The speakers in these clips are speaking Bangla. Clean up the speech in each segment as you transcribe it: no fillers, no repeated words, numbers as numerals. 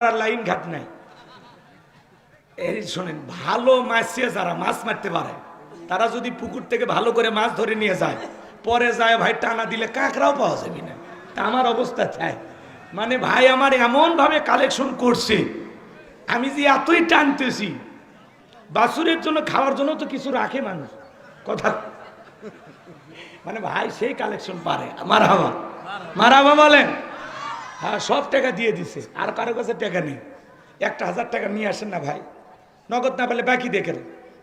লাইন ঘাট নাই। এই শোনেন, ভালো মাছে যারা মাছ মারতে পারে তারা যদি পুকুর থেকে ভালো করে মাছ ধরে নিয়ে যায়, পরে যায় ভাই টানা দিলে কাঁকড়াও পাওয়া যাবে না। তা আমার অবস্থা চাই, মানে ভাই আমার এমন ভাবে কালেকশন করছে, আমি যে এতই টানতেছি। বাছুরের জন্য খাওয়ার জন্য তো কিছু রাখে মানুষ, কথা মানে ভাই সেই কালেকশন পারে। মারহাবা মারহাবা বলেন। হ্যাঁ, সব টাকা দিয়ে দিছে, আর কারো কাছে টাকা নেই। 1000 টাকা নিয়ে আসেন না ভাই, নগদ না পেলে বাকি দেখেন।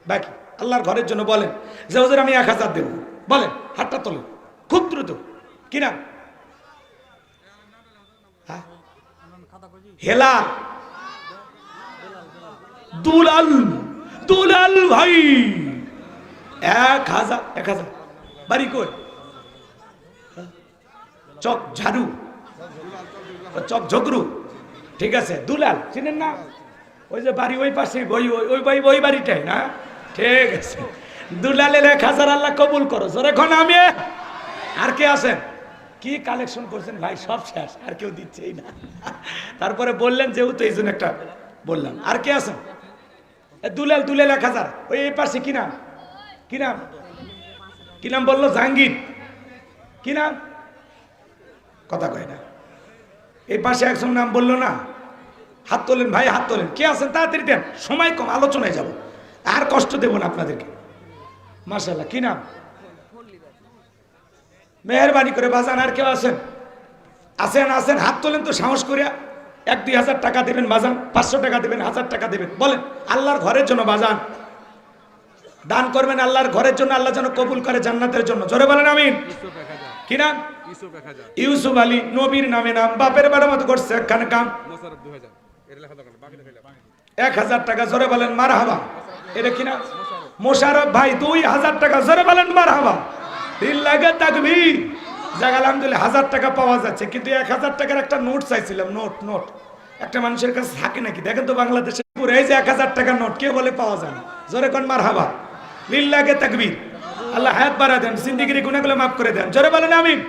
বাকি আল্লাহর ঘরের জন্য বলেন যে ওদের আমি 1000 দেবো, বলেন হাতটা তোলেন খুব দ্রুত। কি নাম? হেলা দুলাল, দুলাল ভাই 1000 বাড়ি কই? চক ঝাড়ু, চক ঝগড়ু, ঠিক আছে। দুলাল চিনেন না? ওই যে বাড়ি ওই পাশে, ওই বাড়িটাই না? ঠিক আছে। দুলালের 1000 আল্লাহ কবুল করো। এখন আমি আর কে আছেন? কি কালেকশন করছেন ভাই, সব শেষ, আর কেউ দিচ্ছেই না। তারপরে বললেন যেহেতু এই জন্য একটা বললাম। আর কে আছেন? দুলাল 1000। ওই এই পাশে কি নাম? কি নাম? কি নাম বললো? জাহাঙ্গীর। কি নাম? কথা কয় না। এই পাশে একজন নাম বললো না, হাত তোলেন ভাই, হাত তোলেন। কে আছেন? তাড়াতাড়ি দেন, সময় কম, আলোচনায় যাব, আর কষ্ট দেব না আপনাদেরকে। মাশাআল্লাহ। কি নাম? মেহেরবানি করে বাজান। আর কেউ আছেন? আছেন আছেন, হাত তোলেন তো সাহস করিয়া। 1-2000 টাকা দেবেন বাজান, 500 টাকা দেবেন, 1000 টাকা দেবেন, বলেন আল্লাহর ঘরের জন্য বাজান দান করবেন, আল্লাহর ঘরের জন্য, আল্লাহ যেন কবুল করে জান্নাতের জন্য। জোরে বলেন আমিন। কি নাম? ইউসুফ আলী, নবীর নামে নাম, বাপের বাড়ির মতো করছে একখানে কাম। 1000 টাকা। জোরে বলেন মারহাবা। এটা কি নাম? মোশাররফ ভাই 2000 টাকা। জোরে বলেন মারহাবা। দিল লাগে তাকবীর। যাক আলহামদুলিল্লাহ 1000 টাকা পাওয়া যাচ্ছে, কিন্তু 1000 টাকার একটা নোট চাইছিলাম। নোট একটা মানুষের কাছে থাকে নাকি দেখেন তো বাংলাদেশে? এই যে 1000 টাকার নোট কে বলে পাওয়া যায় না? জোরে কোন মারহাবা। লিল্লাহে তাকবীর। আল্লাহ হায়াত বাড়া দেন, জিন্দেগির গুনাহগুলো মাফ করে দেন। জোরে বলেন আমিন।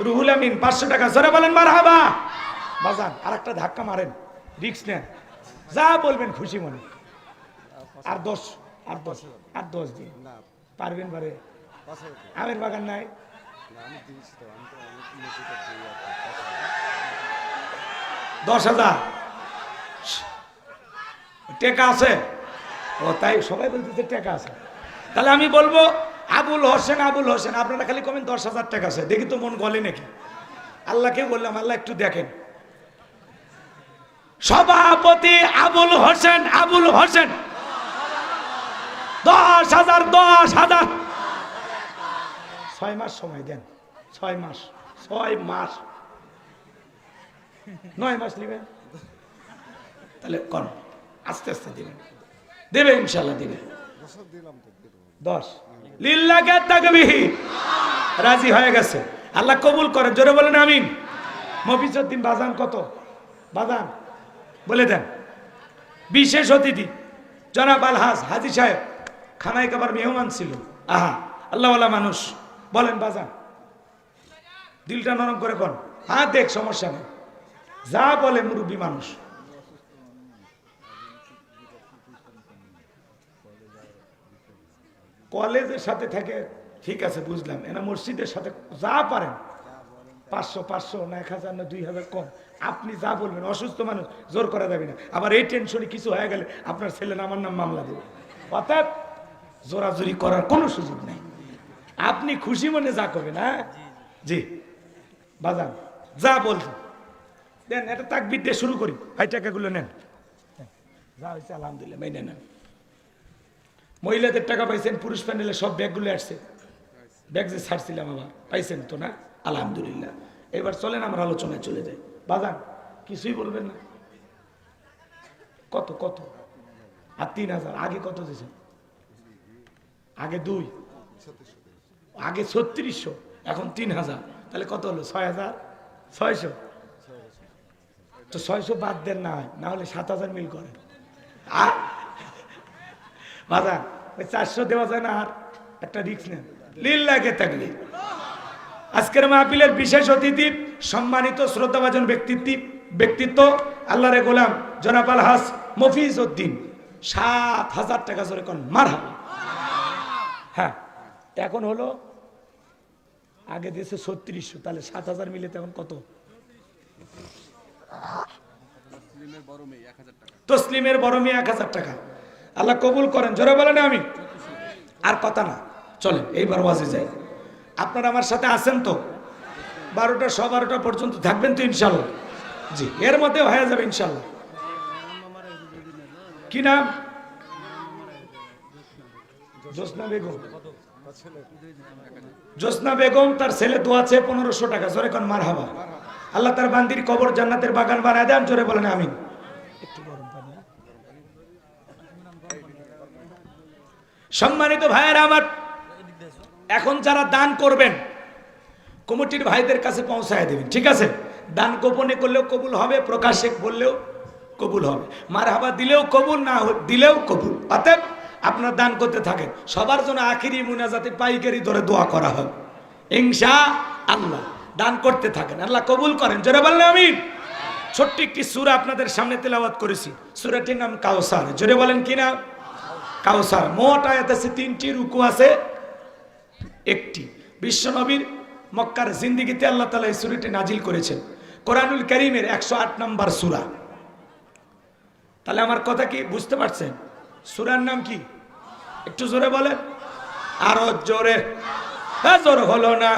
রুহুল আমিন 500 টাকা। জোরে বলেন মারহাবা। বাজান আর একটা ধাক্কা মারেন, রিস্ক নেন, যা বলবেন খুশি মনে। আর 10 দিন পারবেন পারে? আমের বাগান নাই? 10,000 টাকা আছে? ও তাই সবাই বলতে টাকা আছে। তাহলে আমি বলবো আবুল হোসেন, আবুল হোসেন। আপনারা খালি কমেন 10,000 টাকা আছে, দেখি তো মন গলে নাকি। আল্লাহকে বললাম আল্লাহ একটু দেখেন। সভাপতি আবুল হোসেন, আবুল হোসেন 10,000, 10,000। 6 মাস সময় দেন, 6 মাস, 9 মাস নেবেন। তাহলে কর, আস্তে আস্তে দিবেন, দেবে ইনশাল্লাহ দিবে। 10 লিল্লাহে তাকবীর। রাজি হয়ে গেছে, আল্লাহ কবুল করে। জোরে বলেন আমিন। মফিজউদ্দিন বাজান কত? বাজান বলে দেন। বিশেষ অতিথি জনাব আলহাজ হাজী সাহেব, খানায় খাবার মেহমান ছিল। আহা আল্লাহওয়ালা মানুষ। বলেন বাজান, দিলটা নরম করে কোন। হ্যাঁ দেখ, সমস্যা নেই, যা বলে মুরব্বী মানুষ। কলেজের সাথে থাকে, ঠিক আছে বুঝলাম। এনা মসজিদের সাথে যা পারেন, 500 না 1000 না 2000 কম, আপনি যা বলবেন। অসুস্থ মানুষ, জোর করা যাবে না। আবার এই টেনশনে কিছু হয়ে গেলে আপনার ছেলে না আমার নাম মামলা দেবে। অর্থাৎ জোরাজুরি করার কোনো সুযোগ নেই, আপনি খুশি মনে যা করবেন। হ্যাঁ জি বাজান, যা বলছেন দেন। এটা তাকবীর দিয়ে শুরু করি ভাই। টাকাগুলো নেন, যা হয়েছে আলহামদুলিল্লাহ মেনে নেন। মহিলাদের টাকা পাইছেন, পুরুষ প্যানেলে সব ব্যাগগুলো আসছে। ব্যাগ যে ছাড়ছিলাম আবার পাইছেন তো না? আলহামদুলিল্লাহ। এবার চলেন আমরা আলোচনায় চলে যাই। বাজান কিছুই বলবেন না? কত কত? আর 3000। আগে কত দিয়েছেন? আগে 2, আগে 3600, এখন 3000। তাহলে কত হলো? 6,600। তো 600 বাদ দেন না, না হলে 7,000 মিল করেন। বাজান ওই 400 দেওয়া যায় না? আর একটা রিস্ক নেন। লিল্লাহে তাকবীর। আজকের মাহফিলের বিশেষ অতিথি, সম্মানিত শ্রদ্ধাভাজন ব্যক্তিত্ব ব্যক্তিত্ব আল্লাহর গোলাম জনাব আলহাজ মফিজ উদ্দিন 7,000 টাকা জোরে কোন মারহাবা। হ্যাঁ এখন হলো আগে দিয়েছে 3600, তাহলে 7,000 মিলে তখন কত? তসলিমের বড় মেয়ে 1,000 টাকা। আল্লাহ কবুল করেন, জোরে বলেন আমি। আর কথা না, চলেন এইবার ওয়াজে যাই। আপনারা আমার সাথে আছেন তো? 12টা 12:15 পর্যন্ত থাকবেন তো ইনশাল্লাহ? জি, এর মধ্যে হয়ে যাবে ইনশাল্লাহ। কি নাম? জোসনা বেগম। জোসনা বেগম, তার ছেলে দোয়াছে 1500 টাকা, জোরে কোন মারহাবা। আল্লাহ তার বান্দির কবর জান্নাতের বাগান বানায় দেন, জোরে বলেন আমিন। একটু গরম পানি। সম্মানিত ভাইয়েরা আমার, এখন যারা দান করবেন কমিটির ভাইদের কাছে পৌঁছায় দেবেন, ঠিক আছে? দান গোপনে করলেও কবুল হবে, প্রকাশ্যে বললেও কবুল হবে। মারহাবা দিলেও কবুল, না দিলেও কবুল। অতএব আপনারা দান করতে থাকেন। সবার জন্য আখিরি মুনাজাতে পাইকারি ধরে দোয়া করা হবে ইনশাআল্লাহ। দান করতে থাকেন, আল্লাহ কবুল করেন, জোরে বলেন আমিন। ছোট্ট একটি সূরা আপনাদের সামনে তেলাওয়াত করেছি, সূরাটির নাম কাউসার। জোরে বলেন কি নাম? কাউসার। মোট আয়াত আছে 3টি, রুকু আছে 1টি। বিশ্বনবীর মক্কার জিন্দেগিতে আল্লাহ তাআলা এই সূরাটি নাজিল করেছেন। কোরআনুল কারীমের 108 নম্বর সূরা। তাহলে আমার কথা কি বুঝতে পারছেন? সূরার নাম কি? একটু জোরে বলেন, আরো জোরে। হ্যাঁ, জোর হলো না।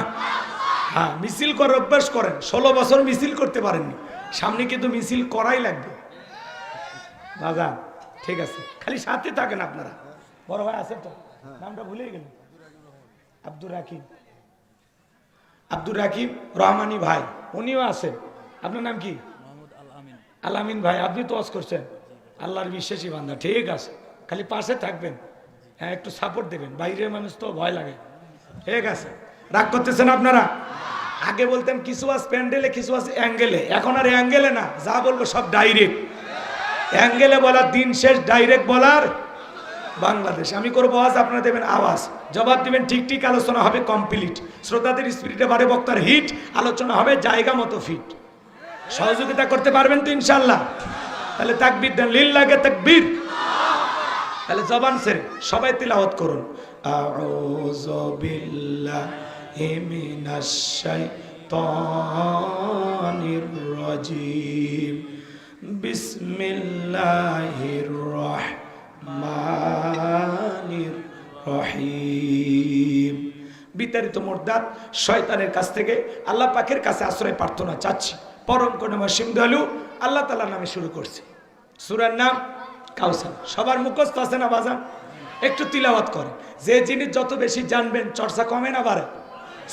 হ্যাঁ, মিছিল করে অভ্যাস করেন। 16 বছর মিছিল করতে পারেননি, সামনে কিন্তু মিছিল করাই লাগবে দাদা, ঠিক আছে? খালি সাথে থাকেন আপনারা। বড় ভাই আছেন তো? নামটা ভুলেই গেল। আব্দুর রাকিব, আব্দুর রাকিব রহমানি ভাই, উনিও আছেন। আপনার নাম কি? আল আমিন ভাই, আপনি তো ওয়াজ করছেন, আল্লাহর বিশ্বাসী বান্দা, ঠিক আছে? খালি পাশে থাকবেন, হ্যাঁ, একটু সাপোর্ট দেবেন। বাইরের মানুষ তো ভয় লাগে, ঠিক আছে? রাগ করতেছেন আপনারা? আগে বলতেন কিছু আজ প্যান্ডেলে, কিছু আজ অ্যাঙ্গেলে, এখন আর অ্যাঙ্গেলে না, যা বলবো সব ডাইরেক্ট। অ্যাঙ্গেলে বলার দিন শেষ, ডাইরেক্ট বলার বাংলাদেশ। আমি করবো আওয়াজ, আপনারা দেবেন আওয়াজ, জবাব দিবেন ঠিক ঠিক, আলোচনা হবে কমপ্লিট। শ্রোতাদের স্পিরিটে বাড়ে, বক্তার হিট, আলোচনা হবে জায়গা মতো ফিট। সহযোগিতা করতে পারবেন তো ইনশাল্লাহ? তাহলে তাকবীর দেন, লিল্লাহে তাকবীর। তাহলে জবান ছেড়ে সবাই তিলাওয়াত করুন। আউযু বিল্লাহি মিনাশ শাইতানির রাজীম, বিসমিল্লাহির রহমানির রহিম। বিতাড়িত মুরদাদ শয়তানের কাছ থেকে আল্লাহ পাকের কাছে আশ্রয় প্রার্থনা চাচ্ছি। পরম করুণাময় অসীম দয়ালু আল্লাহ তাআলার নামে শুরু করছি। সূরার নাম কাউসার। সবার মুখস্থ আছে না বাজান? একটু তিলাওয়াত করেন। যে জিনিস যত বেশি জানবেন চর্চা কমে না বাড়ে।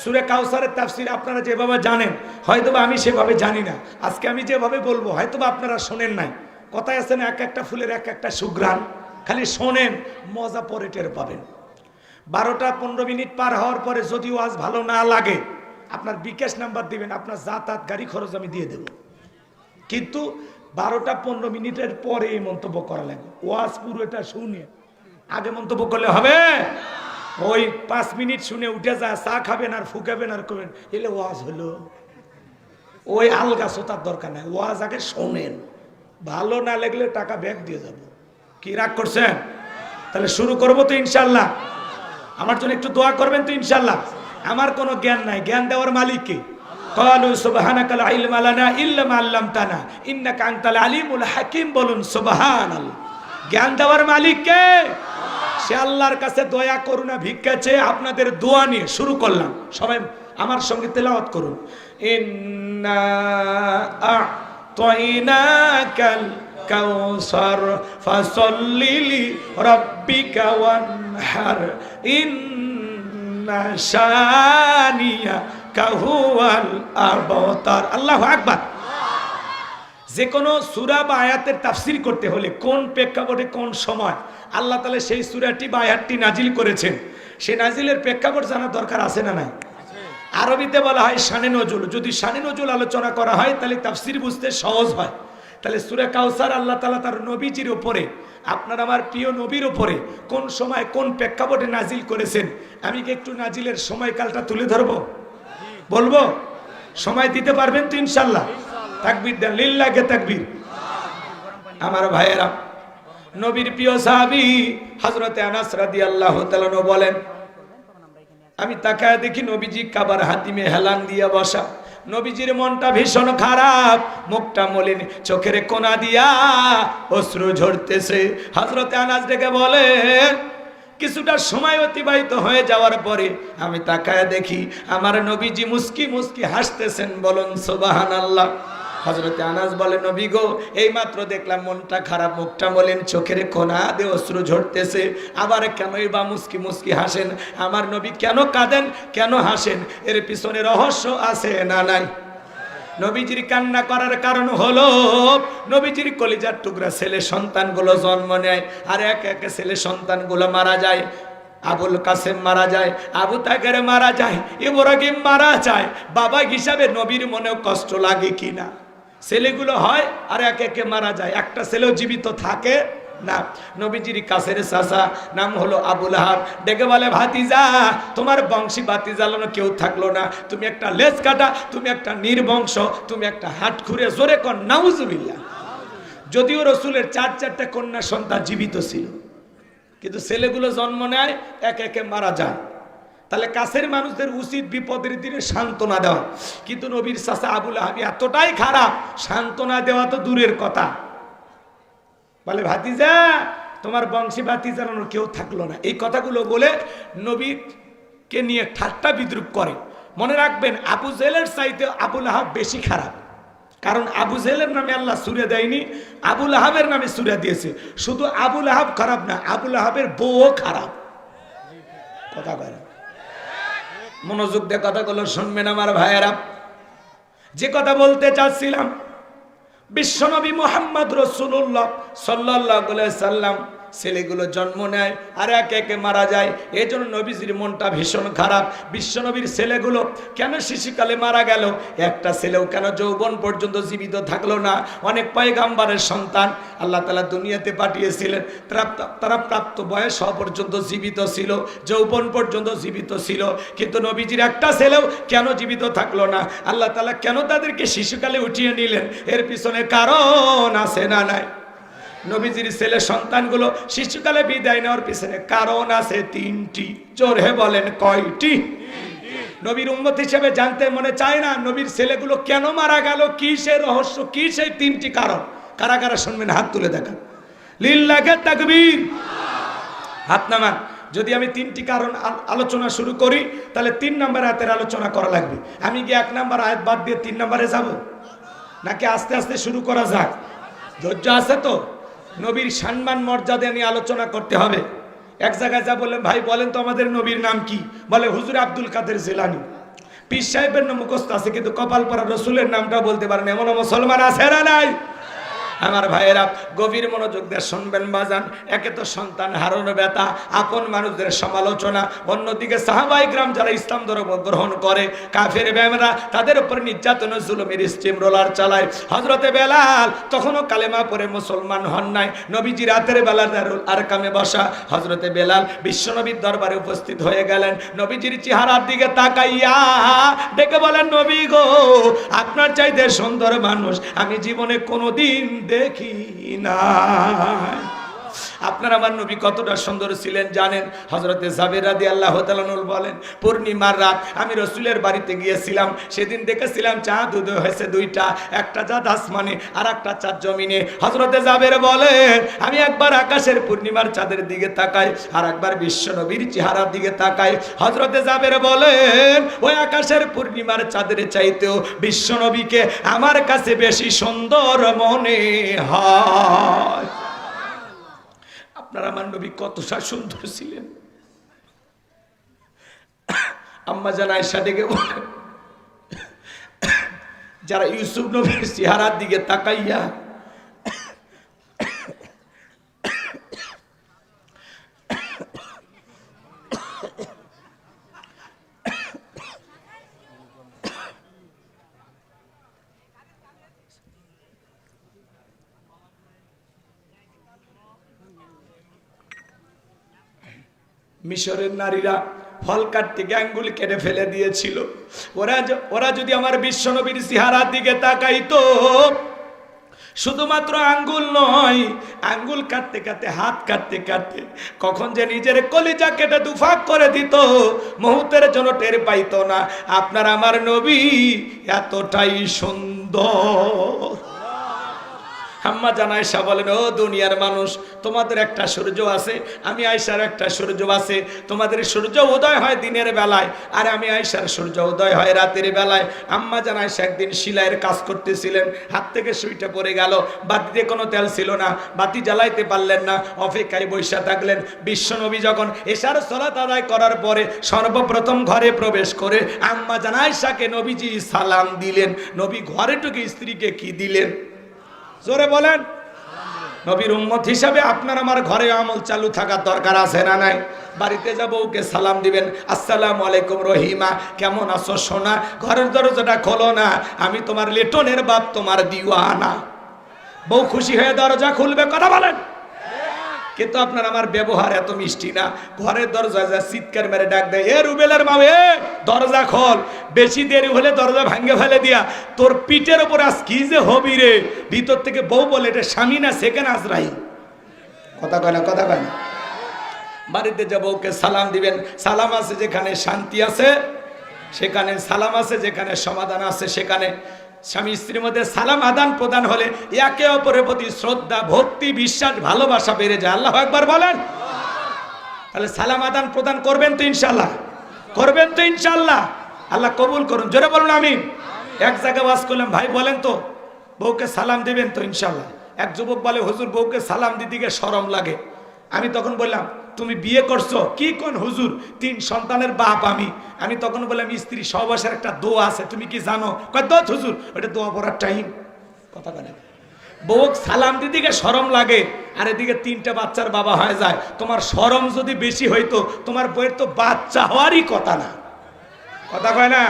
সূরা কাউসারের তাফসীর আপনারা যেভাবে জানেন, হয়তোবা আমি সেভাবে জানি না। আজকে আমি যেভাবে বলবো হয়তোবা আপনারা শোনেন নাই। কথায় আছে না, এক একটা ফুলের এক একটা সুঘ্রাণ। খালি শোনেন, মজা পরে টের পাবেন। 12টা 15 মিনিট পার হওয়ার পরে যদি ওয়াজ ভালো না লাগে, আপনার বিকাশ নাম্বার দিবেন, আপনার যাতায়াত গাড়ি খরচ আমি দিয়ে দেব। কিন্তু 12টা 15 মিনিটের পরে এই মন্তব্য করা লাগবে। ওয়াজ পুরোটা শুনে আগে মন্তব্য করলে হবে? ওই 5 মিনিট শুনে উঠে যায়, চা খাবেন আর ফুকাবেন আর করবেন, এলে ওয়াজ হলো। ওই আলগা সোতার দরকার নাই, ওয়াজ আগে শোনেন। ভালো না লাগলে টাকা ব্যাক দিয়ে যাব। কি রাগ করছেন? তাহলে শুরু করবো তো ইনশাল্লাহ? আমার জন্য একটু দোয়া করবেন তো ইনশাল্লাহ? আমার কোনো জ্ঞান নাই, জ্ঞান দেওয়ার মালিক কে? ক্বালু সুবহানাকা লা ইলমা লানা ইল্লা মা আল্লামতানা ইন্নাকা আনতাল আলিমুল হাকিম। বলুন সুবহানাল্লাহ। জ্ঞান দেওয়ার মালিক কে? সে আল্লাহর কাছে দয়া করুণা ভিক্ষা চেয়ে আপনাদের দোয়া নিয়ে শুরু করলাম। সবাই আমার সঙ্গে তেলাওয়াত করুন। ইন্না আ'তাইনাকাল কাউসার ফাসাল্লি লিরাব্বিকা ওয়ানহার ইন্না শানিয়াকা হুয়াল আবতার। আল্লাহু আকবার। যে কোনো সূরা বা আয়াতের তাফসীর করতে হলে কোন প্রেক্ষাপটে কোন সময় আল্লাহ তাআলা সেই সূরাটি বা আয়াতটি নাজিল করেছেন, সেই নাজিলের প্রেক্ষাপট জানা দরকার আছে না নাই? আরবিতে বলা হয় শানে নজুল। যদি শানে নজুল আলোচনা করা হয় তাহলে তাফসীর বুঝতে সহজ হয়। তাহলে সূরা কাউসার আল্লাহ তাআলা তার নবীজির উপরে, আপনার আমার প্রিয় নবীর উপরে কোন সময় কোন প্রেক্ষাপটে নাজিল করেছেন, আমি কি একটু নাজিলের সময়কালটা তুলে ধরবো? বলবো? সময় দিতে পারবেন তো ইনশাল্লাহ? তাকবীর দেন, লিল্লাহে তাকবীর। আমার ভাইয়েরা, নবীর প্রিয় সাহাবী হযরত আনাস রাদিয়াল্লাহু তাআলা বলেন, আমি তাকায় দেখি নবীজি কাবার হাতিমে হেলান দিয়া বসা। নবীজির মনটা ভীষণ খারাপ, মুখটা মলিন, চোখের কোনা দিয়া অশ্রু ঝরতেছে। হযরত আনাস ডেকে বলেন, কিছুটা সময় অতিবাহিত হয়ে যাওয়ার পরে আমি তাকায় দেখি আমার নবীজি মুস্কি মুস্কি হাসতেছেন। বলুন সুবহানাল্লাহ। হযরতে আনাস বলে, নবী গো, এইমাত্র দেখলাম মনটা খারাপ, মুখটা মলিন, চোখের কোনা দিয়ে অশ্রু ঝরতেছে, আবার কেনই বা মুস্কি মুস্কি হাসেন? আমার নবী কেন কাঁদেন, কেন হাসেন? এর পিছনে রহস্য আছে না নাই? নবীজির কান্না করার কারণ হলো নবীজির কলিজার টুকরা ছেলে সন্তানগুলো জন্ম নেয়, আর এক এক ছেলে সন্তানগুলো মারা যায়। আবুল কাসেম মারা যায়, আবু তাকের মারা যায়, ইব্রাহিম মারা যায়। বাবা হিসাবে নবীর মনেও কষ্ট লাগে কিনা? ছেলেগুলো হয় আর এক একে মারা যায়, একটা ছেলেও জীবিত থাকে না। নবীজির কাছের চাচা নাম হলো আবুল আহাব, ডেকে বলে, ভাতিজা, তোমার বংশী বাতি জ্বালানো কেউ থাকলো না, তুমি একটা লেজ কাটা, তুমি একটা নির্বংশ, তুমি একটা হাট খুঁড়ে, জোরে কর নাউজুবিল্লাহ। যদিও রসুলের চারটা কন্যা সন্তান জীবিত ছিল, কিন্তু ছেলেগুলো জন্ম নেয়, এক একে মারা যায়। তাহলে কাছের মানুষদের উচিত বিপদের দিনে সান্ত্বনা দেওয়া, কিন্তু নবীর চাচা আবুল আহাব এতটাই খারাপ, সান্ত্বনা দেওয়া তো দূরের কথা। বলে, ভাতিজা, তোমার বংশী বাতি জ্বালানোর কেউ থাকলো না। এই কথাগুলো বলে নবীকে নিয়ে ঠাট্টা বিদ্রুপ করে। মনে রাখবেন, আবু জেহেলের চাইতে আবুল আহাব বেশি খারাপ, কারণ আবু জেহেলের নামে আল্লাহ সূরা দেয়নি, আবুল আহাবের নামে সূরা দিয়েছে। শুধু আবুল আহাব খারাপ না, আবুল আহাবের বউও খারাপ। কথা বলে, মনোযোগ দিয়ে কথাগুলো শুনবেন আমার ভাইয়েরা। যে কথা বলতে চাচ্ছিলাম, বিশ্বনবী মুহাম্মদ রাসূলুল্লাহ সাল্লাল্লাহু আলাইহি সাল্লাম ছেলেগুলো জন্ম নেয় আর এক একে মারা যায়। এই জন্য নবীজির মনটা ভীষণ খারাপ। বিশ্বনবীর ছেলেগুলো কেন শিশুকালে মারা গেল? একটা ছেলেও কেন যৌবন পর্যন্ত জীবিত থাকলো না? অনেক পয়গাম্বরের সন্তান আল্লাহ তাআলা দুনিয়াতে পাঠিয়েছিলেন, তারা প্রাপ্ত বয়স হওয়া পর্যন্ত জীবিত ছিল, যৌবন পর্যন্ত জীবিত ছিল, কিন্তু নবীজির একটা ছেলেও কেন জীবিত থাকলো না? আল্লাহ তাআলা কেন তাদেরকে শিশুকালে উঠিয়ে নিলেন? এর পিছনে কারণ আছে না নাই? নবীজির ছেলে সন্তানগুলো শিশুকালে বিদায় নেওয়ার পিছনে কারণ আছে তিনটি। জোরে বলেন, কয়টি? নবীর উম্মত হিসেবে জানতে মনে চায় না নবীর ছেলেগুলো কেন মারা গেল? কি সেই রহস্য, কি সেই তিনটি কারণ? কারা কারা শুনবেন হাত তুলে দেখান। লিল্লাহে তাকবীর। হাত নামান। যদি আমি তিনটি কারণ আলোচনা শুরু করি, তাহলে 3 নম্বর আয়াতের আলোচনা করা লাগবে। আমি কি 1 নম্বর আয়াত বাদ দিয়ে 3 নম্বরে যাব, নাকি আস্তে আস্তে শুরু করা যাক? ধৈর্য আছে তো? নবীর সম্মান মর্যাদা নিয়ে আলোচনা করতে হবে। এক জায়গায় যা বললেন, ভাই বলেন তো আমাদের নবীর নাম কি? বলে, হুজুর আব্দুল কাদের জিলানী। পীর সাহেবের নাম মুখস্থ আছে, কিন্তু কপাল পরা রসুলের নামটা বলতে পারেন, এমন মুসলমান আছে না নাই? আমার ভাইয়েরা, গভীর মনোযোগ দিয়ে শুনবেন বাজান। একে তো সন্তান হারানোর ব্যথা, আপন মানুষদের সমালোচনা, অন্যদিকে সাহাবায়ে কেরাম যারা ইসলাম ধর্ম গ্রহণ করে, কাফের বেঈমানরা তাদের উপর নির্যাতন জুলুমের স্টিম রোলার চালায়। হযরতে বেলাল তখনও কালেমা পড়ে মুসলমান হন নাই। নবীজি রাতের বেলা দারুল আরকামে বসা। হযরতে বেলাল বিশ্বনবীর দরবারে উপস্থিত হয়ে গেলেন। নবীজির চেহারার দিকে তাকাইয়া ডেকে বলেন, নবী গো, আপনার চাইতে সুন্দর মানুষ আমি জীবনে কোনোদিন দেখি না। আপনার আমার নবী কতটা সুন্দর ছিলেন জানেন? হযরতে জাবের রাদিয়াল্লাহু তাআলা বলেন, পূর্ণিমার রাত আমি রাসূলের বাড়িতে গিয়েছিলাম। সেদিন দেখেছিলাম চাঁদ উদয় হয়েছে 2টা, একটা চাঁদ আসমানে আর একটা চাঁদ জমিনে। হযরতে জাবের বলেন, আমি একবার আকাশের পূর্ণিমার চাঁদের দিকে তাকাই, আর একবার বিশ্বনবীর চেহারার দিকে তাকাই। হযরতে জাবের বলেন, ওই আকাশের পূর্ণিমার চাঁদের চাইতেও বিশ্বনবীকে আমার কাছে বেশি সুন্দর মনে হয়। আপনার আমার নবী কতটা সুন্দর ছিলেন। আম্মা জান আয়েশা ডেকে বলেন, যারা ইউসুফ নবীর চেহারার দিকে তাকাইয়া মিশরের নারীরা ফল কাটতে গিয়ে আঙ্গুল কেটে ফেলে দিয়েছিল। ওরা যদি আমার বিশ্বনবীর চেহারার দিকে তাকাইতো, শুধুমাত্র আঙ্গুল নয়, আঙ্গুল কাটতে কাটতে, হাত কাটতে কাটতে কখন যে নিজের কলিজা কেটে দুফাক করে দিত, মুহূর্তের জন্য টের পাইতো না। আপনার আমার নবী এতটাই সুন্দর। আম্মা জান আয়েশা বলেন, ও দুনিয়ার মানুষ, তোমাদের একটা সূর্য আছে, আমি আয়েশার একটা সূর্য আছে। তোমাদের সূর্য উদয় হয় দিনের বেলায়, আর আমি আয়েশার সূর্য উদয় হয় রাতের বেলায়। আম্মা জান আয়েশা একদিন সেলাইয়ের কাজ করতেছিলেন, হাত থেকে সুইটা পড়ে গেল, বাতিতে কোনো তেল ছিল না, বাতি জ্বালাইতে পারলেন না, অপেক্ষায় বসে থাকলেন। বিশ্বনবী যখন এশার সালাত আদায় করার পরে সর্বপ্রথম ঘরে প্রবেশ করে আম্মা জান আয়েশাকে নবীজি সালাম দিলেন। নবী ঘরে ঢুকে স্ত্রীকে কি দিলেন? জোরে বলেন। নবীর উম্মত হিসাবে আপনার আমার ঘরে আমল চালু থাকার দরকার আছে না নাই? বাড়িতে যাব, ওকে সালাম দিবেন, আসসালামু আলাইকুম রহিমা, কেমন আছো সোনা? ঘরের দরজাটা খোলো না, আমি তোমার লেটনের বাপ, তোমার দিওয়ানা। বউ খুশি হয়ে দরজা খুলবে, কথা বলেন। কিন্তু আপনার আমার ব্যবহার এত মিষ্টি না। ঘরের দরজা যা চিৎকার মেরে ডাক দেয়, এ রুবেলের মা, এ দরজা খোল। বেশি দেরি হলে দরজা ভাঙ্গে ফেলে দিয়া তোর পিঠের উপর আজ কি যে হবি রে। ভিতর থেকে বউ বলে, এটা স্বামী না সেকেন্ড আজরাইল। কথা কয় না, কথা কয় না। বাড়িতে যাব, ওকে সালাম দিবেন। সালাম আছে যেখানে শান্তি আছে সেখানে, সালাম আছে যেখানে সমাধান আছে সেখানে। স্বামী স্ত্রীর মধ্যে সালাম আদান প্রদান হলে একে অপরের প্রতি শ্রদ্ধা, ভক্তি, বিশ্বাস, ভালোবাসা বেড়ে যায়। আল্লাহু আকবার বলেন। তাহলে সালাম আদান প্রদান করবেন তো ইনশাল্লাহ? করবেন তো ইনশাল্লাহ? আল্লাহ কবুল করুন, জোরে বলুন আমিন। এক জায়গায় ওয়াজ করলাম, ভাই বলেন তো বউকে সালাম দিবেন তো ইনশাল্লাহ? এক যুবক বলে, হুজুর বউকে সালাম দিতে গিয়ে শরম লাগে। আমি তখন বললাম, তুমি বিয়ে করছো? কি কোন হুজুর, 3 সন্তানের বাপ আমি। আমি তখন বললাম, স্ত্রী সহবাসের একটা দোয়া আছে, তুমি কি জানো? কয় দোয়া হুজুর, ওটা দোয়া পড়ার টাইম। কথা বলে, বউ সালাম দিতে গিয়ে শরম লাগে, আর এদিকে 3টা বাচ্চার বাবা হয়ে যায়। তোমার শরম যদি বেশি হইতো, তোমার বউয়ের তো বাচ্চা হওয়ারই কথা না। কথা কয় না?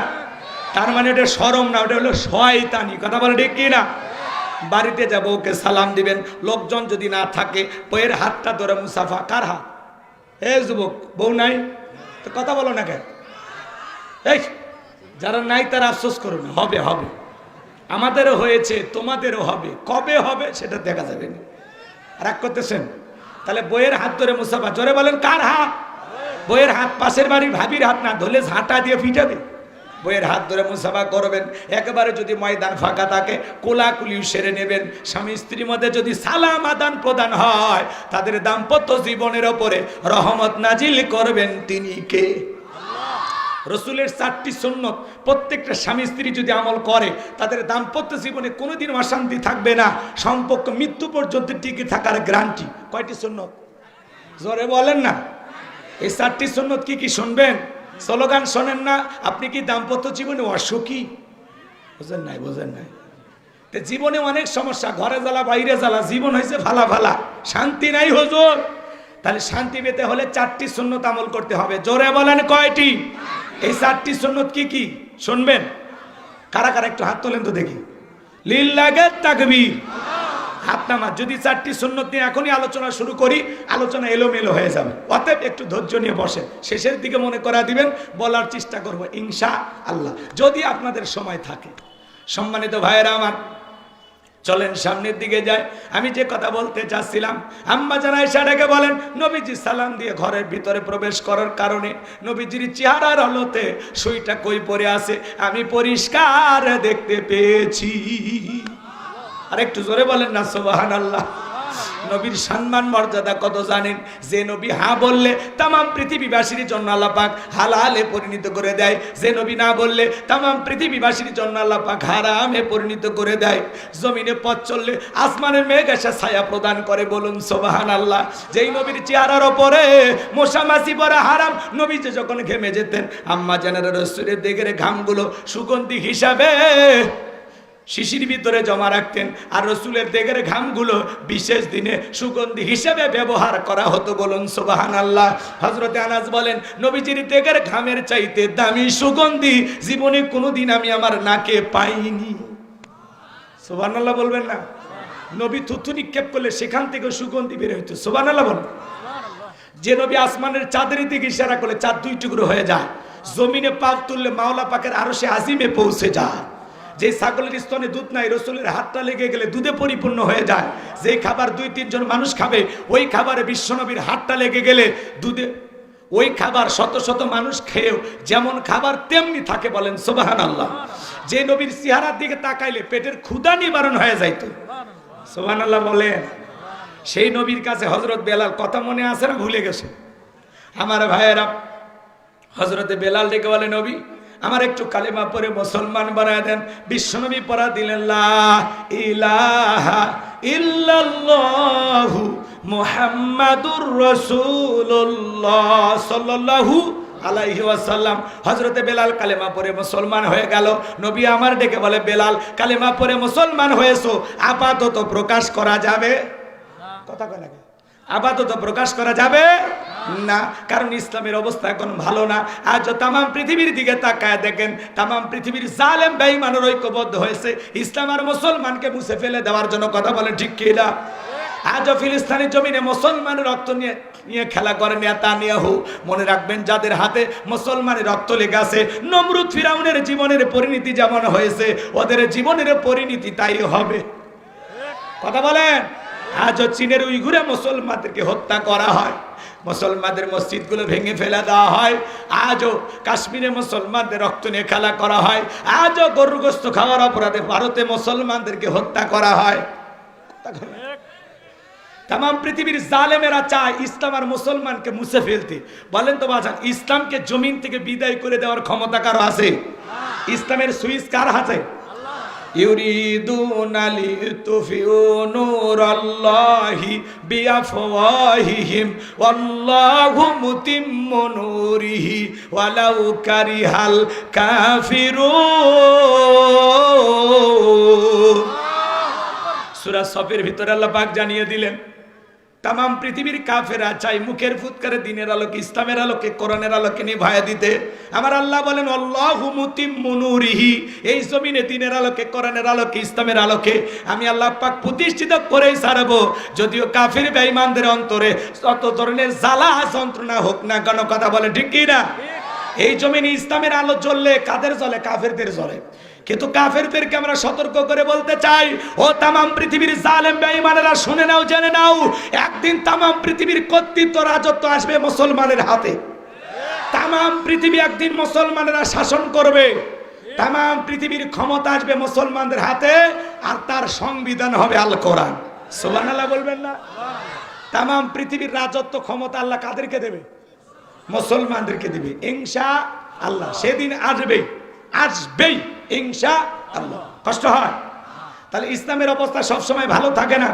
তার মানে ওটা শরম না, ওটা হলো শয়তানি। কথা বলে ঠিক কি না? বাড়িতে যাব, ওকে সালাম দিবেন। লোকজন যদি না থাকে, বউয়ের হাতটা ধরে মুসাফা। কার হাত? এ যুবক, বউ নাই তো কথা বলো না কেন? এই যারা নাই তারা আফসোস করো না, হবে হবে। আমাদেরও হয়েছে, তোমাদেরও হবে। কবে হবে সেটা দেখা যাবে না। রাগ করতেছেন? তাহলে বইয়ের হাত ধরে মুসাফা। জোরে বলেন, কার হাত? বইয়ের হাত। পাশের বাড়ির ভাবির হাত না, ধরলে ঝাঁটা দিয়ে ফিটাবে। বইয়ের হাত ধরে মুসাফা করবেন। একেবারে যদি ময়দান ফাঁকা থাকে, কোলাকুলি সেরে নেবেন। স্বামী স্ত্রীর মধ্যে যদি সালাম আদান প্রদান হয়, তাদের দাম্পত্য জীবনের ওপরে রহমত নাজিল করবেন তিনি কে? রসুলের 4টি সুন্নত প্রত্যেকটা স্বামী স্ত্রী যদি আমল করে, তাদের দাম্পত্য জীবনে কোনোদিন অশান্তি থাকবে না। সম্পর্ক মৃত্যু পর্যন্ত টিকে থাকার গ্যারান্টি। কয়টি সুন্নত? জোরে বলেন না। এই 4টি সুন্নত কি কি শুনবেন? স্লোগান শোনেন না? আপনি কি দাম্পত্য জীবনে অসুখী? বোঝেন নাই, বোঝেন নাই। জীবনে অনেক সমস্যা, ঘরে জ্বালা, বাইরে জ্বালা, জীবন হয়েছে ফালা ফালা, শান্তি নাই হুজুর। তাহলে শান্তি পেতে হলে 4টি সুন্নত আমল করতে হবে। জোরে বলেন, কয়টি? এই 4টি সুন্নত কি কি শুনবেন? কারা কারা একটু হাত তোলেন তো দেখি। লিল্লাহি তাকবীর। হাত নামা। যদি 4টি সুন্নত নিয়ে এখনই আলোচনা শুরু করি, আলোচনা এলোমেলো হয়ে যাবে। অতএব একটু ধৈর্য নিয়ে বসেন, শেষের দিকে মনে করা দিবেন, বলার চেষ্টা করব ইনশাআল্লাহ, যদি আপনাদের সময় থাকে। সম্মানিত ভাইয়েরা আমার, চলেন সামনের দিকে যায়। আমি যে কথা বলতে চাচ্ছিলাম, আম্মা জান আয়েশা ডেকে বলেন, নবীজি সালাম দিয়ে ঘরের ভিতরে প্রবেশ করার কারণে নবীজির চেহারার আলোতে সুইটা কই পড়ে আছে আমি পরিষ্কার দেখতে পেয়েছি। আর একটু জোরে বলেন না সুবহানাল্লাহ। নবীর সম্মান মর্যাদা কত জানেন? যে নবী হ্যাঁ বললে তামাম পৃথিবীবাসীর জন্য আল্লাহ পাক হালালে পরিণত করে দেয়, যে নবী না বললে তামাম পৃথিবীবাসীর জন্য আল্লাহ পাক হারামে পরিণত করে দেয়। জমিনে পথ চললে আসমানের মেঘ এসে ছায়া প্রদান করে, বলুন সুবহানাল্লাহ। যেই নবীর চেহারার ওপরে মশা মাছি পড়া হারাম, নবী যে যখন ঘেমে যেতেন, আম্মা জানেরা রাসূলের দিকের ঘামগুলো সুগন্ধি হিসাবে শিশির ভিতরে জমা রাখতেন, আর রসুলের দেগের ঘামগুলো বিশেষ দিনে সুগন্ধি হিসেবে ব্যবহার করা হতো, বলুন সুবহানাল্লাহ। হযরতে আনাস বলেন, নবীজির দেগের ঘামের চাইতে দামি সুগন্ধি জীবনে কোনোদিন আমি আমার নাকে পাইনি। সুবহানাল্লাহ বলবেন না? নবী থুতু নিক্ষেপ করলে সেখান থেকে সুগন্ধি বের হইতো। সুবহানাল্লাহ বলুন। যে নবী আসমানের চাঁদের দিকে ইশারা করলে চাঁদ 2 টুকরো হয়ে যায়, জমিনে পা তুললে মাওলা পাকের আরশে আজিমে পৌঁছে যায়। যে ছাগলের স্তনে দুধ নাই, রসুলের হাতটা লেগে গেলে দুধে পরিপূর্ণ হয়ে যায়। যেই খাবার 2-3 জন মানুষ খাবে, ওই খাবারে বিশ্বনবীর হাতটা লেগে গেলে দুধে, ওই খাবার শত শত মানুষ খেয়েও যেমন খাবার তেমনি থাকে, বলেন সুবহানাল্লাহ। যে নবীর চেহারার দিকে তাকাইলে পেটের ক্ষুধা নিবারণ হয়ে যাইতো, সুবহানাল্লাহ বলেন। সেই নবীর কাছে হযরত বেলাল, কথা মনে আছে না ভুলে গেছে? আমার ভাইয়েরা, হযরতে বেলাল ডেকে বলে, নবী আমার একটু কালেমা পড়ে মুসলমান বানায় দেন। বিশ্বনবী পড়া দিলেন, লা ইলাহা ইল্লাল্লাহু মুহাম্মাদুর রাসূলুল্লাহ সাল্লাল্লাহু আলাইহি ওয়াসাল্লাম। হযরতে বেলাল কালেমা পড়ে মুসলমান হয়ে গেল। নবী আমার ডেকে বলে, বেলাল কালেমা পড়ে মুসলমান হয়েছো, আপাতত প্রকাশ করা যাবে? কথা কয় না, আপাতত প্রকাশ করা যাবে না, কারণ ইসলামের অবস্থা এখন ভালো না। আজ তাম পৃথিবীর দিকে তাকায় দেখেন, তাম পৃথিবীর জালেম বেঈমানের ঐক্যবদ্ধ হয়েছে ইসলাম আর মুসলমানকে মুছে ফেলে দেওয়ার জন্য। কথা বলেন ঠিক কি না? আজ ফিলিস্তিনের জমিনে মুসলমানের রক্ত নিয়ে খেলা করে নেতানিয়াহু। মনে রাখবেন, যাদের হাতে মুসলমানের রক্ত লেগে আছে, নমরুদ ফিরাউনের জীবনের পরিণতি যেমন হয়েছে, ওদের জীবনের পরিণতি তাই হবে। কথা বলেন। আজও চীনের উইঘুরে মুসলমানদেরকে হত্যা করা হয়, মুসলমানদের মসজিদগুলো ভেঙে ফেলে দেওয়া হয়। আজও কাশ্মীরে মুসলমানদের রক্ত নিয়ে খেলা করা হয়। আজও গরুর গোশত খাওয়ার অপরাধে ভারতে মুসলমানদেরকে হত্যা করা হয়। তাম পৃথিবীর জালেমেরা চায় ইসলাম আর মুসলমানকে মুছে ফেলতে। বলেন তো বাজান, ইসলামকে জমিন থেকে বিদায় করে দেওয়ার ক্ষমতা কারো আছে? ইসলামের সুইচ কার হাতে? ইউরিদুনা লিতুফিউ নূরাল্লাহি বিআফওয়াহিহিম ওয়াল্লাহু মুতিম্মু নূরিহি ওয়ালাউ কারিহাল কাফিরুন। সূরা সফের ভিতরে আল্লাহ পাক জানিয়ে দিলেন, তাম পৃথিবীর কাফেরা চাই মুখের ফুৎকারে দিনের আলোকে, ইসলামের আলোকে, কোরআনের আলোকে নিভায়া দিতে। আমার আল্লাহ বলেন, আল্লাহু মুতিম্মু নূরিহি, এই জমিনে দিনের আলোকে, কোরআনের আলোকে, ইসলামের আলোকে আমি আল্লাহ পাক প্রতিষ্ঠিত করেই ছাড়বো। যদিও কাফির বেঈমানদের অন্তরে যত ধরনের জ্বালা যন্ত্রণা হোক না কেন, কথা বলে ঠিক কি না? এই জমিনে ইসলামের আলো জ্বললে কাদের জ্বলে? কাফেরদের জ্বলে। কিন্তু কাফেরদেরকে আমরা সতর্ক করে বলতে চাই, ও তাম পৃথিবীর জালেম বেঈমানেরা, শুনে নাও, জেনে নাও, একদিন তাম পৃথিবীর কর্তৃত্ব রাজত্ব আসবে মুসলমানের হাতে। তাম পৃথিবী একদিন মুসলমানেরা শাসন করবে, তাম পৃথিবীর ক্ষমতা আসবে মুসলমানদের হাতে, আর তার সংবিধান হবে আল কোরআন। সুবহানাল্লাহ বলবেন না? তাম পৃথিবীর রাজত্ব ক্ষমতা আল্লাহ কাদেরকে দেবে? মুসলমানদেরকে দিবে ইনশাআল্লাহ। সেদিন আসবেই, আসবেই ইনশাআল্লাহ। কষ্ট হয়। তাহলে ইসলামের অবস্থা সবসময় ভালো থাকে না।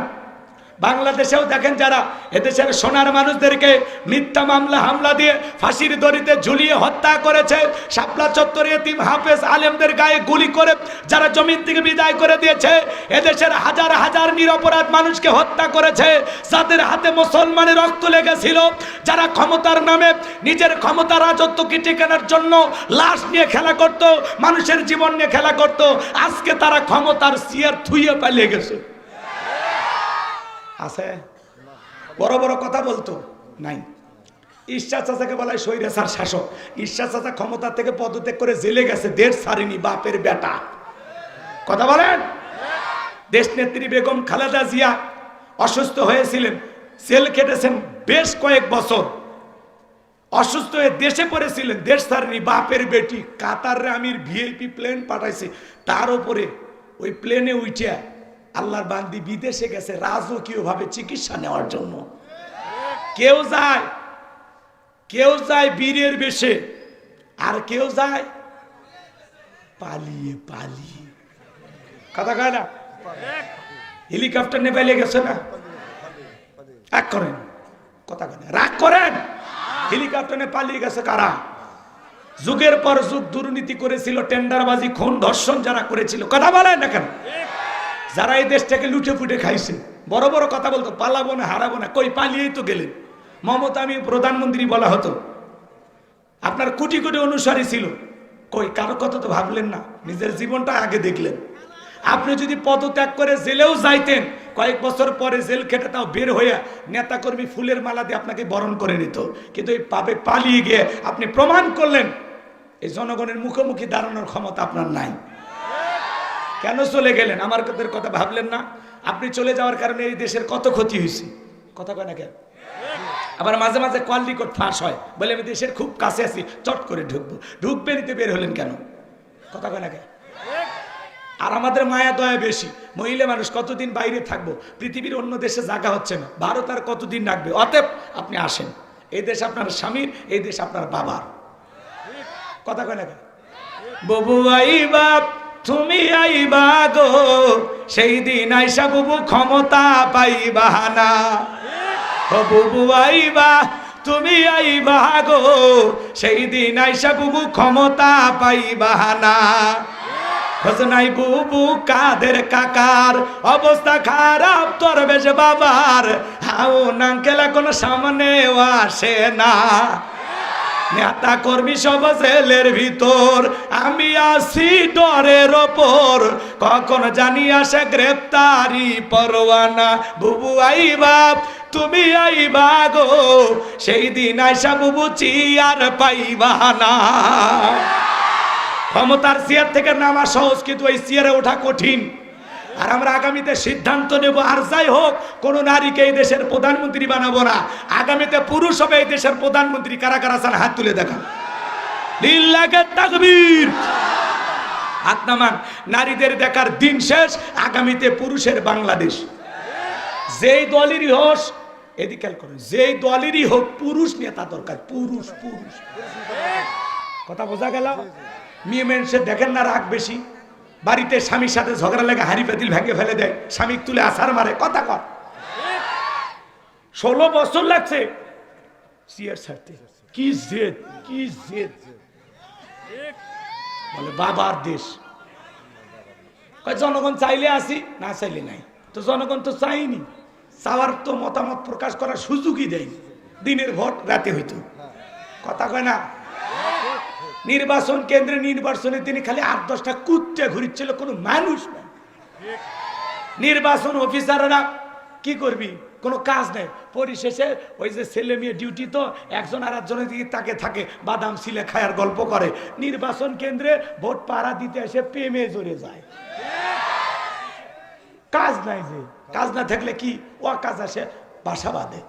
বাংলাদেশেও দেখেন, যারা এদেশের সোনার মানুষদেরকে মিথ্যা মামলা হামলা দিয়ে ফাঁসির দড়িতে ঝুলিয়ে হত্যা করেছে, শাপলা চত্বরে এতিম হাফেজ আলেমদের গায়ে গুলি করে যারা জমিন থেকে বিদায় করে দিয়েছে, এদেশের হাজার হাজার নিরপরাধ মানুষকে হত্যা করেছে, যাদের হাতে মুসলমানের রক্ত লেগেছিল, যারা ক্ষমতার নামে নিজের ক্ষমতা রাজত্ব কেটে কেনার জন্য লাশ নিয়ে খেলা করত, মানুষের জীবন নিয়ে খেলা করত, আজকে তারা ক্ষমতার চেয়ার থুইয়ে পালিয়ে গেছে। আছে বড় বড় কথা বলতো নাই। ঈশ্বর চাচাকে বলা হয় স্বৈরাচার শাসক। ঈশ্বর চাচা ক্ষমতা থেকে পদত্যাগ করে জেলে গেছে, দেশ ছাড়েনি, বাপের বেটা। কথা বলেন। দেশ নেত্রী বেগম খালেদা জিয়া অসুস্থ হয়েছিলেন, জেল কেটেছেন বেশ কয়েক বছর, অসুস্থ হয়ে দেশে পড়েছিলেন, দেশ ছাড়েনি, বাপের বেটি। কাতারে আমির ভিআইপি প্লেন পাঠাইছে, তার উপরে ওই প্লেনে উঠে আল্লাহর বান্দি বিদেশে গেছে রাজকীয় ভাবে চিকিৎসা নেওয়ার জন্য। কেউ যায় বীরের বেশে, আর কেউ যায় পালিয়ে পালিয়ে। কথা কয় না? হেলিকপ্টার নিয়ে পালিয়ে গেছে না? রাগ করেন, কথা কয় না, রাগ করেন। হেলিকপ্টার নিয়ে পালিয়ে গেছে কারা? যুগের পর যুগ দুর্নীতি করেছিল, টেন্ডারবাজি, খুন, ধর্ষণ যারা করেছিল। কথা বলেন না কেন? যারা এই দেশটাকে লুটে ফুটে খাইছে, বড় বড় কথা বলতো, পালাবো না, হারাবো না, কই পালিয়েই তো গেলেন। মমতা আমি প্রধানমন্ত্রী বলা হতো, আপনার কোটি কোটি অনুসারী ছিল, কই কারো কথা তো ভাবলেন না, নিজের জীবনটা আগে দেখলেন। আপনি যদি পদত্যাগ করে জেলেও যাইতেন, কয়েক বছর পরে জেল খেটে তাও বের হয়ে নেতাকর্মী ফুলের মালা দিয়ে আপনাকে বরণ করে নিত, কিন্তু এই পাবে পালিয়ে গিয়ে আপনি প্রমাণ করলেন এই জনগণের মুখোমুখি দাঁড়ানোর ক্ষমতা আপনার নাই। কেন চলে গেলেন? আমার কথা ভাবলেন না? আপনি চলে যাওয়ার কারণে এই দেশের কত ক্ষতি হয়েছে, কথা কয় না কেন? আবার মাঝে মাঝে কল রেকর্ড ফাঁস হয়, বলে আমি দেশের খুব কাছে আছি, চট করে ঢুকবে নিতে বের হলেন কেন, কথা কয় না কেন? আর আমাদের মায়া দয়া বেশি, মহিলা মানুষ কতদিন বাইরে থাকবো, পৃথিবীর অন্য দেশে জায়গা হচ্ছে না, ভারত আর কতদিন রাখবে? অতএব আপনি আসেন, এই দেশ আপনার স্বামীর, এই দেশ আপনার বাবার, কথা কয় না কেন? ববু আইবা তুমি আইবা গো, সেই দিন আইসা বুবু ক্ষমতা পাইবা না। ও বুবু আইবা তুমি আইবা গো, সেই দিন আইসা বুবু ক্ষমতা পাইবা না। খোঁজ নাই বুবু কাদের কাকার, অবস্থা খারাপ তোর বেশ বাবার, হাও নাঙ্কেল এখন সামনেও আসে না। নেতা কর্মী সব জেলের ভিতর, আমি আছি ডরের ওপর, কখন জানি আসে গ্রেপ্তারি পরোয়ানা। বুবু আইবা তুমি আইবা গো, সেই দিন আইসা বুবু চিয়ার পাইবা না। ক্ষমতার চেয়ার থেকে নামা সহজ, কিন্তু ওই চেয়ারে ওঠা কঠিন। আর আমরা আগামীতে সিদ্ধান্ত নেব, আর যাই হোক কোন নারীকে এই দেশের প্রধানমন্ত্রী বানাবো না। আগামীতে পুরুষ হবে এই দেশের প্রধানমন্ত্রী। কারা কারা চান হাত তুলে দেখান, লিল্লাহে তাকবীর, হাত নামান। নারীদের দেখার দিন শেষ, আগামীতে পুরুষের বাংলাদেশ। যেই দলেরই হোক, এদিকে করেন, যেই দলেরই হোক পুরুষ নেতা দরকার, পুরুষ পুরুষ। কথা বোঝা গেল? মেয়ে মানুষের দেখেন না রাগ বেশি, বাড়িতে স্বামীর সাথে ঝগড়া লেগে হাড়ি পাতিল ভেঙে ফেলে দেয়, স্বামী তুলে আছাড় মারে, কথা কর। 16 বছর লাগছে সিয়ার ছাড়তে, কি জেদ, কি জেদ। বলে বাবার দেশ, জনগণ চাইলে আসি, না চাইলে নাই। তো জনগণ তো চাইনি, চাওয়ার তো মতামত প্রকাশ করার সুযোগই দেয়নি। দিনের ভোট রাতে হইতো, কথা কয় না? নির্বাচন কেন্দ্রে নির্বাচনে তিনি খালি 8-10টা কুত্তে ঘুরিচ্ছিল, কোনো মানুষ নাই। নির্বাচন অফিসাররা কি করবি, কোনো কাজ নেই। পরিশেষে ওই যে ছেলে মেয়ে ডিউটি, তো একজন আর একজনের দিকে তাকে থাকে, বাদাম সিলে খায়ার গল্প করে। নির্বাচন কেন্দ্রে ভোট পাড়া দিতে এসে প্রেমে জড়ে যায়। কাজ নাই, যে কাজ না থাকলে কি ও কাজ আসে, বাসা বাঁধে।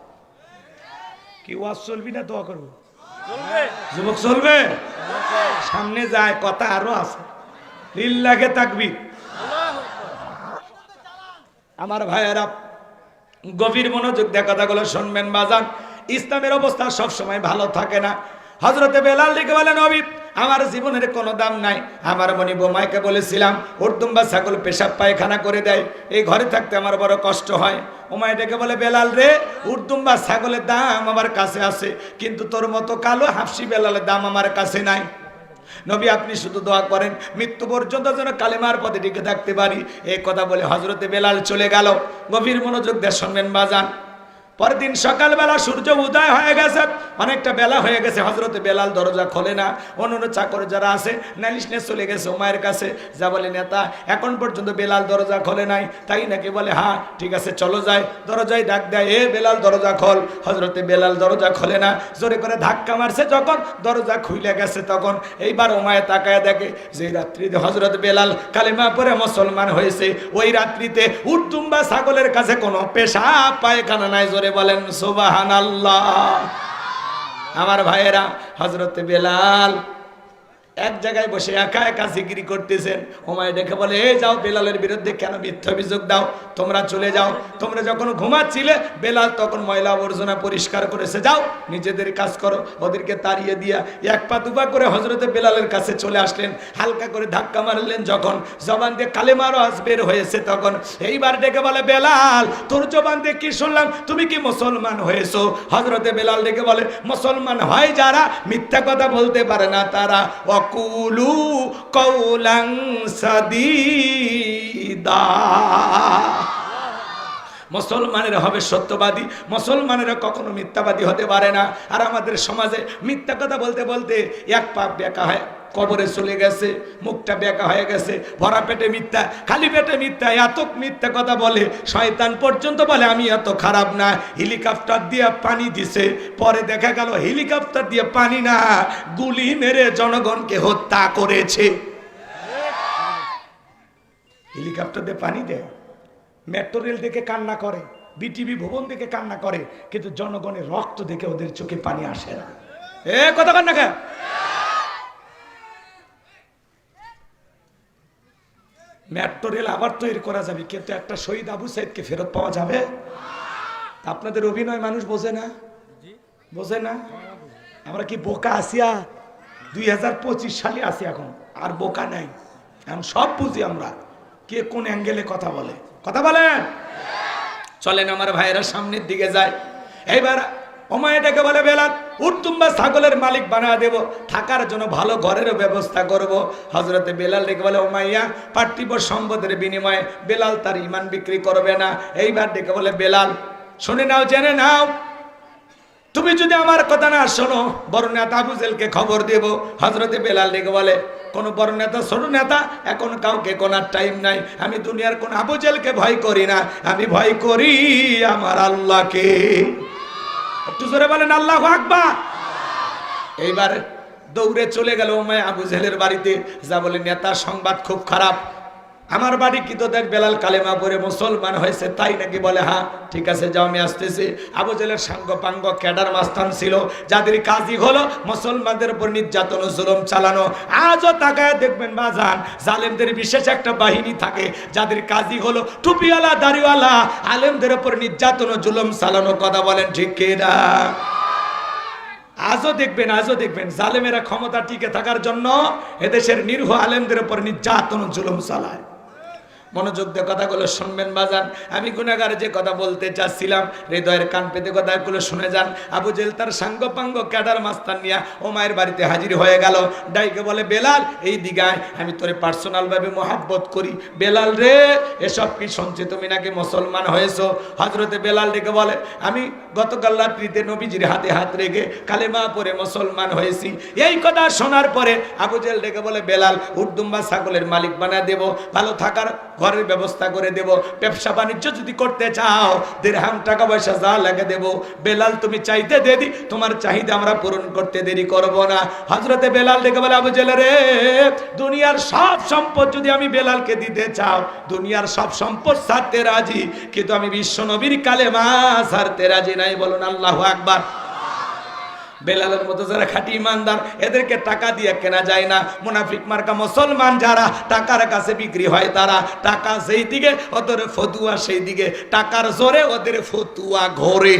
কি ওয়াজ চলবি না দোয়া করবো? যুবক চলবে, সামনে যায়, কথা আরো আছে। লিল্লাহে তাকবীর। আমার ভাইয়েরা গভীর মনোযোগ দিয়ে কথাগুলো শুনবেন বাজান। ইসলামের অবস্থা সব সময় ভালো থাকে না। হযরতে বেলাল ডেকে বলেন, নবী আমার জীবনের কোনো দাম নাই। আমার মনি বোমাইকে বলেছিলাম উর্দুম্বা ছাগল পেশাব পায়খানা করে দেয়, এই ঘরে থাকতে আমার বড় কষ্ট হয়। ওমাই ডেকে বলে, বেলাল রে, উর্দুম্বা ছাগলের দাম আমার কাছে আছে, কিন্তু তোর মতো কালো হাফসি বেলালের দাম আমার কাছে নাই। নবী আপনি শুধু দোয়া করেন মৃত্যু পর্যন্ত যেন কালেমার পথে টিকে থাকতে পারি। এই কথা বলে হযরতে বেলাল চলে গেল। গভীর মনোযোগ দিয়ে শুনবেন বাজান। পরের দিন সকালবেলা সূর্য উদয় হয়ে গেছে, অনেকটা বেলা হয়ে গেছে। হযরতে বেলাল দরজা খোলে না। অন্য চাকর যারা আছে নালিশ নিয়ে চলে গেছে উমায়ের কাছে, যা বলে, নেতা এখন পর্যন্ত বেলাল দরজা খোলে নাই। তাই নাকি? বলে হ্যাঁ ঠিক আছে চলো যাই। দরজায় ডাক দেয়, এ বেলাল দরজা খোল। হযরতে বেলাল দরজা খোলে না। জোরে করে ধাক্কা মারছে, যখন দরজা খুলে গেছে তখন এইবার উমায়ে তাকায় দেখে যে রাত্রিতে হযরত বেলাল কালেমা পড়ে মুসলমান হয়েছে। ওই রাত্রিতে উর্দুম্বা ছাগলের কাছে কোনো পেশাব পায়খানা নাই। জোরে বলেন সুবহানাল্লাহ। আমার ভাইয়েরা, হযরতে বেলাল এক জায়গায় বসে একা একা জিকির করতেছেন। ওমায় দেখে বলে, এই যাও বেলালের বিরুদ্ধে কেন মিথ্যা অভিযোগ দাও, তোমরা চলে যাও। তোমরা যখন ঘুমাচ্ছিলে বেলাল তখন ময়লা আবর্জনা পরিষ্কার করেছে, যাও নিজেদের কাজ করো। ওদেরকে তাড়িয়ে দিয়া এক পা দুপা করে হযরতে বেলালের কাছে চলে আসলেন। হালকা করে ধাক্কা মারলেন, যখন জবান দিয়ে কালেমার আওয়াজ বের হয়েছে তখন এইবার ডেকে বলে, বেলাল তোর জবান দিয়ে কি শুনলাম, তুমি কি মুসলমান হয়েছো? হযরতে বেলাল ডেকে বলে, মুসলমান হয় যারা মিথ্যা কথা বলতে পারে না তারা। কুলু কওলান সাদীদা। মুসলমানেরা হবে সত্যবাদী, মুসলমানেরা কখনো মিথ্যাবাদী হতে পারে না। আর আমাদের সমাজে মিথ্যা কথা বলতে বলতে এক পা বেঁকা হয়, কবরে চলে গেছে, মুখটা বেঁকা হয়ে গেছে, ভরা পেটে মিথ্যা, খালি পেটে মিথ্যা, এত মিথ্যা কথা বলে শয়তান পর্যন্ত বলে আমি এত খারাপ না। হেলিকপ্টার দিয়ে পানি দিছে, পরে দেখা গেল হেলিকপ্টার দিয়ে পানি না, গুলি মেরে জনগণকে হত্যা করেছে। হেলিকপ্টার দিয়ে পানি দেয়, মেট্রো রেল দেখে কান্না করে, বিটিভি ভবন দেখে কান্না করে, কিন্তু জনগণের রক্ত দেখে ওদের চোখে পানি আসে না। কথা কান্না কে? মেট্রো রেল আবার তৈরি করা যাবে, কিন্তু একটা শহীদ আবু সাইদকে ফেরত পাওয়া যাবে? আপনাদের অভিনয় মানুষ বোঝে না, বোঝে না। আমরা কি বোকা আসিয়া? 2025 সালে আসি এখন, আর বোকা নাই, এখন সব বুঝি আমরা কে কোন অ্যাঙ্গেলে কথা বলে। কথা বলেন। চলেন আমার ভাইয়েরা সামনের দিকে যায়। এইবার ওমাইয়াটাকে বলে বেলাল উর্তুম্বা ছাগলের মালিক বানা দেব, থাকার জন্য ভালো ঘরেরও ব্যবস্থা করব। হযরতে বেলাল ডেকে বলে ওমাইয়া পার্থিব সম্পদের বিনিময়ে বেলাল তার ঈমান বিক্রি করবে না। এইবার ডেকে বলে বেলাল শুনে নাও, জেনে নাও, তুমি যদি আমার কথা না শোনো বড় নেতা আবু জেলকে খবর দেব। হযরতে বেলাল ডেকে বলে কোন বড় নেতা ছোট নেতা এখন কাউকে কোনার টাইম নাই, আমি দুনিয়ার কোন আবু জেলকে ভয় করি না, আমি ভয় করি আমার আল্লাহকে। একটু জোরে বলেন আল্লাহু আকবার। এইবার দৌড়ে চলে গেল ওমাইয়া আবু জেলের বাড়িতে, যা বলে নেতা সংবাদ খুব খারাপ, আমার বাড়ি কি তোদের বেলাল কালেমা পড়ে মুসলমান হয়েছে তাই নাকি? বলে হ্যাঁ, ঠিক আছে যাও আমি আসতেছি। আবু জেলের সাঙ্গ পাঙ্গ ক্যাডার মাস্তান ছিল, যাদের কাজই হলো মুসলমানদের উপর নির্যাতন ও জুলুম চালানো। আজও তাকায় দেখবেন বাজান, জালেমদের বিশেষ একটা বাহিনী থাকে, যাদের কাজই হলো টুপিওয়ালা দাড়িওয়ালা আলেমদের উপর নির্যাতন ও জুলুম চালানো। কথা বলেন ঠিক কি না? আজও দেখবেন জালেমেরা ক্ষমতা টিকে থাকার জন্য এদেশের নিরীহ আলেমদের উপর নির্যাতন ও জুলুম চালায়। মনোযোগ দিয়ে কথাগুলো শুনবেন বাজান। আমি গুনাহগার যে কথা বলতে চাচ্ছিলাম, হৃদয়ের কান পেতে কথাগুলো শুনে যান। আবু জেল তার সাঙ্গ পাঙ্গ ক্যাডার মাস্তান নিয়া ওমায়ের বাড়িতে হাজির হয়ে গেল। ডাইকে বলে বেলাল এই দিগায়, আমি তোরে পার্সোনাল ভাবে মহাব্বত করি। বেলাল রে এসব কি শুনছি, তুমি নাকি মুসলমান হয়েছো? হযরতে বেলাল ডেকে বলে আমি গতকাল রাত্রিতে নবীজির হাতে হাত রেখে কালেমা পড়ে মুসলমান হয়েছি। এই কথা শোনার পরে আবু জেল ডেকে বলে বেলাল উর্দুম্বা ছাগলের মালিক বানা দেব, ভালো থাকার ঘরের ব্যবস্থা করে দেব, ব্যবসা বাণিজ্য যদি করতে চাও দিরহাম টাকা পয়সা যা লাগে দেব। বেলাল তুমি চাইতে দেদি, তোমার চাহিদা আমরা পূরণ করতে দেরি করব না। হযরতে বেলাল ডেকে বলে আবু জেল রে দুনিয়ার সব সম্পদ যদি আমি বেলালকে দিতে চাও, দুনিয়ার সব সম্পদ ছাড়তে রাজি, কিন্তু আমি বিশ্ব নবীর কালেমা ছাড়তে রাজি নাই। বলুন আল্লাহু আকবার। বেলালের মতো যারা খাঁটি ইমানদার এদেরকে টাকা দিয়ে কেনা যায় না। মুনাফিক মার্কা মুসলমান যারা টাকার কাছে বিক্রি হয়, তারা টাকা সেই দিকে ওদের ফতুয়া সেই দিকে, টাকার জোরে ওদের ফতুয়া ঘোরে।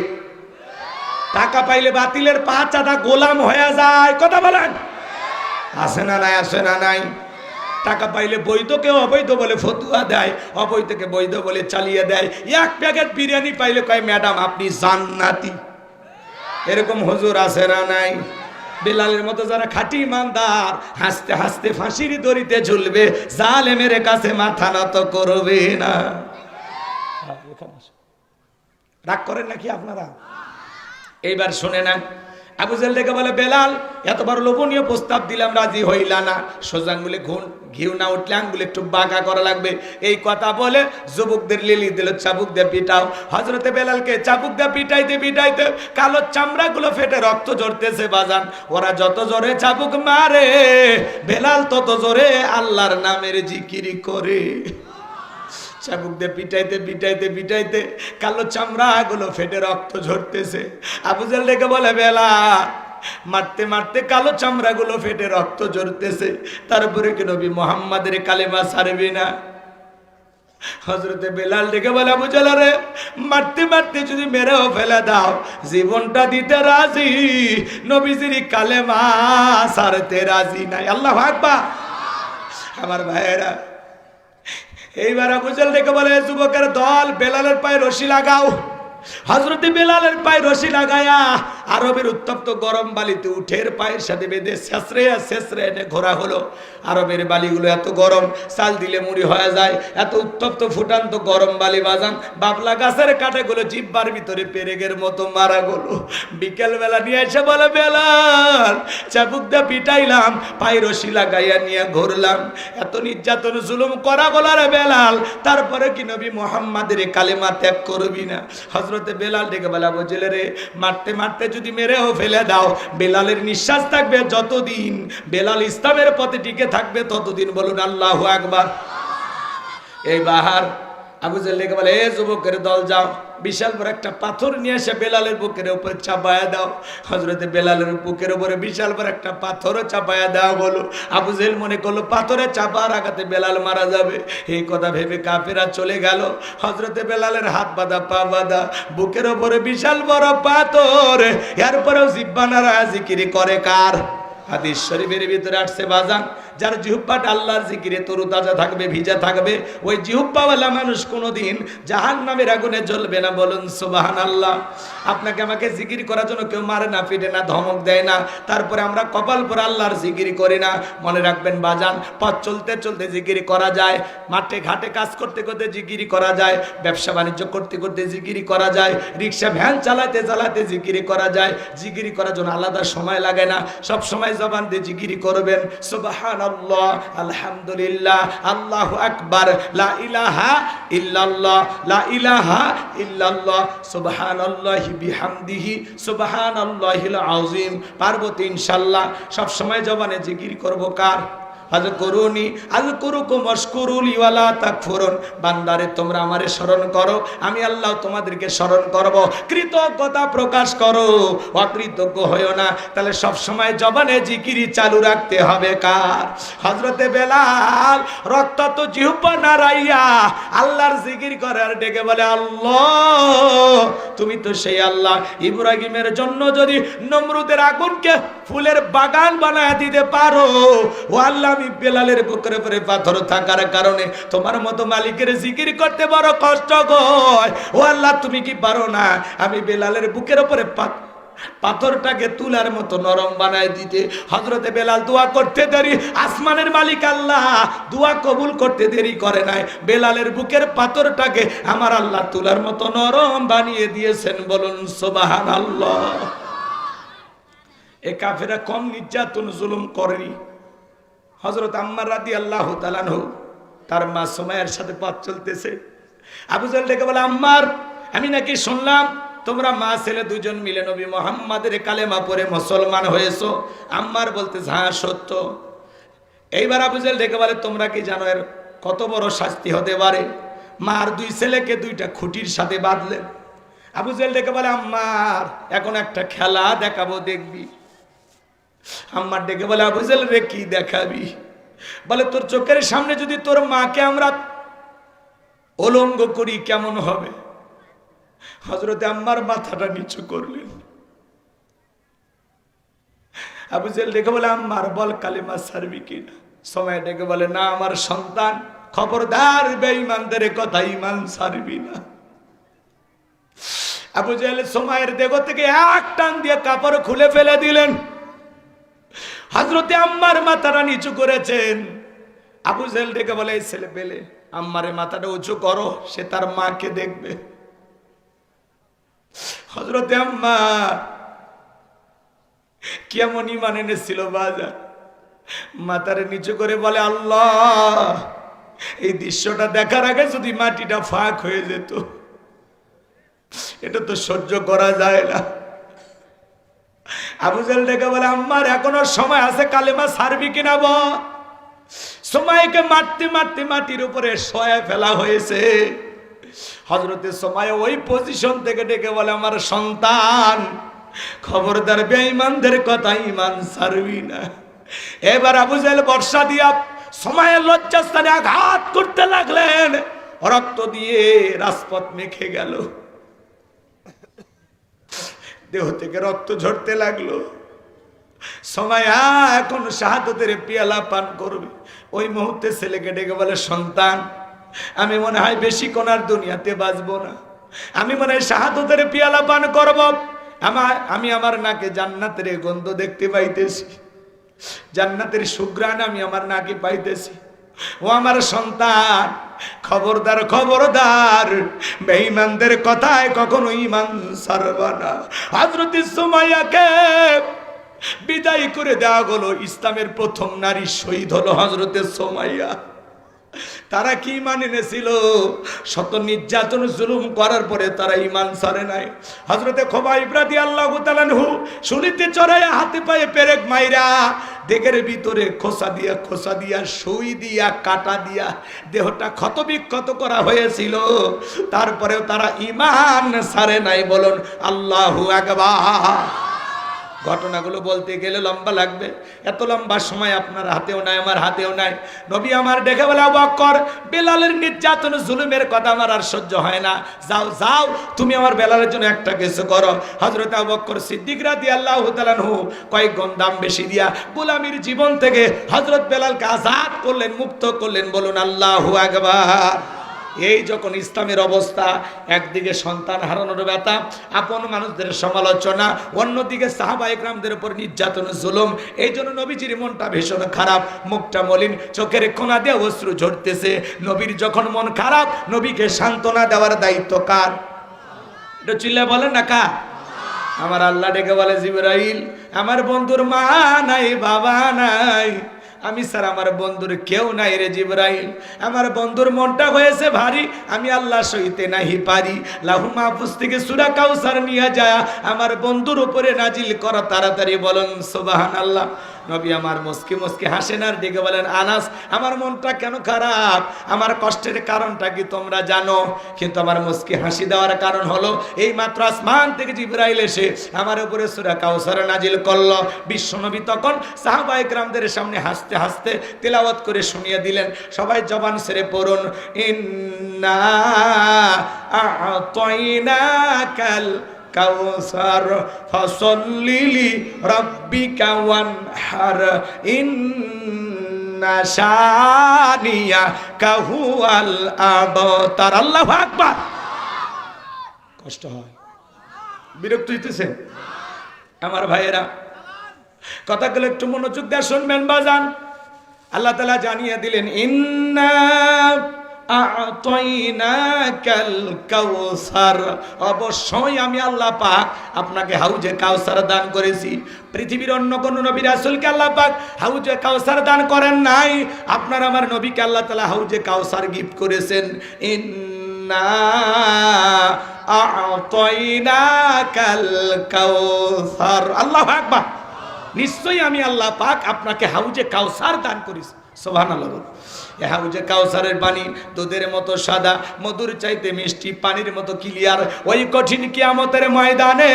টাকা পাইলে বাতিলের পা চাটা গোলাম হয়ে যায়। কথা বলেন আছে না নাই? আছে না নাই? টাকা পাইলে বৈধকে অবৈধ বলে ফতুয়া দেয়, অবৈধকে বৈধ বলে চালিয়ে দেয়। এক প্যাকেট বিরিয়ানি পাইলে কয় ম্যাডাম আপনি জান্নাতি। এরকম হুজুর আছে না নাই? বেলালের মতো যারা খাঁটি ইমানদার হাসতে হাসতে ফাঁসির দড়িতে ঝুলবে, জালেমের কাছে মাথা নত করবে না। রাগ করেন নাকি আপনারা? এইবার শুনে না, আবু জেল ডেকে বলে বেলাল এতবার লোভনীয় প্রস্তাব দিলাম রাজি হইলা না, সোজা আঙ্গুলে ঘিউ না উঠলে আঙ্গুলে একটু বাঁকা করা লাগবে। এই কথা বলে যুবকদের লিলি দিল চাবুক দিয়ে পিটাও। হযরতে বেলালকে চাবুক দিয়ে পিটাইতে পিটাইতে কালো চামড়াগুলো ফেটে রক্ত ঝরতেছে বাজান। ওরা যত জোরে চাবুক মারে বেলাল তত জোরে আল্লাহর নামের জিকিরি করে। চাবুক দিয়ে পিটাইতে পিটাইতে পিটাইতে কালো চামড়া গুলো ফেটে রক্ত ঝরতেছে। আবু জেল ডেকে বলে বেলাল মারতে মারতে কালো চামড়া গুলো ফেটে রক্ত ঝরতেছে, তারপরে কি নবী মুহাম্মাদের কালেমা ছাড়বি না? হযরতে বেলাল ডেকে বলে আবু জেল রে মারতে মারতে যদি মেরেও ফেলে দাও জীবনটা দিতে রাজি, নবীজির কালেমা ছাড়তে রাজি নাই। আল্লাহু আকবার। আমার ভাইয়েরা এইবার আবু জেল ডেকে বলে যুবকের দল বেলালের পায়ে রশি লাগাও। হযরতে বেলালের পায়ে রশি লাগায়া আরবের উত্তপ্ত গরম বালিতে উঠের পায়ের সাথে বেঁধে শেষরে এনে ঘোরা হলো। আরবের বালিগুলো এত গরম, চাল দিলে মুড়ি হয়ে যায়, এত উত্তপ্ত ফুটান্ত গরম বালি বাজান। বাবলা গাছের কাঁটাগুলো জিব্বার ভিতরে পেরেগের মতো মারা গেলো। বিকেলবেলা নিয়ে এসে বলে, বেলাল চাবুক দিয়ে পিটাইলাম, পায়ে রশি লাগাইয়া নিয়ে ঘুরলাম, এত নির্যাতন জুলুম করা গলার বেলাল, তারপরে কি নবী মুহাম্মাদের কালেমা ত্যাগ করবি না? হযরতে বেলাল ডেকে বলে, আবু জেলে রে, মারতে মারতে যদি মেরেও ফেলে দাও, বেলালের নিঃশ্বাস থাকবে যতদিন, বেলাল ইসলামের পথে টিকে থাকবে ততদিন। বলুন আল্লাহু আকবার। এই বাহার আবু জেল ডেকে বলে, এ যুবকের দল যাও, বিশাল বড় একটা পাথর নিয়ে এসে বেলালের বুকের উপরে চাপায়া দাও। হযরতে বেলালের বুকের উপরে বিশাল বড় একটা পাথরও চাপায়া দাও। বলো, আবু জেল মনে করলো পাথরে চাপার আঘাতে বেলাল মারা যাবে। এই কথা ভেবে কাফেরা চলে গেল। হযরতে বেলালের হাত বাঁধা, পা বাঁধা, বুকের উপরে বিশাল বড় পাথর, এরপরেও জিহ্বা নাড়া জিকির করে কার? হাদিস শরীফের ভিতরে আসছে বাজান, যার জিহ্বাটা আল্লাহর জিকিরে তরুতাজা থাকবে, ভিজা থাকবে, ওই জিহ্বাওয়ালা মানুষ কোনোদিন জাহান্নামের আগুনে জ্বলবে না। বলুন সুবহানাল্লাহ। আপনাকে আমাকে জিকির করার জন্য কেউ মারে না, পিটে না, ধমক দেয় না, তারপরে আমরা কপাল পরে আল্লাহর জিকির করি না। মনে রাখবেন বাজান, পথ চলতে চলতে জিকির করা যায়, মাঠে ঘাটে কাজ করতে করতে জিকির করা যায়, ব্যবসা বাণিজ্য করতে করতে জিকির করা যায়, রিক্সা ভ্যান চালাতে চালাতে জিকির করা যায়। জিকির করার জন্য আলাদা সময় লাগে না, সব সময় জবান দিয়ে জিকির করবেন। সুবহানাল্লাহ, আলহামদুলিল্লাহ, আল্লাহু আকবার, লা ইলাহা ইল্লাল্লাহ, লা ইলাহা ইল্লাল্লাহ, সুবহানাল্লাহি বিহামদিহি, সুবহানাল্লাহিল আযীম। পার্বতী ইনশাআল্লাহ সব সময় জবানে জিকির করব কার? আযকুরুনি আযকুরুকুম ওয়াশকুরুলি ওয়ালা তাকফুরুন। বান্দারে তোমরা আমারে স্মরণ করো, আমি আল্লাহ তোমাদেরকে স্মরণ করব। কৃতজ্ঞতা প্রকাশ করো, অকৃতজ্ঞ হয়ো না। তাহলে সব সময় জবানে জিকির চালু রাখতে হবে কার? হযরতে বেলাল রক্তাক্ত জিহ্বা নাড়াইয়া আল্লাহর জিকির করে আর ডেকে বলে, আল্লাহ তুমি তো সেই আল্লাহ, ইব্রাহিমের জন্য যদি নমরুদের আগুনকে ফুলের বাগান বানায় দিতে পারো, ও আল্লাহ আমি বেলালের বুকের উপরে পাথর থাকার কারণে তোমার মতো মালিকের জিকির করতে বড় কষ্ট হয়। ও আল্লাহ তুমি কি পারো না আমি বেলালের বুকের উপরে পাথরটাকে তুলার মতো নরম বানায় দিতে? হযরতে বেলাল দোয়া করতে দেরি, আসমানের মালিক আল্লাহ দোয়া কবুল করতে দেরি করে নাই। বেলালের বুকের পাথরটাকে আমার আল্লাহ তুলার মতো নরম বানিয়ে দিয়েছেন। বলুন সুবহানাল্লাহ। এ কাফেরা কম নির্যাতন জুলুম করেনি। হযরত আম্মার রাদিয়াল্লাহু তাআলা আনহু, তার মা সুমাইয়ার সাথে পথ চলতেছে। আবু জাহল ডেকে বলে, আম্মার আমি নাকি শুনলাম তোমরা মা ছেলে দুজন মিলে নবী মুহাম্মাদের কালেমা পড়ে মুসলমান হয়েছো। আম্মার বলতে, হ্যাঁ সত্য। এইবার আবু জাহল ডেকে বলে, তোমরা কি জানো এর কত বড় শাস্তি হতে পারে? মার দুই ছেলেকে দুইটা খুঁটির সাথে বাঁধলেন। আবু জাহল ডেকে বলে, আম্মার এখন একটা খেলা দেখাবো, দেখবি? আম্মার ডেকে বলে, আবু জাহল রে কি দেখাবি? বলে, তোর চোখের সামনে যদি তোর মাকে আমরা উলঙ্গ করি কেমন হবে? হযরতে আম্মার মাথাটা নিচু করলেন। আবু জাহল ডেকে বলে, আম্মার বল কালেমা ছাড়বি কিনা? সময় ডেকে বলে, না আমার সন্তান, খবরদার বেঈমানদের কথা ঈমান ছাড়বি না। আবু জাহল সময়ের দেহ থেকে এক টান দিয়ে কাপড় খুলে ফেলে দিলেন। হযরতে আম্মার মাথাটা নিচু করেছেন। আবু জাহল ডেকে বলে, এই ছেলে পেলে আম্মারের মাথাটা উঁচু করো, সে তার মাকে দেখবে। হযরতে আম্মা কেমন ঈমান এনেছিল বাজার, মাথারে নিচু করে বলে, আল্লাহ এই দৃশ্যটা দেখার আগে যদি মাটিটা ফাঁক হয়ে যেত, এটা তো সহ্য করা যায় না। আবু জাহল ডেকে বলে, আম্মার এখনো সময় আছে, কালেমা ছাড়বি কিনা বল? সময়কে মারতে মারতে মাটির উপরে শোয়া ফেলা হয়েছে। হযরতে সময় ওই পজিশন থেকে ডেকে বলে, আমার সন্তান খবরদার বেঈমানদের কথা ঈমান ছাড়বি না। এবার আবু জাহল বর্ষা দিয়া সময়ের লজ্জাস্থানে আঘাত করতে লাগলেন, রক্ত দিয়ে রাজপথ মেখে গেল, দেহ থেকে রক্ত ঝরতে লাগলো। সময় এখন শাহাদাতের পেয়ালা পান করবে। ওই মুহূর্তে ছেলেকে ডেকে বলে, সন্তান আমি মনে হয় বেশি কোনার দুনিয়াতে বাঁচবো না, আমি মনে হয় শাহাদাতের পেয়ালা পান করব। আমি আমার নাকে জান্নাতের গন্ধ দেখতে পাইতেছি, জান্নাতের সুঘ্রাণ আমি আমার নাকে পাইতেছি। ও আমার সন্তান, খবরদার খবরদার, বেঈমানদের কথায় কখনো ঈমান ছাড়বা না। হযরত সুমাইয়াকে বিদায় করে দেওয়া হলো। ইসলামের প্রথম নারী শহীদ হলো হযরত সুমাইয়া। তারা কি ঈমান এনেছিল? শত নির্যাতন জুলুম করার পরে তারা ঈমান ছাড়ে নাই। হযরতে খুবাইব রাদিয়াল্লাহু তাআলা আনহু শুনিতে চড়াইয়া হাতে পায়ে পেরেক মাইরা দেহের ভিতরে খোসা দিয়া সুই দিয়া কাটা দিয়া দেহটা ক্ষত বিক্ষত করা হয়েছিল। তারপরেও তারা ঈমান ছাড়ে নাই। বলুন আল্লাহু আকবার। ঘটনাগুলো বলতে গেলে লম্বা লাগবে, এত লম্বা সময় আপনার হাতেও নাই, আমার হাতেও নাই। নবী আমার ডেকে বলে, আবু বকর, বেলালের নির্যাতন জুলুমের কথা আমার আর সহ্য হয় না, যাও যাও তুমি আমার বেলালের জন্য একটা কিছু করো। হযরত আবু বকর সিদ্দিক রাদিয়াল্লাহু তাআলা আনহু কয়েক গুণ দাম বেশি দিয়া গোলামীর জীবন থেকে হযরত বেলালকে আজাদ করলেন, মুক্ত করলেন। বলুন আল্লাহু আকবার। এই যখন ইসলামের অবস্থা, একদিকে সন্তান হারানোর ব্যথা, আপন মানুষদের সমালোচনা, অন্যদিকে সাহাবা ইকরামদের উপর নির্যাতন জুলুম, এই জন্য নবীজির মনটা ভীষণ খারাপ, মুখটা মলিন, চোখের কোনা দিয়ে অশ্রু ঝরতেছে। নবীর যখন মন খারাপ, নবীকে সান্ত্বনা দেওয়ার দায়িত্ব কার? এটা চিল্লায় বলেন না কার? আমার আল্লাহ ডেকে বলে, জিবরাইল, আমার বন্ধুর মা নাই, বাবা নাই, আমি স্যার আমার বন্ধুর কেউ নাই রে জিবরাইল। আমার বন্ধুর মনটা হয়েছে ভারী, আমি আল্লাহ সইতে নাহি পারি। লাহু মাহফুজ থেকে সূরা কাউসার নিয়ে যায় আমার বন্ধুর উপরে নাজিল করা, তাড়াতাড়ি বলেন সুবহানাল্লাহ। নবী আমার মুস্কি মুস্কি হাসেন আর দিকে বলেন, আনাস, আমার মনটা কেন খারাপ, আমার কষ্টের কারণটা কি তোমরা জানো? কিন্তু আমার মুস্কি হাসি দেওয়ার কারণ হলো এই মাত্র আসমান থেকে জিবরাইল এসে আমার উপরে সূরা কাউসার নাজিল করলো। বিশ্বনবী তখন সাহাবায়ে কেরামদের সামনে হাসতে হাসতে তেলাওয়াত করে শুনিয়ে দিলেন। সবাই জবান ছেড়ে পড়ুন, ইন্না আ'তাইনাকাল কাউসার ফাসাল্লি লিরাব্বিকা ওয়ানহার ইন্না শানিয়াকা হুয়াল আবতার। আল্লাহু আকবার। কষ্ট হয়, বিরক্ত হইতেছেন আমার ভাইয়েরা? কথাগুলো একটু মনোযোগ দিয়ে শুনবেন বাজান। আল্লাহ তাআলা জানিয়ে দিলেন, ইন্না আ'তাইনাকাল কাউসার, অবশ্যই আমি আল্লাহ পাক আপনাকে হাউজে কাউসার দান করেছি। পৃথিবীর অন্য কোন নবী রাসূলকে আল্লাহ পাক হাউজে কাউসার দান করেন নাই। আপনার আমার নবীকে আল্লাহ তাআলা হাউজে কাউসার গিফট করেছেন। ইন্না আ'তাইনাকাল কাউসার। আল্লাহু আকবার। নিশ্চয়ই আমি আল্লাহ পাক আপনাকে হাউজে কাউসার দান করেছি। সুবহানাল্লাহ। এই হাউজে কাউসারের পানি দুধের মতো সাদা, মধুর চাইতে মিষ্টি, পানির মতো ক্লিয়ার। ওই কঠিন কিয়ামতের ময়দানে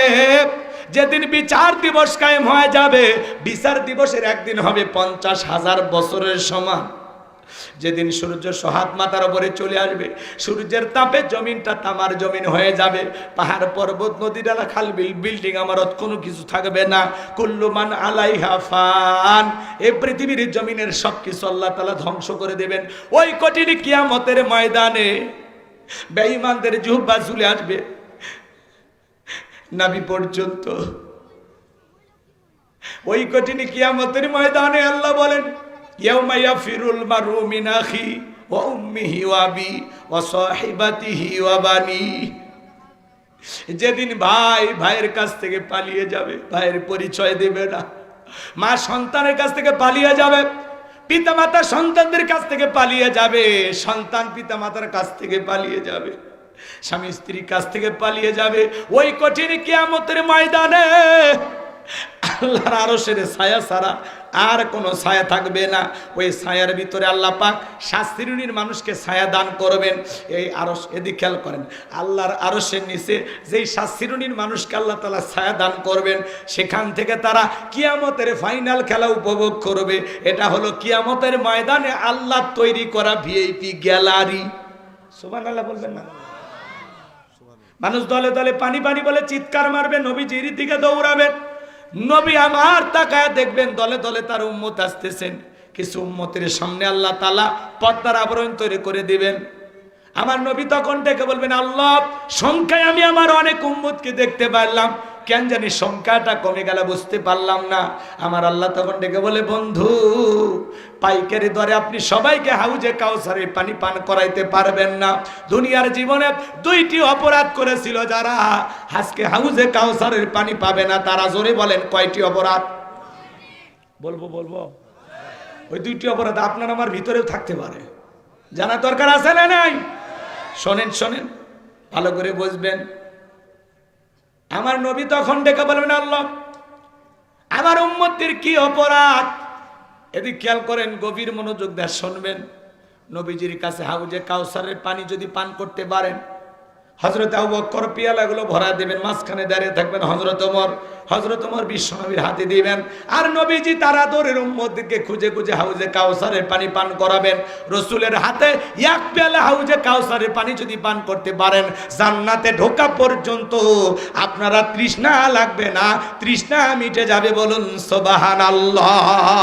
যেদিন বিচার দিবস কায়েম হয়ে যাবে, বিচার দিবসের একদিন হবে 50,000 বছরের সমান। যেদিন সূর্য সহাত মাথার উপরে চলে আসবে, সূর্যের তাপে জমিনটা তামার জমিন হয়ে যাবে, পাহাড় পর্বত নদী ডালা খাল বিল বিল্ডিং আমারত কোনো কিছু থাকবে না। কুল্লু মান আলাইহা ফান। এই পৃথিবীর জমিনের সবকিছু আল্লাহ তাআলা ধ্বংস করে দেবেন। ওই কঠিন কিয়ামতের ময়দানে বেঈমানদের জিহ্বা ঝুলে আসবে নাভি পর্যন্ত। ওই কঠিন কিয়ামতের ময়দানে আল্লাহ বলেন, ইয়াউমা ইয়াফিরুল মারউ মিন আখি ওয়া উম্মিহি ওয়া আবি ওয়া সাহিবাতিহি ওয়া বানি। যেদিন ভাই ভাইয়ের কাছ থেকে পালিয়ে যাবে, ভাইয়ের পরিচয় দেবে না। মা সন্তানের কাছ থেকে পালিয়ে যাবে, পিতামাতা সন্তানদের কাছ থেকে পালিয়ে যাবে, সন্তান পিতামাতার কাছ থেকে পালিয়ে যাবে, স্বামী স্ত্রীর কাছ থেকে পালিয়ে যাবে। ওই কঠিন কিয়ামতের ময়দানে আল্লাহর আরশের ছায়া ছাড়া আর কোনো ছায়া থাকবে না। ওই ছায়ার ভিতরে আল্লাহ পাক 7 শ্রেণীর মানুষকে ছায়া দান করবেন। এই আরশ, এদিকে খেয়াল করেন, আল্লাহর আরশের নিচে যেই 7 শ্রেণীর মানুষকে আল্লাহ তাআলা ছায়া দান করবেন, সেখান থেকে তারা কিয়ামতের ফাইনাল খেলা উপভোগ করবে। এটা হলো কিয়ামতের ময়দানে আল্লাহ তৈরি করা ভিআইপি গ্যালারি। সুবহানাল্লাহ বলবেন না? মানুষ দলে দলে পানি পানি বলে চিৎকার মারবে, নবীজির দিকে দৌড়াবেন। নবী আমার তাকায় দেখবেন দলে দলে তার উম্মত আসতেছেন। কিছু উম্মতের সামনে আল্লাহ তাআলা পর্দার আবরণ তৈরি করে দিবেন। আমার নবী তখন ডেকে বলবেন, আল্লাহ, সংখ্যায় আমি আমার অনেক উম্মতকে দেখতে পারলাম, কেন জানি সংখ্যাটা কমে গেল, বুঝতে পারলাম না। আমার আল্লাহ তখন ডেকে বলে, বন্ধু পাইকারি দরে আপনি সবাইকে হাউজে কাউসারের পানি পান করাইতে পারবেন না। দুনিয়ার জীবনে 2টি অপরাধ করেছিল যারা, আজকে হাউজে কাউসারের পানি পাবে না। তারা জোরে বলেন কয়টি অপরাধ? বলবো ওই 2টি অপরাধ আপনার আমার ভিতরেও থাকতে পারে, জানা দরকার আছে না নাই? শোনেন ভালো করে বুঝবেন। আমার নবী তখন ডেকে বলবেন, আল্লাহ আমার উম্মতের কি অপরাধ? এদিকে খেয়াল করেন, গভীর মনোযোগ দিয়ে শুনবেন। নবীজির কাছে হাউজে কাউসারের পানি যদি পান করতে পারেন, হযরত আবু বকর পিয়ালাগুলো ভরা দিবেন, মাঝখানে দাঁড়িয়ে থাকবেন হযরত ওমর বিশ্বনবীর হাতে দিবেন, আর নবীজি তারা দরের উম্মতকে খুঁজে হাউজে কাউসারের পানি পান করাবেন। রাসূলের হাতে এক পেয়ালা হাউজে কাউসারের পানি যদি পান করতে পারেন, জান্নাতে ঢোকা পর্যন্ত আপনারা তৃষ্ণা লাগবে না, তৃষ্ণা মিটে যাবে। বলুন সুবহানাল্লাহ।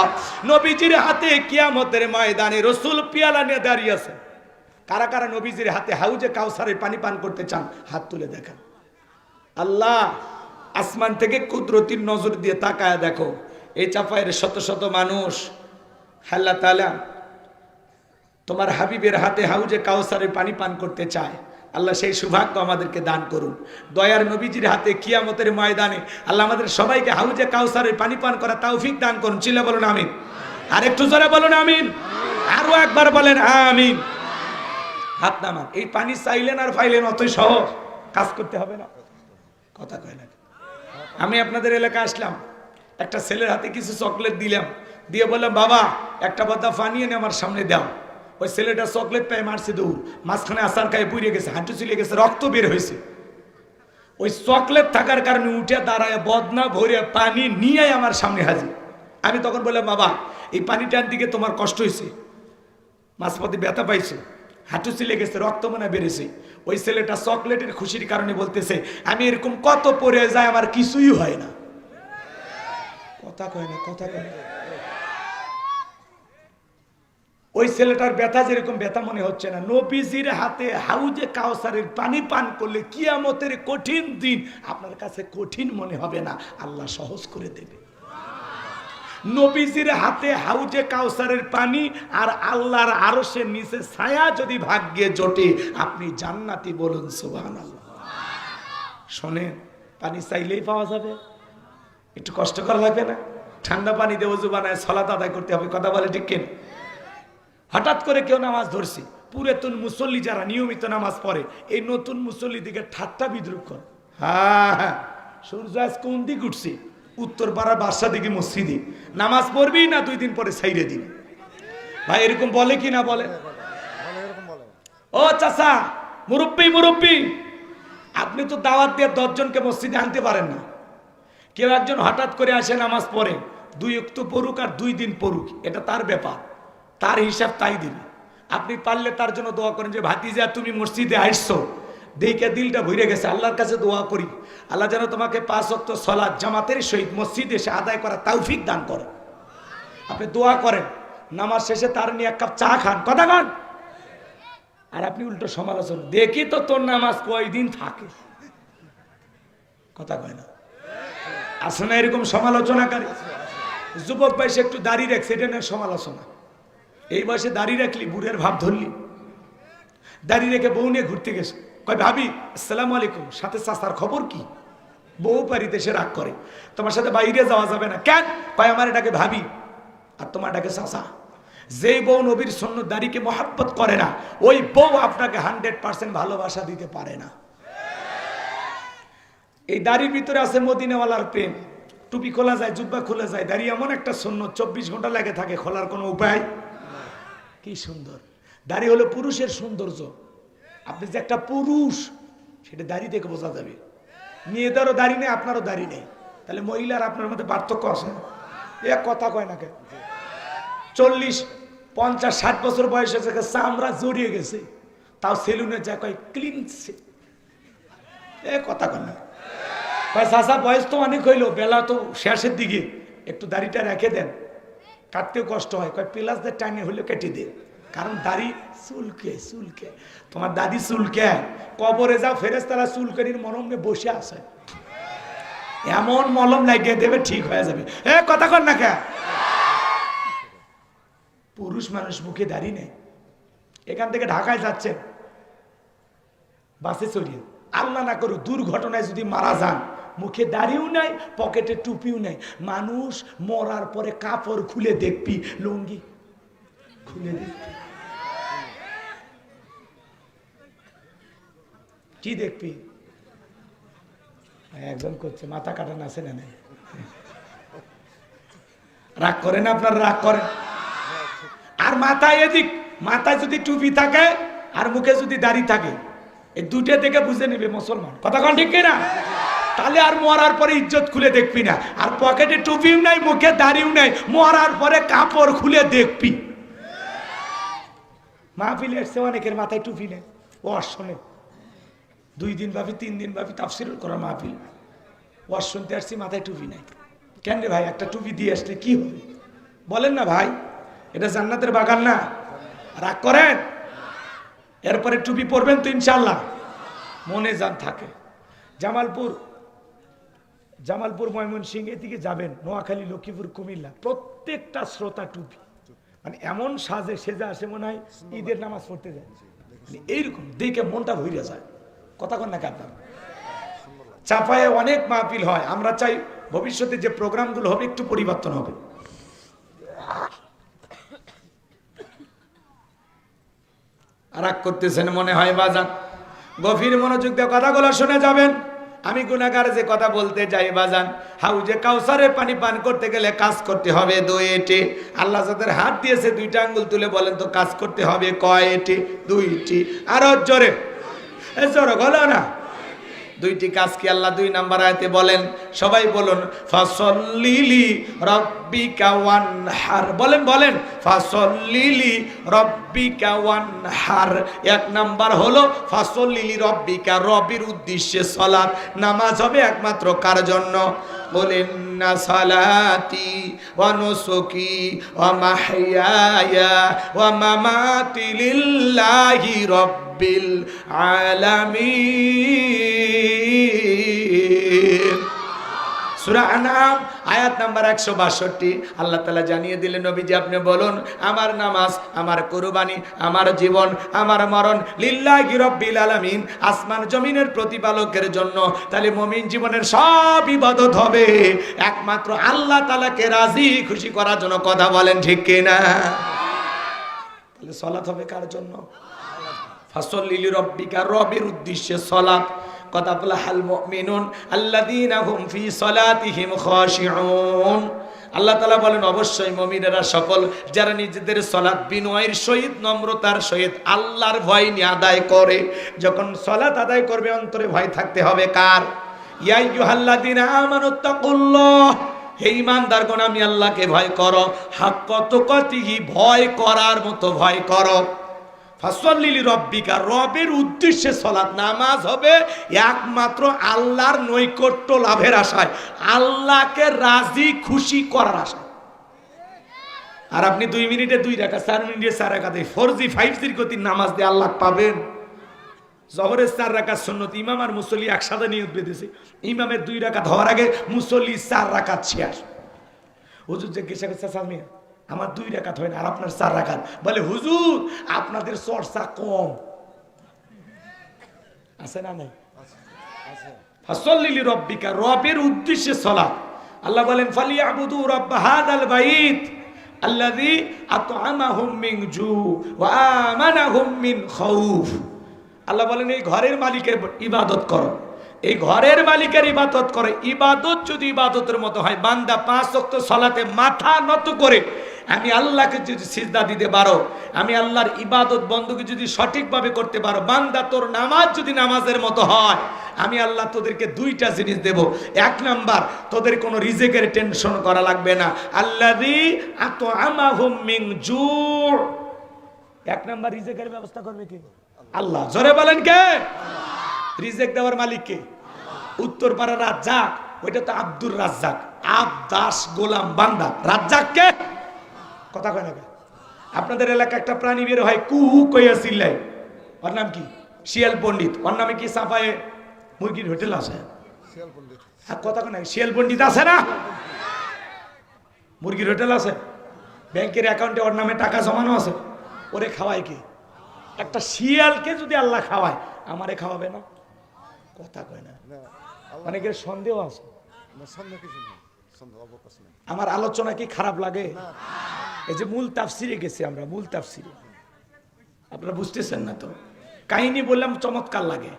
নবীজির হাতে কিয়ামতের ময়দানে রাসূল পেয়ালা নিয়ে দাঁড়িয়ে আছে। কারা কারা নবীজির হাতে হাউজে কাউসারের পানি পান করতে চান? হাত তুলে দেখান। আল্লাহ আসমান থেকে কুদরতির নজর দিয়ে তাকায় দেখো, এই চাপায়ের শত শত মানুষ। আল্লাহ তাআলা তোমার হাবিবের হাতে হাউজে কাউসারের পানি পান করতে চায়। আল্লাহ সেই সৌভাগ্য আমাদেরকে দান করুন। দয়ার নবীজির হাতে কিয়ামতের ময়দানে আল্লাহ আমাদের সবাইকে হাউজে কাউসারের পানি পান করা তৌফিক দান করুন। চিল্লা বলুন আমিন। আর একটু জোরে বলুন আমিন। আরো একবার বলেন আমিন। হাত নামান। এই পানি চাইলেন আর পাইলেন, অতই সহজ, কাজ করতে হবে না। কথা কয় না। আমি আপনাদের এলাকায় আসলাম, একটা ছেলের হাতে কিছু চকলেট দিলাম, দিয়ে বললাম, বাবা একটা বদা পানি এনে আমার সামনে দাও। ওই ছেলেটা চকলেট পেয়ে মারছে দৌড়, মাঝখানে আসার খায় পুড়ে গেছে, হাঁটু চলে গেছে, রক্ত বের হয়েছে। ওই চকলেট থাকার কারণে উঠে দাঁড়ায় বদনা ভরে পানি নিয়ে আমার সামনে হাজির। আমি তখন বললাম, বাবা এই পানিটার দিকে তোমার কষ্ট হয়েছে, মাঝপথে ব্যথা পাইছে, হাঁটু ছিলে গেছে, রক্ত মনে বেড়েছে। ওই ছেলেটা চকলেটের খুশির কারণে বলতেছে, আমি এরকম কত পরে যায় আমার কিছুই হয় না। কথা কয় না। ওই ছেলেটার ব্যথা যেরকম ব্যথা মনে হচ্ছে না, নবীজির হাতে হাউজে কাউসারের পানি পান করলে কিয়ামতের কঠিন দিন আপনার কাছে কঠিন মনে হবে না, আল্লাহ সহজ করে দেবে। নবীজির হাতে হাউজে কাউসারের পানি আর আল্লাহর আরশের নিচে ছায়া যদি ভাগ্যে জোটে, আপনি জান্নাতি। বলুন সুবহানাল্লাহ। শোনেন, পানি চাইলেই পাওয়া যাবে, একটু কষ্ট করা লাগবে না। ঠান্ডা পানি দিয়ে ওযু বানায় সালাত আদায় করতে হবে, কথা বলে ঠিক কিনা? হঠাৎ করে কেউ নামাজ ধরছে, পুরাতন মুসল্লি যারা নিয়মিত নামাজ পড়ে, এই নতুন মুসল্লি দিকে ঠাট্টা বিদ্রুপ করে। হ্যাঁ, সূর্য আজ কোন দিক উঠছে? উত্তর পাড়ার বাসা দিকে মসজিদে নামাজ পড়বি না 2 দিন পরে ছাইরে দিবি? ভাই এরকম বলে কি না বলে? ও চাচা, মুরব্বী, আপনি তো দাওয়াত দিয়ে 10 জনকে মসজিদে আনতে পারেন না। কেউ একজন হঠাৎ করে আসে, নামাজ পড়ে, 2 ওয়াক্ত পড়ুক আর 2 দিন পড়ুক, এটা তার ব্যাপার, তার হিসাব তাই দিবে। আপনি পারলে তার জন্য দোয়া করেন যে ভাতিজা তুমি মসজিদে আসছো, দেখে দিলটা ভরে গেছে, আল্লাহর কাছে দোয়া করি আল্লাহ যেন তোমাকে 5 ওয়াক্ত সালাত জামাতের সহিত মসজিদে এসে আদায় করা তৌফিক দান করে। আপনি দোয়া করেন, নামাজ শেষে তার নিয়ে 1 কাপ চা খান, কথা কন। আর আপনি উল্টো সমালোচনা, দেখি তো তোর নামাজ কয়দিন থাকে, কথা কয় না। আসে না এরকম সমালোচনাকারী? যুবক বয়সে একটু দাড়ি রাখছে, এটা নিয়ে সমালোচনা। এই বয়সে দাড়ি রাখলি বুড়ের ভাব ধরলি। দাড়ি রেখে বউ নিয়ে ঘুরতে গেছে, কয় ভাবি আসসালামু আলাইকুম, সাথে চাচার খবর কি? বউ বাড়িতে সে রাগ করে, তোমার সাথে বাইরে যাওয়া যাবে না। কেন? কয় আমার এটাকে ভাবি আর তোমার এটাকে চাচা। যেই বউ নবীর সুন্নত দাড়িকে মহব্বত করে না, ওই বউ আপনাকে 100% ভালোবাসা দিতে পারে না। এই দাড়ির ভিতরে আছে মদিনাওয়ালার প্রেম। টুপি খোলা যায়, জুব্বা খোলা যায়, দাড়ি এমন একটা সুন্নত 24 ঘন্টা লাগে থাকে, খোলার কোনো উপায়? কি সুন্দর দাড়ি হলো পুরুষের সৌন্দর্য। আপনি যে একটা পুরুষ সেটা দাড়ি দেখে বোঝা যাবে। মেয়েদেরও দাড়ি নেই, আপনারও দাড়ি নেই, তাহলে মহিলার আপনার মধ্যে পার্থক্য আছে? এ কথা কয় না কে? 40, 50, 60 বছর বয়স হয়েছে, চামড়া জড়িয়ে গেছে, তাও সেলুনে যায় কয় ক্লিন। এ কথা কয় না। কয় চাচা বয়স তো অনেক হইলো, বেলা তো শেষের দিকে, একটু দাড়িটা রেখে দেন, কাটতেও কষ্ট হয়। কয় প্লাসদের টাইমে হইলে কেটে দে, কারণ দাড়ি চুলকে। তোমার দাদি চুলকে, কবরে যাও, ফেরেশতারা চুলকানির মরমে বসে আছে। এমন মলম লাগিয়ে দেবে ঠিক হয়ে যাবে। এ কথা কর না কে? পুরুষ মানুষ মুখে দাড়ি নেই, এখান থেকে ঢাকায় যাচ্ছেন বাসে চড়িয়ে, আল্লাহ না করুক দুর্ঘটনায় যদি মারা যান, মুখে দাড়িও নাই, পকেটে টুপিও নাই, মানুষ মরার পরে কাপড় খুলে দেখবি, লুঙ্গি খুলে দেখবি, কি দেখবি? একজন করছে মাথা কাটান আছে না নাই? রাগ করেন আপনার, রাগ করেন। আর মাথায় এদিক, মাথায় যদি টুপি থাকে আর মুখে যদি দাড়ি থাকে, এই দুটো থেকে বুঝে নেবে মুসলমান। কথা কোন ঠিক না? তাহলে আর মরার পরে ইজ্জত খুলে দেখবি না। আর পকেটে টুপিও নাই, মুখে দাড়িও নাই, মরার পরে কাপড় খুলে দেখবি। মাহফিলে এসছে অনেকের মাথায় টুপি নেই, ওয়াজ শোনে 2 দিন ভাবি 3 দিন ভাবি তাফসীর করার মাহফিল, ওয়াজ শুনতে আসছি মাথায় টুপি নাই। কেন রে ভাই, একটা টুপি দিয়ে আসলে কি হবে? বলেন না ভাই, এটা জান্নাতের বাগান না? রাগ করেন? এরপরে টুপি পরবেন তো ইনশাল্লাহ, মনে যান থাকে। জামালপুর ময়মনসিংহ এদিকে যাবেন, নোয়াখালী, লক্ষ্মীপুর, কুমিল্লা, প্রত্যেকটা শ্রোতা টুপি, মানে এমন সাজে সেজে আসে মনে হয় ঈদের নামাজ পড়তে যায়, মানে এইরকম দেখে মনটা ভরে যায়। কথা কন নাকি আপনার? চাপায়ে অনেক মাহফিল হয়, আমরা চাই ভবিষ্যতে যে প্রোগ্রামগুলো হবে একটু পরিবর্তন হবে। রাগ করতেছেন মনে হয় বাজান, গভীর মনোযোগ দিয়ে কথাগুলো শুনে যাবেন। আমি গুনাহগার যে কথা বলতে যাই বাজান, হাউজে কাউসারে পানি পান করতে গেলে কাজ করতে হবে 2টি। আল্লাহ যাদের হাত দিয়েছে 2টা আঙ্গুল তুলে বলেন তো কাজ করতে হবে কয়টি? 2টি। আরো জোরে, জোরে বলো না। 2টি কাজ কি আল্লাহ 2 নাম্বার আয়াতে বলেন? সবাই বলুন, ফাসল্লিলি রাব্বিকা ওয়ানহার। বলেন বলেন, ফাসল্লিলি রাব্বিকা ওয়ানহার। 1 নাম্বার হলো ফাসল্লিলি রাব্বিকা, রবের উদ্দেশ্যে সালাত, নামাজ হবে একমাত্র কার জন্য? বলেন না, সালাতি ওয়া নুসুকি ওয়া মাহইয়ায়া ওয়া মামাতি লিল্লাহি রাব্বিল আলামিন। সূরা আনআম আয়াত নাম্বার 162। আল্লাহ তাআলা জানিয়ে দিলেন, নবীজি আপনি বলুন, আমার নামাজ, আমার কুরবানি, আমার জীবন, আমার মরণ লিল্লাহি রাব্বিল আলামিন, আসমান জমিনের প্রতিপালকের জন্য। তাহলে মুমিন জীবনের সব ইবাদত হবে একমাত্র আল্লাহ তাআলাকে রাজি খুশি করার জন্য। কথা বলেন ঠিক কিনা? তাহলে সালাত হবে কার জন্য? ফাসল্লি রাব্বিকা, রবের উদ্দেশ্যে সালাত। কথা বলা, হাল মুমিনুন আল্লাযীনা হুম ফি সালাতিহিম খাশিউন। আল্লাহ তাআলা বলেন, অবশ্যই মুমিনেরা সকল যারা নিজেদের সালাত বিনয়ের সহিত, নম্রতার সহিত, আল্লাহর ভয় নিয়ে আদায় করে। যখন সালাত আদায় করবে অন্তরে ভয় থাকতে হবে কার? ইয়া আইয়ুহাল্লাযীনা আমানুত্তাকুল্লাহ, হে ঈমানদারগণ আমি আল্লাহকে ভয় করো, হাক্কা তুকাতিহি, ভয় করার মতো ভয় করো। ফাসল্লিলি রাব্বিকা, রবের উদ্দেশ্যে সালাত, নামাজ হবে একমাত্র আল্লাহর নৈকট্য লাভের আশায়, আল্লাহকে রাজি খুশি করার আশায়। আর আপনি 2 মিনিটে 2 রাকাত, 4 মিনিটে 4 রাকাত, 4G 5G গতির নামাজ দিয়ে আল্লাহ পাবেন। জহরের 4 রাকাত সুন্নত, ইমাম আর মুসল্লি একসাথে নিয়ত বেঁধেছে, ইমামের 2 রাকাত হওয়ার আগে মুসল্লি 4 রাকাত শেষ। হুজুর জিজ্ঞাসা করছে, সালমিয়া আমার 2 রাকাত হয় না আর আপনার 4 রাকাত। বলে, হুজুর আপনাদের চর্চা কম আছে না? নাই। ফাসল্লিলি রাব্বিকা, রবের উদ্দেশ্যে সালাত। আল্লাহ বলেন, ফালিয়াবুদু রাব্ব হাযাল বাইত আল্লাযী আত'আমাহুম মিন জু ওয়া আমানাহুম মিন খাউফ। আল্লাহ বলেন, এই ঘরের মালিকের ইবাদত করো, এই ঘরের মালিকের ইবাদত করে। ইবাদত যদি ইবাদতের মতো হয়, বান্দা 5 ওয়াক্ত সালাতে মাথা নত করে আমি আল্লাহকে যদি সিজদা দিতে পারো, আমি আল্লাহর ইবাদত বন্দুকে যদি সঠিকভাবে করতে পারো, বান্দা তোর নামাজ যদি নামাজের মতো হয়, আমি আল্লাহ তোদেরকে 2টা জিনিস দেব। 1 নাম্বার, তোদের কোনো রিজিকের টেনশন করা লাগবে না। আল্লাযী আত'আমাহুম মিন জু, 1 নাম্বার রিজিকের ব্যবস্থা করবে কে? আল্লাহ। জোরে বলেন কে? রিজিক দেওয়ার মালিক কে? উত্তরপাড়া রাজ্জাক, ওইটা তো আব্দুর রাজ্জাক, আবদাস গোলাম বান্দা। রাজ্জাক কে? কথা কয় না কে? আপনাদের এলাকায় একটা প্রাণী বের হয়, কুহু কইয়া চিল্লায়, ওর নাম কি? শিয়াল পণ্ডিত। ওর নামে কি সাফায়ে মুরগির হোটেল আছে? আর কথা নাই, শিয়াল পণ্ডিত আছে না? মুরগির হোটেল আছে, ব্যাংকের অ্যাকাউন্টে ওর নামে টাকা জমানো আছে, ওরে খাওয়ায় কে? একটা শিয়ালকে যদি আল্লাহ খাওয়ায়, আমারে খাওয়াবে না? কথা কয় না, অনেকের সন্দেহ আছে। আমার আলোচনা কি খারাপ লাগে? এই যে মূল তাফসিরে গেছি আমরা, মূল তাফসিরে আপনারা বুঝতেছেন না তো? কাহিনী বললাম চমৎকার লাগে,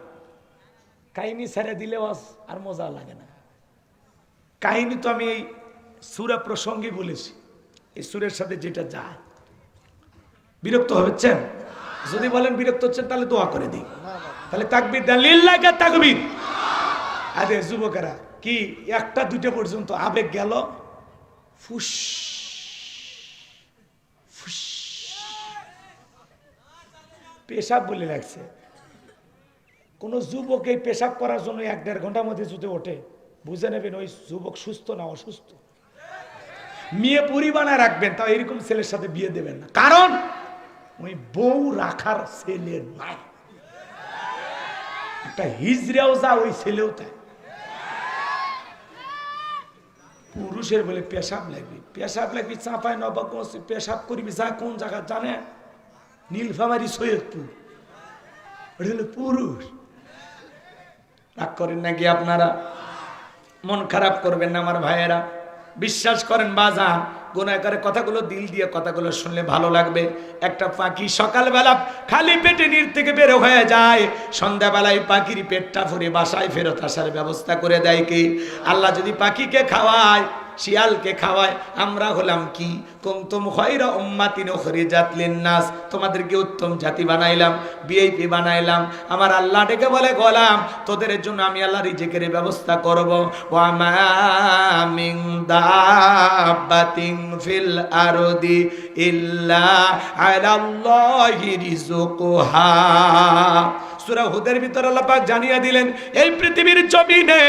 কাহিনী ছেড়ে দিলেও আর মজা লাগে না। কাহিনী তো আমি এই সূরা প্রসঙ্গে বলেছি, এই সূরের সাথে যেটা যায়। বিরক্ত হচ্ছেন? যদি বলেন বিরক্ত হচ্ছেন তাহলে দোয়া করে দিই, তাহলে তাকবীর দেন, লিল্লাহি তাকবীর। আরে যুবকেরা কি একটা দুইটা পর্যন্ত আবেগ গেল, ফুস ফুস পেশাব বলে লাগছে। কোন যুবক এই পেশাব করার জন্য 1-1.5 ঘন্টার মধ্যে যদি ওঠে, বুঝে নেবেন ওই যুবক সুস্থ না অসুস্থ। মেয়ে পরিবানা রাখবেন, তাও এরকম ছেলের সাথে বিয়ে দেবেন না, কারণ ওই বউ রাখার ছেলে নাই। একটা হিজড়াও যা, ওই ছেলেও তাই। পুরুষের বলে পেশাব লাগবে, পেশাব লাগবে চাঁপায় নবাবগঞ্জ, পেশাব করবি যা কোন জায়গা জানে? নীলফামারী, সৈয়দপুর। ওটা হলো পুরুষ। রাগ করেন নাকি আপনারা? মন খারাপ করবেন না আমার ভাইয়েরা, বিশ্বাস করেন বাজান, গুনাহগারের কথাগুলো দিল দিয়ে কথাগুলো শুনলে ভালো লাগবে। একটা পাখি সকালবেলা খালি পেটে নির থেকে বের হয়ে যায়, সন্ধ্যাবেলায় পাখির পেটটা ভরে বাসায় ফেরত আসার ব্যবস্থা করে দেয় কে? আল্লাহ যদি পাখিকে খাওয়ায়, শিয়ালকে খাওয়ায়, আমরা হলাম কি? কুনতুম খায়রা উম্মাতিন উখরিজাত লিন-নাস, তোমাদেরকে উত্তম জাতি বানাইলাম, ভিআইপি বানাইলাম। আমার আল্লাহ ডেকে বলে, গোলাম তোদের জন্য আমি আল্লাহ রিজিকের ব্যবস্থা করব। ওয়া মা মিন দাব্বাতিন ফিল আরদি ইল্লা আলাল্লাহি রিজকুহা। সূরা হুদের ভিতর আল্লাহ পাক জানিয়ে দিলেন, এই পৃথিবীর জমিনে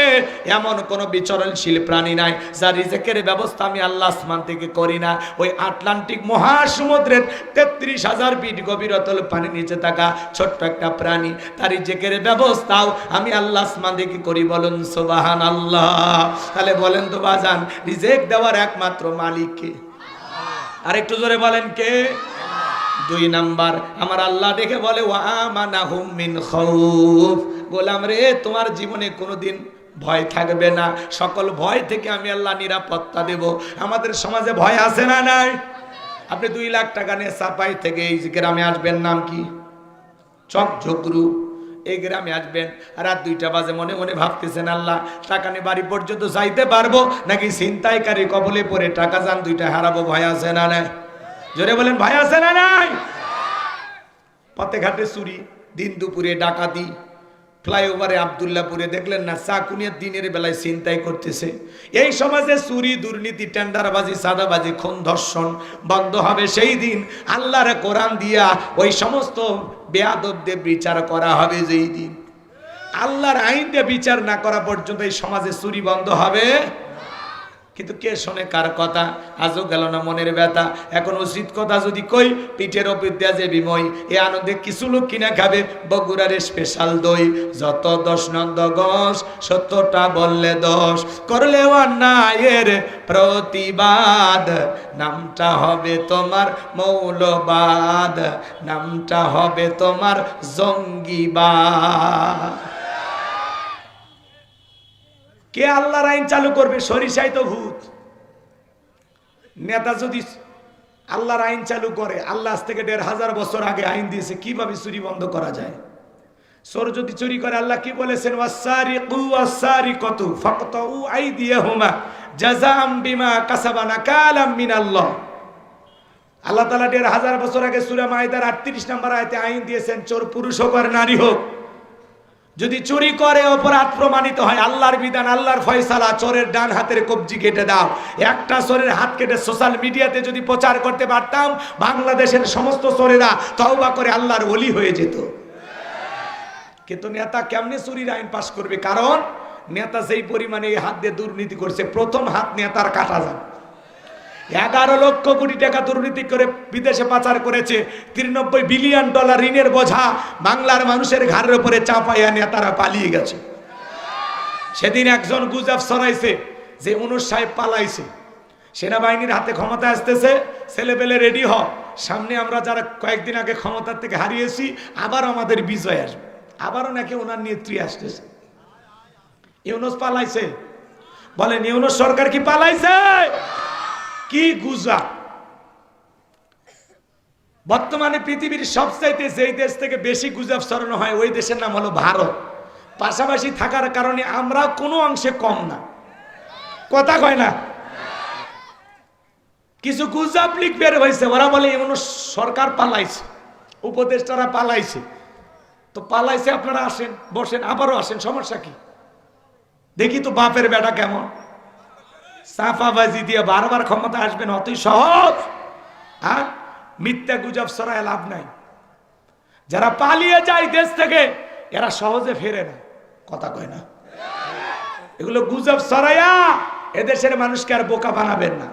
এমন কোন বিচরণশীল প্রাণী নাই যার রিজিকের ব্যবস্থা আমি আল্লাহ আসমান থেকে করি না। ওই আটলান্টিক মহাসমুদ্রের 33,000 ফিট গভীরতল পানি নিচে থাকা ছোট্ট একটা প্রাণী, তার রিজিকের ব্যবস্থাও আমি আল্লাহ আসমান থেকে করি। বলুন সুবহানাল্লাহ। তাহলে বলেন তো বাজান, রিজিক দেওয়ার একমাত্র মালিক কে? আর একটু জোরে বলেন কে? 2 নাম্বার, আমার আল্লাহ দেখে বলে, ওয়া আমানাহুম মিন খাউফ। গোলাম রে, তোমার জীবনে কোনোদিন ভয় থাকবে না, সকল ভয় থেকে আমি আল্লাহ নিরাপত্তা দেব। আমাদের সমাজে ভয় আছে না নাই? আপনি 2 লাখ টাকা নিয়ে চাপাই থেকে এই গ্রামে আসবেন, নাম কি? চকঝকরু। এই গ্রামে আসবেন, রাত 2টা বাজে, মনে মনে ভাবতেছেন, আল্লাহ টাকা নিয়ে বাড়ি পর্যন্ত যাইতে পারবো নাকি ছিনতাইকারী কবলে পড়ে টাকা যান 2টা হারাবো? ভয় আছে না নাই? জোরে বলেন, ভয় আছে না নাই? পথে ঘাটে চুরি, দিন দুপুরে ডাকাতি, ফ্লাইওভারে আব্দুল্লাহপুরে দেখলেন না চাকুনিয়া দিনের বেলায় ছিনতাই করতেছে। এই সমাজে চুরি, দুর্নীতি, টেন্ডারবাজি, সাদাবাজি, খুন, ধর্ষণ বন্ধ হবে সেই দিন। আল্লাহর কোরআন দিয়া ওই সমস্ত বেয়াদবদের বিচার করা হবে যেই দিন। আল্লাহর আইন দিয়ে বিচার না করা পর্যন্ত এই সমাজে চুরি বন্ধ হবে। কিন্তু কে শোনে কার কথা? আজও গেল না মনের ব্যথা। এখন উচিত কথা যদি কই, পিঠের ওপর দেয়া যে বিময়, এ আনন্দে কিছু লোক কিনা খাবে বগুড়ার স্পেশাল দই। যত 10 নন্দ গস, 70টা বললে 10, করলে অন্যায়ের প্রতিবাদ, নামটা হবে তোমার মৌলবাদ, নামটা হবে তোমার জঙ্গিবাদ। কে আল্লাহর আইন চালু করবে? সরিষাই তো ভূত। নেতা যদি আল্লাহর আইন চালু করে, আল্লাহ আজ থেকে 1500 বছর আগে আইন দিয়েছে কিভাবে চুরি বন্ধ করা যায়। চোর যদি চুরি করে, আল্লাহ কি বলেছেন? ওয়াসারিকু ওয়াসারিকাতু ফাকতাউ আইদিয়াহুমা জাযাআম বিমা কাসাবা নাকালাম মিনাল্লাহ। আল্লাহ তাআলা 1500 বছর আগে সূরা মাইদার 38 নম্বর আয়াতে আইন দিয়েছেন, চোর পুরুষ হোক আর নারী হোক, যদি চুরি করে অপরাধ প্রমাণিত হয়, আল্লাহর বিধান, আল্লাহর ফয়সালা, চোরের ডান হাতের কবজি কেটে দাও। একটা চোরের হাত কেটে সোশ্যাল মিডিয়াতে যদি প্রচার করতে পারতাম, বাংলাদেশের সমস্ত চোরেরা তওবা করে আল্লাহর ওলি হয়ে যেত। কিন্তু নেতা কেমনে চুরির আইন পাশ করবে? কারণ নেতা যেই পরিমাণে এই হাত দিয়ে দুর্নীতি করছে, প্রথম হাত নেতার কাটা যান। 11 লক্ষ কোটি টাকা দুর্নীতি করে বিদেশে পাচার করেছে। 93 বিলিয়ন ডলার ঋণের বোঝা বাংলার মানুষের ঘাড়ের উপরে চাপাইয়া নেতারা পালিয়ে গেছে। সেদিন একজন গুজব ছড়াইছে যে ইউনূস সাহেব পালাইছে, সেনাবাহিনীর হাতে ক্ষমতা আসতেছে, ছেলেপেলে রেডি হ, সামনে আমরা যারা কয়েকদিন আগে ক্ষমতার থেকে হারিয়েছি আবার আমাদের বিজয় আসবে, আবারও নাকি ওনার নেত্রী আসতেছে। ইউনূস পালাইছে? বলেন ইউনূস সরকার কি পালাইছে? কি গুজব! বর্তমানে পৃথিবীর সবচাইতে যেই দেশ থেকে বেশি গুজব ছড়ানো হয় ওই দেশের নাম হলো ভারত। পাশাপাশি থাকার কারণে আমরা কোনো অংশে কম না, কথা কয় না। কিছু গুজব লিক বের হয়েছে, ওরা বলে ইউনূস সরকার পালাইছে, উপদেষ্টারা পালাইছে। তো পালাইছে, আপনারা আসেন, বসেন, আবারও আসেন, সমস্যা কি? দেখি তো বাপের বেটা কেমন সাফাবাজি দিয়ে বারবার ক্ষমতা আসবেন, অতই সহজ। আর মিথ্যা গুজব ছড়ায় লাভ নাই। যারা পালিয়ে যায় দেশ থেকে এরা সহজে ফেরে না, কথা কয় না। এগুলো গুজব ছড়াইয়া এদেশের মানুষকে আর বোকা বানাবেন না।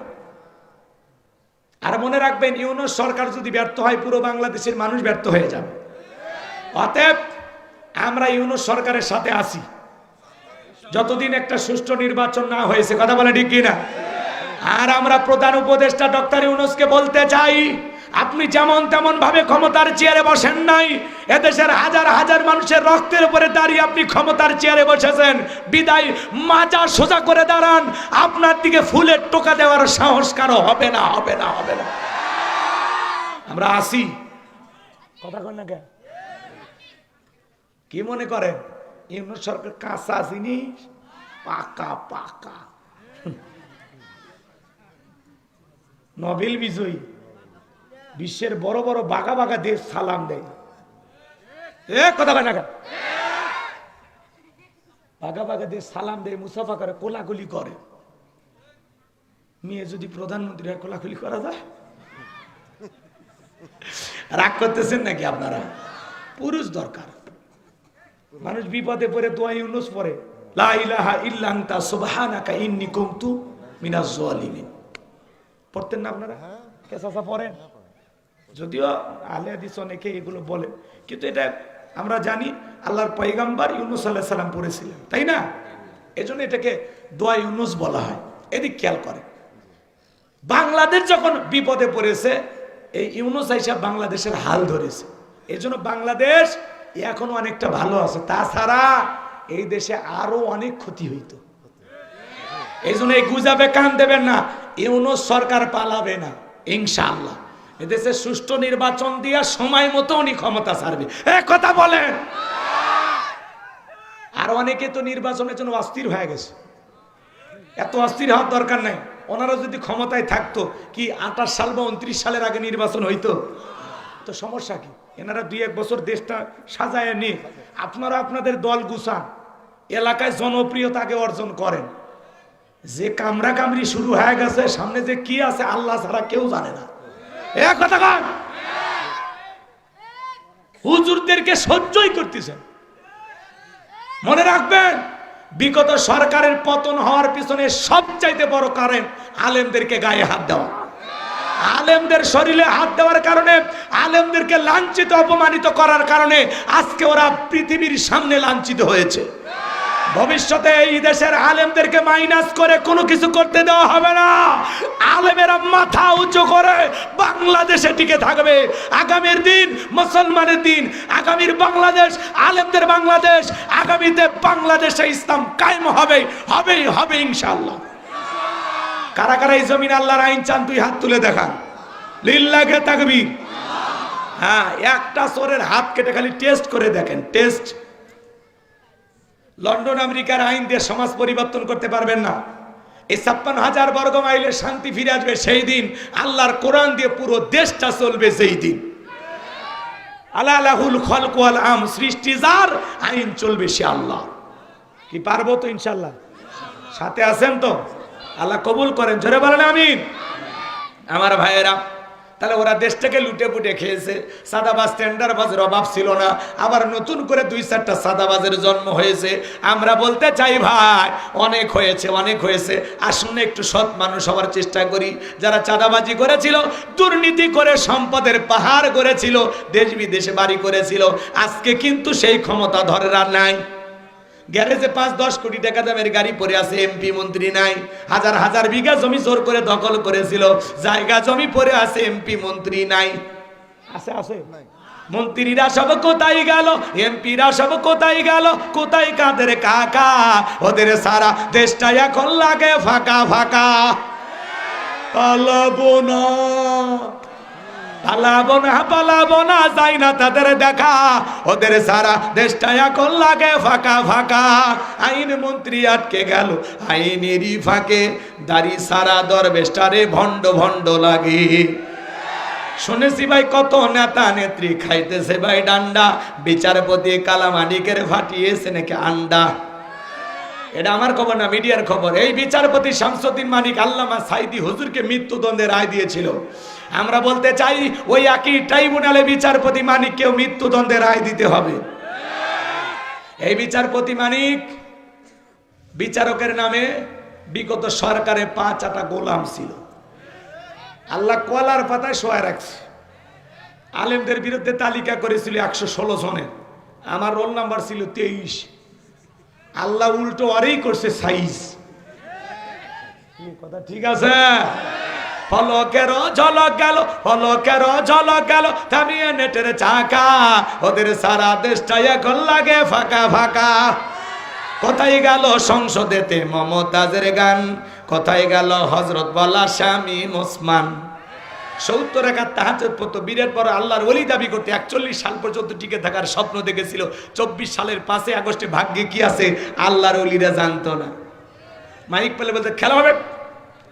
আর মনে রাখবেন, ইউনূস সরকার যদি ব্যর্থ হয় পুরো বাংলাদেশের মানুষ ব্যর্থ হয়ে যাবে। অতএব আমরা ইউনূস সরকারের সাথে আছি যতদিন একটা সুষ্ঠু নির্বাচন না হয়েছে, কথা বলে ঠিক কিনা। আর আমরা প্রধান উপদেষ্টা ডক্টর ইউনূসকে বলতে চাই, আপনি যেমন তেমন ভাবে ক্ষমতার চেয়ারে বসেন নাই, এদেশের হাজার হাজার মানুষের রক্তের উপরে দাঁড়িয়ে আপনি ক্ষমতার চেয়ারে বসেছেন, বিদায় মাজা সোজা করে দাঁড়ান। আপনার দিকে ফুলের টোকা দেওয়ার সাহস কারো হবে না, হবে না, হবে না। আমরা আসি, কথা কন না কেন? কি মনে করেন ইউনূস সরকার কাঁচা জিনিস? পাকা পাকা নোবেল বিজয়ী, বিশ্বের বড় বড় বাঘা বাঘা দেশ সালাম দেয়। কথা বলে না, বাঘা বাঘা দেশ সালাম দেয়, মুসাফা করে, কোলাকুলি করে। মেয়ে যদি প্রধানমন্ত্রী হয় কোলাকুলি করা যায়? রাগ করতেছেন নাকি আপনারা? পুরুষ দরকার। মানুষ বিপদে পড়ে দোয়া ইউনূস পড়ে, লা ইলাহা ইল্লা আনতা সুবহানাকা ইন্নী কুনতু মিনাজ জালিমিন। পড়তেন না আপনারা? কেসাসা পড়েন? যদিও আহলে হাদিস অনেকে এগুলো বলে, কিন্তু এটা আমরা জানি আল্লাহর পয়গম্বর ইউনূস আলাইহিস সালাম পড়েছিলেন, তাই না? এজন্য এটাকে দোয়া ইউনূস বলা হয়। এদিক খেয়াল করে, বাংলাদেশ যখন বিপদে পড়েছে এই ইউনূস আইসা বাংলাদেশের হাল ধরেছে। এজন্য বাংলাদেশ এখন অনেকটা ভালো আছে, তাছাড়া এই দেশে আরো অনেক ক্ষতি হইতো। এই জন্য এই গুজবে কান দেবেন না, ইউনূস সরকার পালাবে না ইনশাআল্লাহ। এদেশে সুষ্ঠু নির্বাচন দিয়া সময় মতো উনি ক্ষমতা ছাড়বে, কথা বলেন। আর অনেকে তো নির্বাচনের জন্য অস্থির হয়ে গেছে। এত অস্থির হওয়ার দরকার নাই। ওনারা যদি ক্ষমতায় থাকতো, কি 28 সাল বা 29 সালের আগে নির্বাচন হইতো? তো সমস্যা কি? এনারা 2-1 বছর দেশটা সাজায় নিয়ে আপনারা আপনাদের দল গুছান, এলাকায় জনপ্রিয়তা আগে অর্জন করেন। যে কামরা কামড়ি শুরু হয়ে গেছে, সামনে যে কি আছে আল্লাহ ছাড়া কেউ জানে না। কথা কন, হুজুরদেরকে সহ্যই করতেছেন। মনে রাখবেন, বিগত সরকারের পতন হওয়ার পিছনে সবচাইতে বড় কারণ আলেমদেরকে গায়ে হাত দেওয়া। আলেমদের শরীরে হাত দেওয়ার কারণে, আলেমদেরকে লাঞ্ছিত অপমানিত করার কারণে আজকে ওরা পৃথিবীর সামনে লাঞ্ছিত হয়েছে। ভবিষ্যতে এই দেশের আলেমদেরকে মাইনাস করে কোনো কিছু করতে দেওয়া হবে না। আলেমেরা মাথা উঁচু করে বাংলাদেশে টিকে থাকবে। আগামীর দিন মুসলমানের দিন, আগামীর বাংলাদেশ আলেমদের বাংলাদেশ, আগামীতে বাংলাদেশে ইসলাম কায়েম হবে, হবেই হবে ইনশাআল্লাহ। কারা কারা এই জমিন আল্লাহর আইন চান? দুই হাত তুলে দেখান, লিল্লাহি তাকবীর। হ্যাঁ, একটা চোরের হাত কেটে খালি টেস্ট করে দেখেন, টেস্ট। লন্ডন আমেরিকার আইন দিয়ে সমাজ পরিবর্তন করতে পারবেন না। এই 56,000 বর্গ মাইলের শান্তি ফিরে আসবে সেই দিন, আল্লাহর কোরআন দিয়ে পুরো দেশটা চলবে সেই দিন। আলাহুল খলক ওয়াল আম, সৃষ্টি যার, আইন চলবে সে আল্লাহ। কি পারবো তো ইনশাআল্লাহ? সাথে আছেন তো? আল্লাহ কবুল করেন, জোরে বলেন আমিন। আমার ভাইয়েরা, তাহলে ওরা দেশটাকে লুটে পুটে খেয়েছে। সাদাবাজ টেন্ডারবাজের অভাব ছিল না, আবার নতুন করে 2-4টা সাদাবাজের জন্ম হয়েছে। আমরা বলতে চাই ভাই, অনেক হয়েছে, অনেক হয়েছে। আসুন একটু সৎ মানুষ হওয়ার চেষ্টা করি। যারা চাঁদাবাজি করেছিল, দুর্নীতি করে সম্পদের পাহাড় গড়েছিল, দেশ বিদেশে বাড়ি করেছিল, আজকে কিন্তু সেই ক্ষমতা ধরে আর নাই। গ্যারেজে 5-10 কোটি টাকা দামের গাড়ি পড়ে আছে, এমপি মন্ত্রী নাই। হাজার হাজার বিঘা জমি জোর করে দখল করেছিল, জায়গা জমি পড়ে আছে, এমপি মন্ত্রী নাই। আছে আছে মন্ত্রীরা সব কোথায় গেল, এমপিরা সব কোথায় গেল, কোথায় কাদের কাকা? ওদের সারা দেশটা এখন লাগে ফাঁকা ফাঁকা। পালাবো না পালাবো না পালাবো না, যাই না তাদের দেখা, ওদের সারা দেশটা এখন লাগে ফাঁকা ফাঁকা। আইন মন্ত্রী আটকে গেল আইনেরই ফাঁকে, দাড়ি সারা দরবেশটারে ভণ্ড ভণ্ড লাগে। শুনেছি ভাই কত নেতা নেত্রী খাইতেছে ভাই ডান্ডা, বিচারপতি কালামানিকের ফাটিয়েছে নাকি আন্ডা। এটা আমার খবর না, মিডিয়ার খবর। এই বিচারপতি শামসুদ্দিন মানিক আল্লামা সাইদি হুজুরকে মৃত্যুদণ্ডের রায় দিয়েছিল। আমরা বলতে চাই ওই একই ট্রাইব্যুনালে বিচারপতি মানিককেও মৃত্যুদণ্ডের রায় দিতে হবে। এই বিচারপতি মানিক বিচারকের নামে বিগত সরকারে 5 গোলাম ছিল। আল্লাহ কলার পাতায় শোয়া রাখছে। আলেমদের বিরুদ্ধে তালিকা করেছিল 116 জনের, আমার রোল নাম্বার ছিল 23। আল্লাহ উল্টো আরেই করছে সাইজ। কথা ঠিক আছে? ফলকের ঝলক গেল, ফলকের ঝলক গেল, থামিয়ে নেটের চাকা, ওদের সারা দেশটা এখন লাগে ফাঁকা ফাঁকা। কোথায় গেল সংসদেতে মমতাজের গান, কোথায় গেল হযরত বলা স্বামী ওসমান? 70 রাকাত তাহাজ্জুদ পড়তো, বীরের পর আল্লাহর ওলি দাবি করতে 41 সাল পর্যন্ত টিকে থাকার স্বপ্ন দেখেছিল। 24 সালের 5 আগস্টে ভাগ্যে কি আছে আল্লাহর ওলিরা জানতো না। মাইক পেলে বলতে খেলা হবে,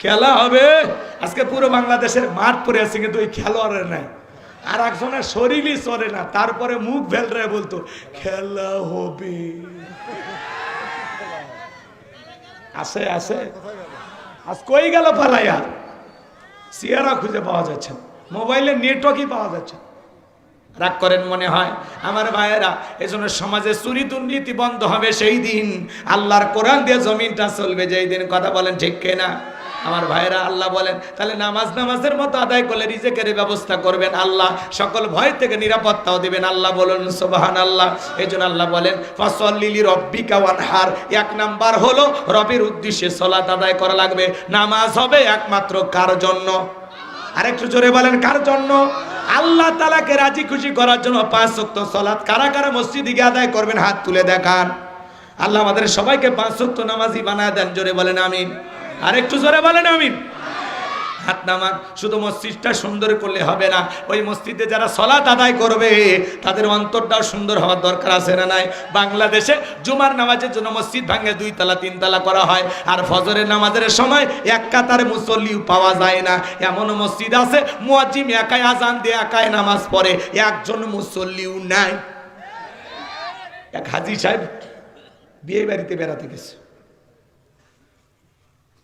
খেলা হবে। আজকে পুরো বাংলাদেশের মাঠ পড়ে আছে, কিন্তু ওই খেলোয়াড়ের নাই। আর একজনের শরীরই চলে না, তারপরে মুখ ভেলরে বলতো খেলা হবে। আছে আছে আজ কই গেল পালাইয়া? চেহারা খুঁজে পাওয়া যাচ্ছে, মোবাইলে নেটওয়ার্কই পাওয়া যাচ্ছে। রাগ করেন মনে হয় আমার ভাইয়েরা। এজন্য সমাজে চুরি দুর্নীতি বন্ধ হবে সেই দিন, আল্লাহর কোরআন দিয়ে জমিনটা চলবে যেই দিন। কথা বলেন ঠিক কিনা আমার ভাইয়েরা? আল্লাহ বলেন তাহলে নামাজের মতো আদায় করলে রিজেকের ব্যবস্থা করবেন আল্লাহ, সকল ভয় থেকে নিরাপত্তাও দিবেন আল্লাহ। বলুন সুবহানাল্লাহ। এই জন্য আল্লাহ বলেন ফাসাল্লি লিরাব্বিকা ওয়ানহার। 1 নাম্বার হলো রবের উদ্দেশ্যে সালাত আদায় করা লাগবে। নামাজ হবে একমাত্র কার জন্য? আরেকটু জোরে বলেন কার জন্য? আল্লাহ তাআলাকে রাজি খুশি করার জন্য 5 ওয়াক্ত সালাত কারা কারা মসজিদে গিয়ে আদায় করবেন হাত তুলে দেখান। আল্লাহ আমাদের সবাইকে 5 ওয়াক্ত নামাজি বানায় দেন। জোরে বলেন আমিন। আরেকটু জোরে বলেন আমিন। হাত নামান। শুধু মসজিদটা সুন্দর করলে হবে না, ওই মসজিদে যারা সালাত আদায় করবে তাদের অন্তরটাও সুন্দর হওয়ার দরকার আছে না নাই? বাংলাদেশে জুমার নামাজের জন্য মসজিদ ভাঙে 2 তলা 3 তলা করা হয়, আর ফজরের নামাজের সময় এক কাতারে মুসল্লিও পাওয়া যায় না। এমন মসজিদ আছে মুয়াজ্জিম একাই আজান দিয়ে একাই নামাজ পড়ে, একজন মুসল্লিও নাই। এক হাজী সাহেব বিয়ে বাড়িতে বেড়াতে গেছে,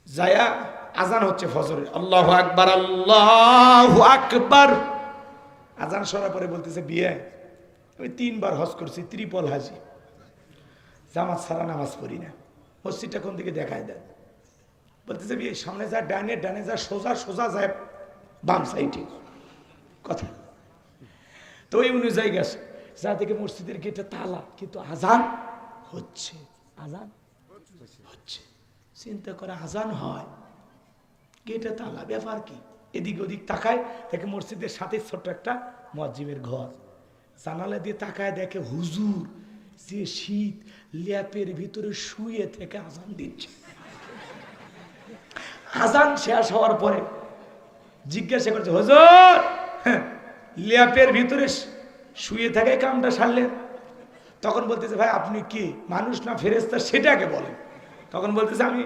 যায়া আজান হচ্ছে ফজরের, আল্লাহু আকবার আল্লাহু আকবার। আজান শোনার পরে বলতেছে বিয়ে আমি 3 বার হজ করছি, ত্রিপল হাজি, জামাত ছাড়া নামাজ পড়ি না। মসজিদটা কোন দিকে দেখায় দেন? বলতেছে বিয়ে সামনে যা ডানে, ডানে যা সোজা, সোজা যায় বাম সাইডে। কথা তো ওই অনুযায়ী গেছে, যা থেকে মসজিদের গেটে তালা, কিন্তু আজান হচ্ছে, আজান হচ্ছে। চিন্তা করে আজান হয়, গেটে তালা, ব্যাপার কি? এদিক ওদিক তাকায়, দেখে মসজিদের সাথে ছোট্ট একটা মুয়াজ্জিমের ঘর। জানালা দিয়ে তাকায় দেখে হুজুর যে শীত ল্যাপের ভিতরে শুয়ে থেকে আজান দিচ্ছে। আজান শেষ হওয়ার পরে জিজ্ঞাসা করছে হুজুর ল্যাপের ভিতরে শুয়ে থাকে কামটা সারলেন? তখন বলতেছে ভাই আপনি কি মানুষ না ফেরেশতা সেটাকে বলেন। তখন বলতেছে আমি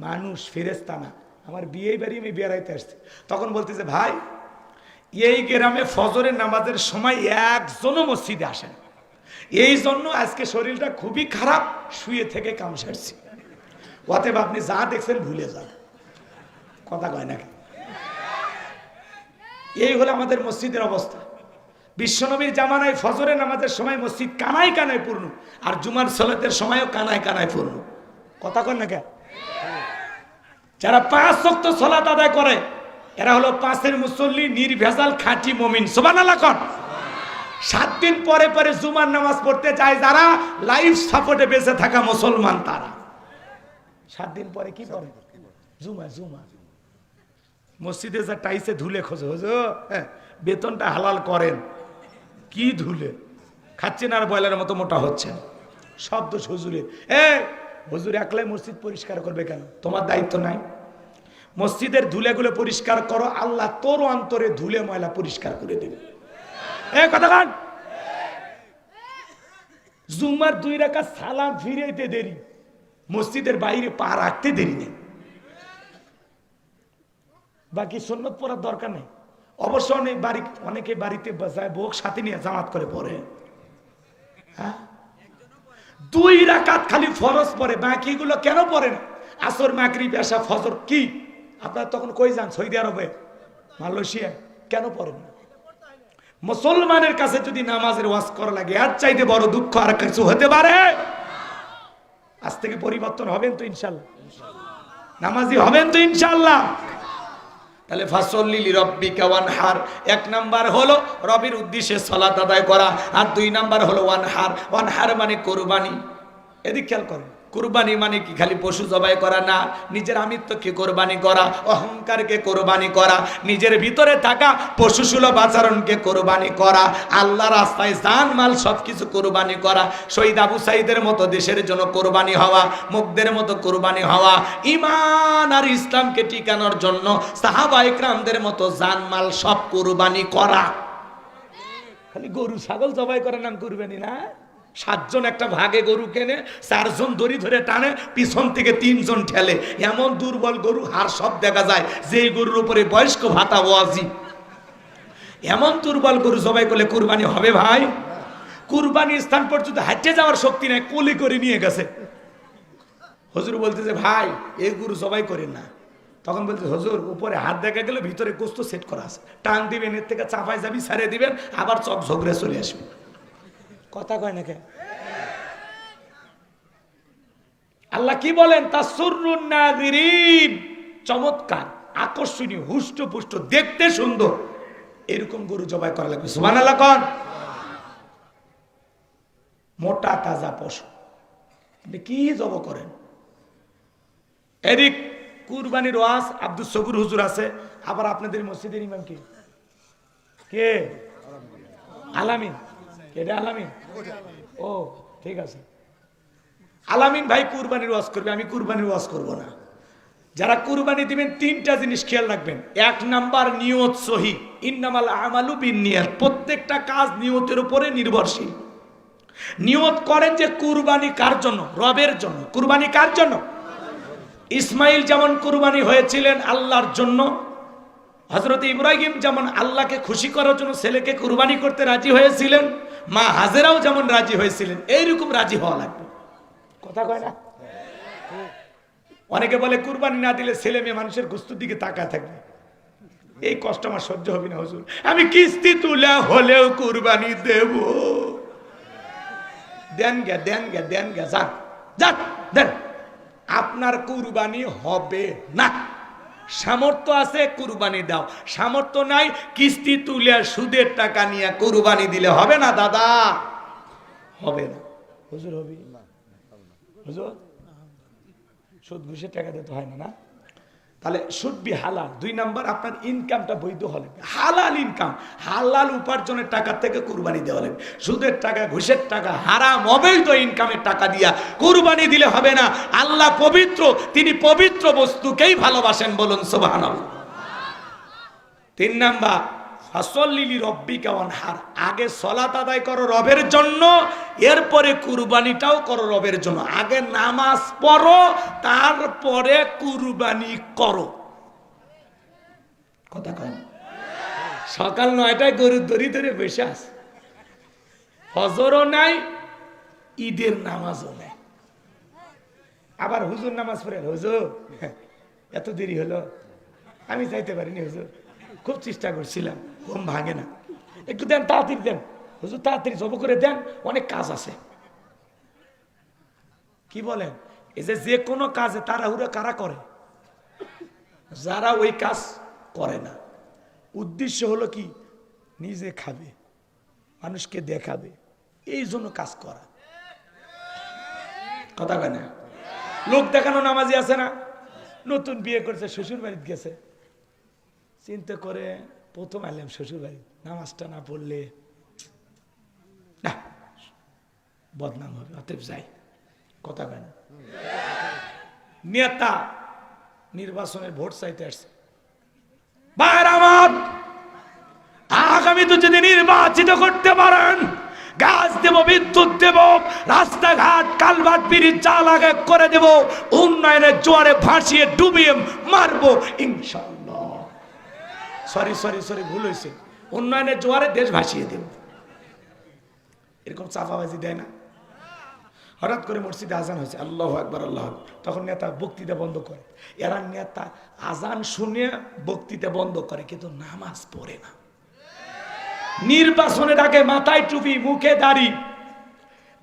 মানুষ, ফেরেশতা না, আমার বিয়ে বাড়ি আমি বেড়াইতে আসছি। তখন বলতেছে ভাই এই গ্রামে ফজরের নামাজের সময় একজনও মসজিদে আসেন, এই জন্য আজকে শরীরটা খুবই খারাপ, শুয়ে থেকে কাম সারছি। অতএব আপনি যা দেখছেন ভুলে যান। কথা কয় নাকি? এই হলো আমাদের মসজিদের অবস্থা। বিশ্বনবীর জামানায় ফজরের নামাজের সময় মসজিদ কানায় কানায় পূর্ণ, আর জুমার সালাতের সময়ও কানায় কানায় পূর্ণ। কথা কন না কে? যারা 5 ওয়াক্ত সালাত আদায় করে এরা হলো 5 মুসল্লি, নির্ভেজাল খাঁটি মুমিন। সুবহানাল্লাহ কোন? 7 দিন পরে পরে জুমার নামাজ পড়তে যায় যারা, লাইফ সাপোর্টে বেঁচে থাকা মুসলমান তারা 7 দিন পরে কি পড়ে? জুমা। জুমা মসজিদে যা টাইসে ধুলে খোঁজে, হুজুর বেতনটা হালাল করেন। কি ধুলে খাচ্ছেন আর বয়লার মতো মোটা হচ্ছেন, শব্দ হুজুরের। হুজুর একলাই মসজিদ পরিষ্কার করবে কেন? তোমার দায়িত্ব নাই? মসজিদের ধুলেগুলো পরিষ্কার করো, আল্লাহ তোর অন্তরে ধুলে ময়লা পরিষ্কার করে দেবে। কথা কান। জুমার 2 রাকাত সালাম ফিরাইতে দেরি, মসজিদের বাইরে পা রাখতে দেরি নেই। বাকি সুন্নত পড়ার দরকার নেই। অবশ্য অনেকে বাড়িতে যায় বউক সাথে নিয়ে জামাত করে পড়ে। 2 রাকাত খালি ফরজ পড়ে, বাকিগুলো কেন পড়ে না? আসর, মাগরিব, এশা, ফজর কি আপনারা তখন কই যান? সৌদি আরবে, মালয়েশিয়া, কেন পড়েন না? মুসলমানের কাছে যদি নামাজের ওয়াজ করা লাগে, এর চাইতে বড় দুঃখ আর কিছু হতে পারে? আজ থেকে পরিবর্তন হবেন তো ইনশাল্লাহ, নামাজি হবেন তো ইনশাল্লাহ। তাহলে ফাসল্লি লিরাব্বিকা ওয়ানহার, 1 নাম্বার হলো রবের উদ্দেশ্যে সালাত আদায় করা, আর 2 নাম্বার হলো ওয়ানহার। ওয়ানহার মানে কুরবানি। এদিক খেয়াল করেন, কুরবানি মানে কি খালি পশু জবাই করা না, নিজের আমিত্বকে কোরবানি করা, অহংকারকে কোরবানি করা, নিজের ভিতরে থাকা পশুসুলভ আচরণকে কোরবানি করা, আল্লাহ রাস্তায় জান মাল সবকিছু কোরবানি করা, শহীদ আবু সাইদের মতো দেশের জন্য কোরবানি হওয়া, মুগ্ধের মতো কোরবানি হওয়া, ঈমান আর ইসলামকে টিকানোর জন্য সাহাবা ইকরামদের মতো জান মাল সব কোরবানি করা। খালি গরু ছাগল জবাই করার নাম কোরবানি না। 7 জন একটা ভাগে গরু কেনে, 4 জন দড়ি ধরে টানে, পিছন থেকে 3 জন ঠেলে। এমন দুর্বল গরু হাড় সব দেখা যায়, যে গরুর উপরে বয়স্ক ভাতা ওয়াজি। এমন দুর্বল গরু জবাই করলে কুরবানি হবে ভাই? কুরবানি স্থান পর্যন্ত হাঁটে যাওয়ার শক্তি নাই, কোলে করে নিয়ে গেছে। হুজুর বলতেছে ভাই এই গরু জবাই করেন না। তখন বলতে হুজুর উপরে হাত দেখা গেলে ভিতরে গোস্ত সেট করা আছে, টান দিবেন, এর থেকে চাপাই যাবি, ছাড়িয়ে দিবেন, আবার চক ঝগড়ে চলে আসবে। কথা কয় না কে? আল্লাহ কি বলেন? তাসুররুন নাযিরিন, চমৎকার, আকর্ষণীয়, হুষ্টপুষ্ট, দেখতে সুন্দর, এরকম গরু জবাই করা লাগবে। সুবহানাল্লাহ কোন? মোটা তাজা পশু আপনি কি জব করেন? এদিক কুরবানির ওয়াজ আব্দুল সবুর হুজুর আছে, আবার আপনাদের মসজিদের ইমাম কি? কে? আলামিন। কেডা আলামিন? ও ঠিক আছে, আলামিন ভাই কুরবানির ওয়াজ করবে, আমি কুরবানির ওয়াজ করব না। যারা কুরবানি দিবেন 3টা জিনিস খেয়াল রাখবেন। 1 নাম্বার নিয়ত সহি, ইন্নামাল আমালু বিন্নিয়াত, প্রত্যেকটা কাজ নিয়তের উপরে নির্ভরশীল। নিয়ত করেন যে কুরবানি কার জন্য? রবের জন্য। কুরবানি কার জন্য? ইসমাইল যেমন কুরবানি হয়েছিলেন আল্লাহর জন্য, হযরত ইব্রাহিম যেমন আল্লাহকে খুশি করার জন্য ছেলেকে কুরবানি করতে রাজি হয়েছিলেন, মা হাজেরাও যেমন রাজি হয়েছিলেন, এইরকম রাজি হওয়া লাগবে। কথা কয় না? অনেকে বলে কুরবানি না দিলে ছেলে মেয়ে মানুষের গোস্তের দিকে তাকায় থাকবে। এই কষ্ট আমার সহ্য হবে না হুজুর, আমি কিস্তি তুলে হলেও কুরবানি দেব। দেন গে, দেন গে, দেন গে, যান যান দেন। আপনার কুরবানি হবে না। সামর্থ্য আছে কুরবানি দাও, সামর্থ্য নাই কিস্তি তুলে সুদের টাকা নিয়ে কুরবানি দিলে হবে না দাদা, হবে না। হুজুর হবে না, হুজুর সুদ ঘুষের টাকা দিতে হয় না, না? তাহলে শুড বি হালাল। 2 নাম্বার আপনার ইনকামটা বৈধ হলে, হালাল ইনকাম, হালাল উপার্জনের টাকা থেকে কুরবানি দেওয়া লাগবে। সুদের টাকা, ঘুষের টাকা, হারাম অবৈধ ইনকামের টাকা দিয়া কুরবানি দিলে হবে না। আল্লাহ পবিত্র, তিনি পবিত্র বস্তুকেই ভালোবাসেন, বলুন সুবহানাল্লাহ। 3 নাম্বার ফাসল্লি লিরাব্বিকা ওয়ানহার, আগে সালাত আদায় করো রবের জন্য, এরপরে কুরবানিটাও করো রবের জন্য। আগে নামাজ পড়ো, তারপরে কুরবানি করো। কথা কয়? সকাল 9টায় গরুর দড়ি ধরে বসে আছে, ফজরও নাই, ঈদের নামাজও নাই। আবার হুজুর নামাজ পড়ে, হুজুর এত দেরি হলো, আমি যাইতে পারিনি হুজুর, খুব চেষ্টা করছিলাম, ঘুম ভাঙে না, একটু দেন, তাড়াতাড়ি দেন হুজুর, তাড়াতাড়ি জব করে দেন, অনেক কাজ আছে। কি বলেন? এই যে কোনো কাজে তাড়াহুড়া কারা করে? যারা ওই কাজ করে না। উদ্দেশ্য হলো কি? নিজে খাবে, মানুষকে দেখাবে, এই জন্য কাজ করা। কথা কয় না? লোক দেখানো নামাজি আছে না, নতুন বিয়ে করছে, শ্বশুর বাড়িতে গেছে, চিন্তা করে প্রথম আইলাম শ্বশুর বাড়ি, নামাজটা না পড়লে না বদনাম হবে, অতএব যাই। কথা কয় না? নেতা নির্বাচনের ভোট চাইতে আসছে, ভাইয়ের আমার আগামী তো যদি নির্বাচিত করতে পারেন, গাছ দেব, বিদ্যুৎ দেব, রাস্তাঘাট কালভার্ট ব্রিজ যা লাগে করে দেব, উন্নয়নের জোয়ারে ভাসিয়ে ডুবিয়ে মারবো ইনশাআল্লাহ। সরি সরি সরি, ভুল হয়েছে, উন্নয়নের জোয়ারে দেশ ভাসিয়ে দেব। এরকম চাপাবাজি দেয় না। হঠাৎ করে মসজিদে আজান হয়েছে, আল্লাহু আকবার আল্লাহু আকবার, তখন নেতা বক্তৃতা বন্ধ করে। এরা নেতা আজান শুনে বক্তৃতা বন্ধ করে, কিন্তু নামাজ পড়ে না। নির্বাচনের আগে মাথায় টুপি, মুখে দাড়ি,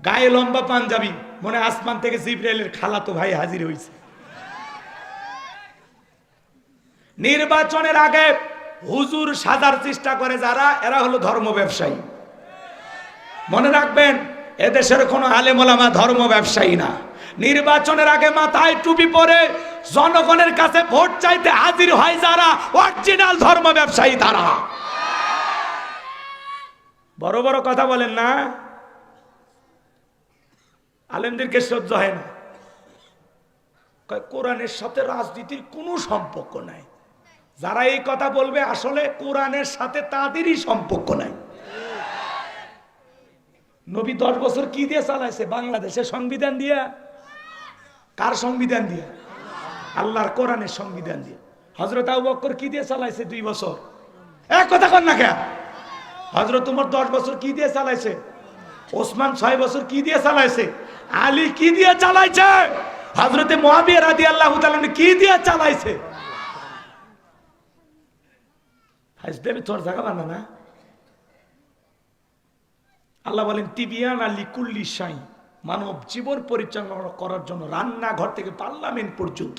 গায়ে লম্বা পাঞ্জাবি, মনে আসমান থেকে জিবরাইলের খালাতো ভাই হাজির হয়েছে। নির্বাচনের আগে হুজুর সাজার চেষ্টা করে যারা, এরা হলো ধর্ম ব্যবসায়ী। মনে রাখবেন, এদেশের কোন আলেম ওলামা ধর্ম ব্যবসায়ী না। নির্বাচনের আগে মাথায় টুপি পরে জনগণের কাছে ভোট চাইতে হাজির হয় যারা, অরিজিনাল ধর্ম ব্যবসায়ী তারা। বড় বড় কথা বলেন না, আলেমদেরকে সহ্য হয় না। কোরআনের সাথে রাজনীতির কোনো সম্পর্ক নাই। যারা এই কথা বলবে আসলে কোরআনের সাথে তাদেরই সম্পর্ক নাই। নবী 10 বছর কি দিয়ে চালাইছে? বাংলাদেশের সংবিধান দিয়া। কার সংবিধান দিয়া? আল্লাহর কোরআনের সংবিধান দিয়ে। হযরত আবু বকর কি দিয়ে চালাইছে 2 বছর? এক কথা কর না কেন? হযরত উমর 10 বছর কি দিয়ে চালাইছে? ওসমান 6 বছর কি দিয়ে চালাইছে? আলী কি দিয়ে চালাইছে? হযরত মুআবিয়া রাদিয়াল্লাহু তাআলা কি দিয়ে চালাইছে? হাজদেবে তোর জায়গা বানা না। আল্লাহ বলেন তিবিয়ান লিকুল্লি শাই, মানব জীবন পরিচালনা করার জন্য রান্নাঘর থেকে পার্লামেন্ট পর্যন্ত